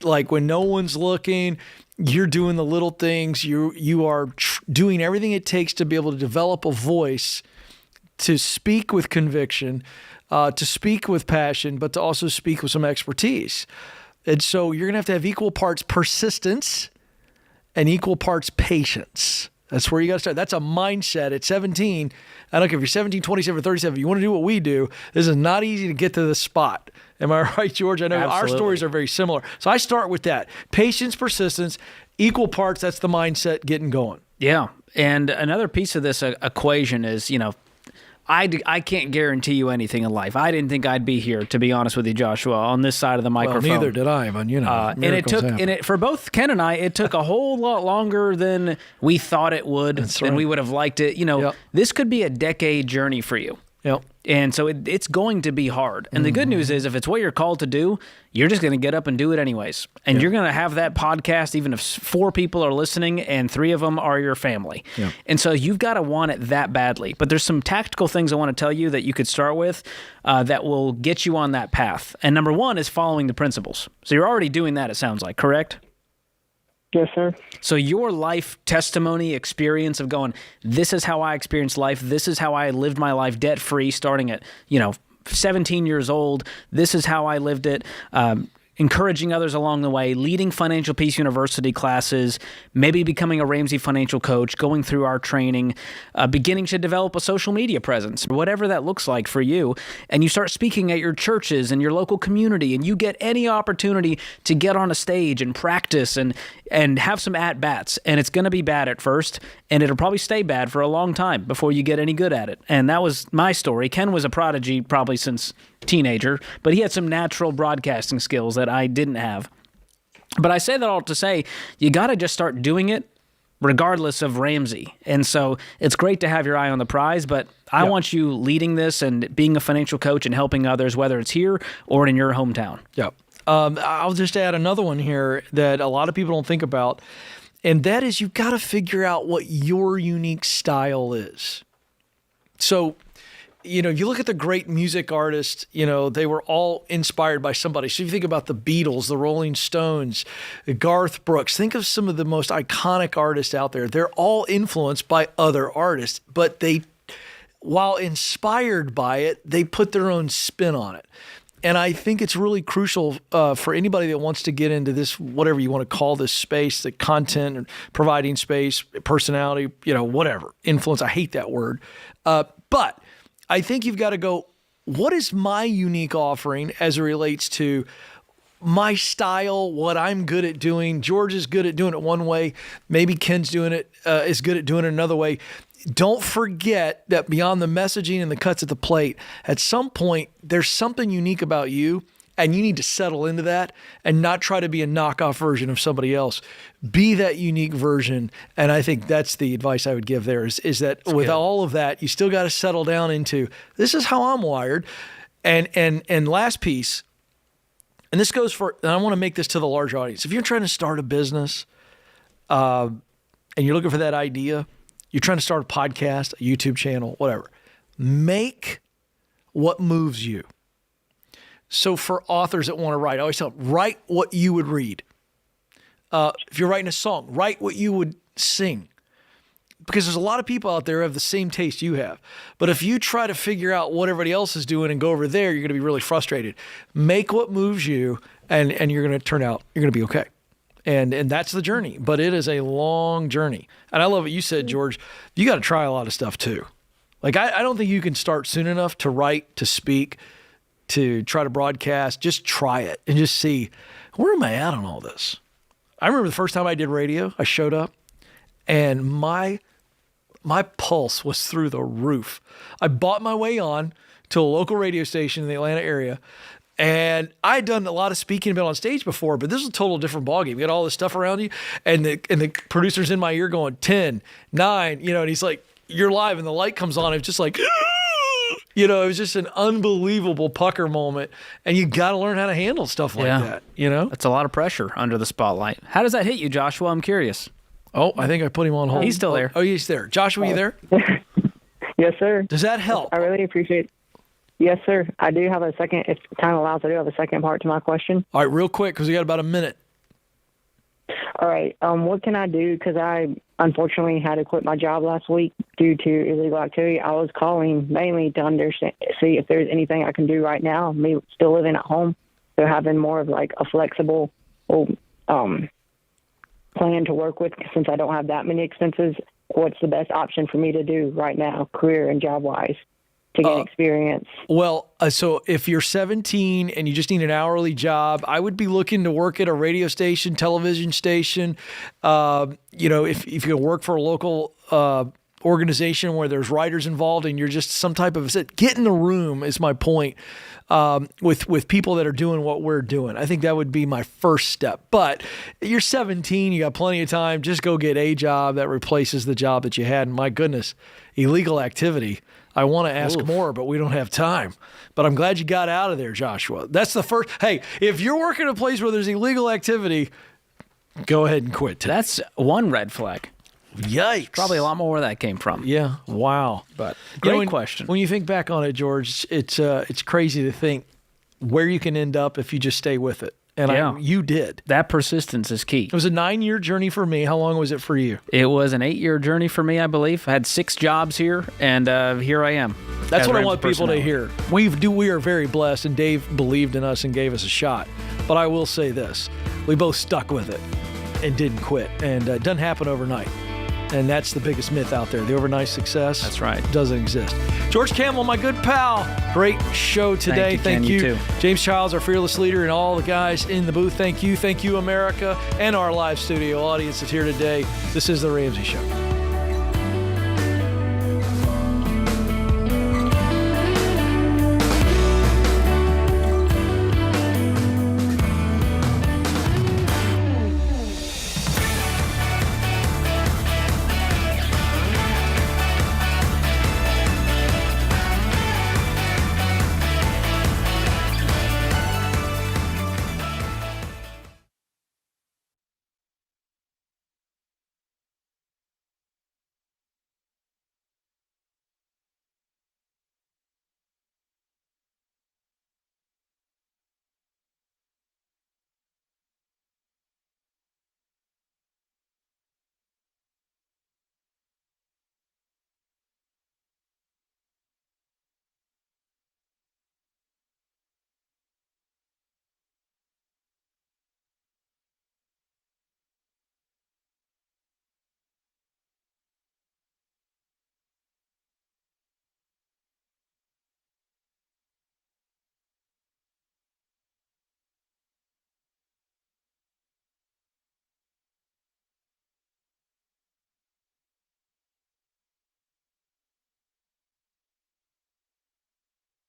like when no one's looking, you're doing the little things. You are doing everything it takes to be able to develop a voice, to speak with conviction, to speak with passion, but to also speak with some expertise. And so you're going to have equal parts persistence and equal parts patience. That's where you got to start. That's a mindset at 17. I don't care if you're 17, 27, or 37. If you want to do what we do, this is not easy to get to the spot. Am I right, George? I know Absolutely. Our stories are very similar. So I start with that. Patience, persistence, equal parts. That's the mindset getting going. Yeah. And another piece of this equation is, I can't guarantee you anything in life. I didn't think I'd be here, to be honest with you, Joshua, on this side of the microphone. Well, neither did I, but for both Ken and I, it took a whole lot longer than we thought it would, than we would have liked it. This could be a decade journey for you. Yep. And so it's going to be hard. And the good news is if it's what you're called to do, you're just going to get up and do it anyways. And you're going to have that podcast even if 4 people are listening and 3 of them are your family. Yep. And so you've got to want it that badly. But there's some tactical things I want to tell you that you could start with that will get you on that path. And number 1 is following the principles. So you're already doing that, it sounds like, correct? Yes, sir. So your life testimony experience of going, this is how I experienced life. This is how I lived my life debt-free starting at, 17 years old. This is how I lived it. Encouraging others along the way, leading Financial Peace University classes, maybe becoming a Ramsey financial coach, going through our training, beginning to develop a social media presence, whatever that looks like for you. And you start speaking at your churches and your local community, and you get any opportunity to get on a stage and practice and have some at-bats. And it's going to be bad at first, and it'll probably stay bad for a long time before you get any good at it. And that was my story. Ken was a prodigy probably since teenager, but he had some natural broadcasting skills that I didn't have. But I say that all to say, you got to just start doing it regardless of Ramsey. And so it's great to have your eye on the prize, but I want you leading this and being a financial coach and helping others, whether it's here or in your hometown. Yep. I'll just add another one here that a lot of people don't think about, and that is you've got to figure out what your unique style is. So, you look at the great music artists, they were all inspired by somebody. So if you think about the Beatles, the Rolling Stones, Garth Brooks, think of some of the most iconic artists out there. They're all influenced by other artists, but while inspired by it, they put their own spin on it. And I think it's really crucial for anybody that wants to get into this, whatever you want to call this space, the content and providing space, personality, whatever, influence. I hate that word. But I think you've got to go, what is my unique offering as it relates to my style, what I'm good at doing? George is good at doing it one way. Maybe Ken's doing it, is good at doing it another way. Don't forget that beyond the messaging and the cuts at the plate, at some point, there's something unique about you, and you need to settle into that and not try to be a knockoff version of somebody else. Be that unique version. And I think that's the advice I would give there is that that's with good. All of that, you still got to settle down into, this is how I'm wired. And last piece, and this goes for, and I want to make this to the large audience. If you're trying to start a business and you're looking for that idea, you're trying to start a podcast, a YouTube channel, whatever. Make what moves you. So for authors that want to write, I always tell them, write what you would read. If you're writing a song, write what you would sing. Because there's a lot of people out there who have the same taste you have. But if you try to figure out what everybody else is doing and go over there, you're going to be really frustrated. Make what moves you, and you're going to turn out, you're going to be okay. And that's the journey. But it is a long journey. And I love what you said, George. You got to try a lot of stuff too. Like, I don't think you can start soon enough to write, to speak, to try to broadcast. Just try it and just see, where am I at on all this? I remember the first time I did radio, I showed up, and my pulse was through the roof. I bought my way on to a local radio station in the Atlanta area, and I had done a lot of speaking and been on stage before, but this is a total different ballgame. You got all this stuff around you, and the producer's in my ear going 10, 9, and he's like, you're live, and the light comes on. It's just like, it was just an unbelievable pucker moment, and you got to learn how to handle stuff like that. That's a lot of pressure under the spotlight. How does that hit you, Joshua? I'm curious. Oh, I think I put him on hold. He's still there. Oh, he's there. Joshua, you there? Yes, sir. Does that help? I really appreciate it. Yes, sir. I do have a second, if time allows, I do have a second part to my question. All right, real quick, because we got about a minute. All right. What can I do? Because I unfortunately had to quit my job last week due to illegal activity. I was calling mainly to see if there's anything I can do right now. Me still living at home, so having more of like a flexible plan to work with, since I don't have that many expenses. What's the best option for me to do right now, career and job wise, to get experience? Well, so if you're 17 and you just need an hourly job, I would be looking to work at a radio station, television station. If you can work for a local organization where there's writers involved and you're just some type of get in the room is my point, with people that are doing what we're doing. I think that would be my first step. But you're 17, you got plenty of time. Just go get a job that replaces the job that you had. And my goodness, illegal activity. I want to ask more, but we don't have time. But I'm glad you got out of there, Joshua. That's the first. Hey, if you're working at a place where there's illegal activity, go ahead and quit today. That's one red flag. Yikes. Probably a lot more where that came from. Yeah. Wow. But great question. When you think back on it, George, it's crazy to think where you can end up if you just stay with it. And you did. That persistence is key. It was a 9-year journey for me. How long was it for you? It was an 8-year journey for me, I believe. I had 6 jobs here, and here I am. That's what I want people to hear. We are very blessed, and Dave believed in us and gave us a shot. But I will say this. We both stuck with it and didn't quit. And it doesn't happen overnight. And that's the biggest myth out there. The overnight success. That's right. Doesn't exist. George Campbell, my good pal. Great show today. Thank you. Ken, you too. James Childs, our fearless leader, and all the guys in the booth. Thank you. Thank you, America, and our live studio audience that's here today. This is The Ramsey Show.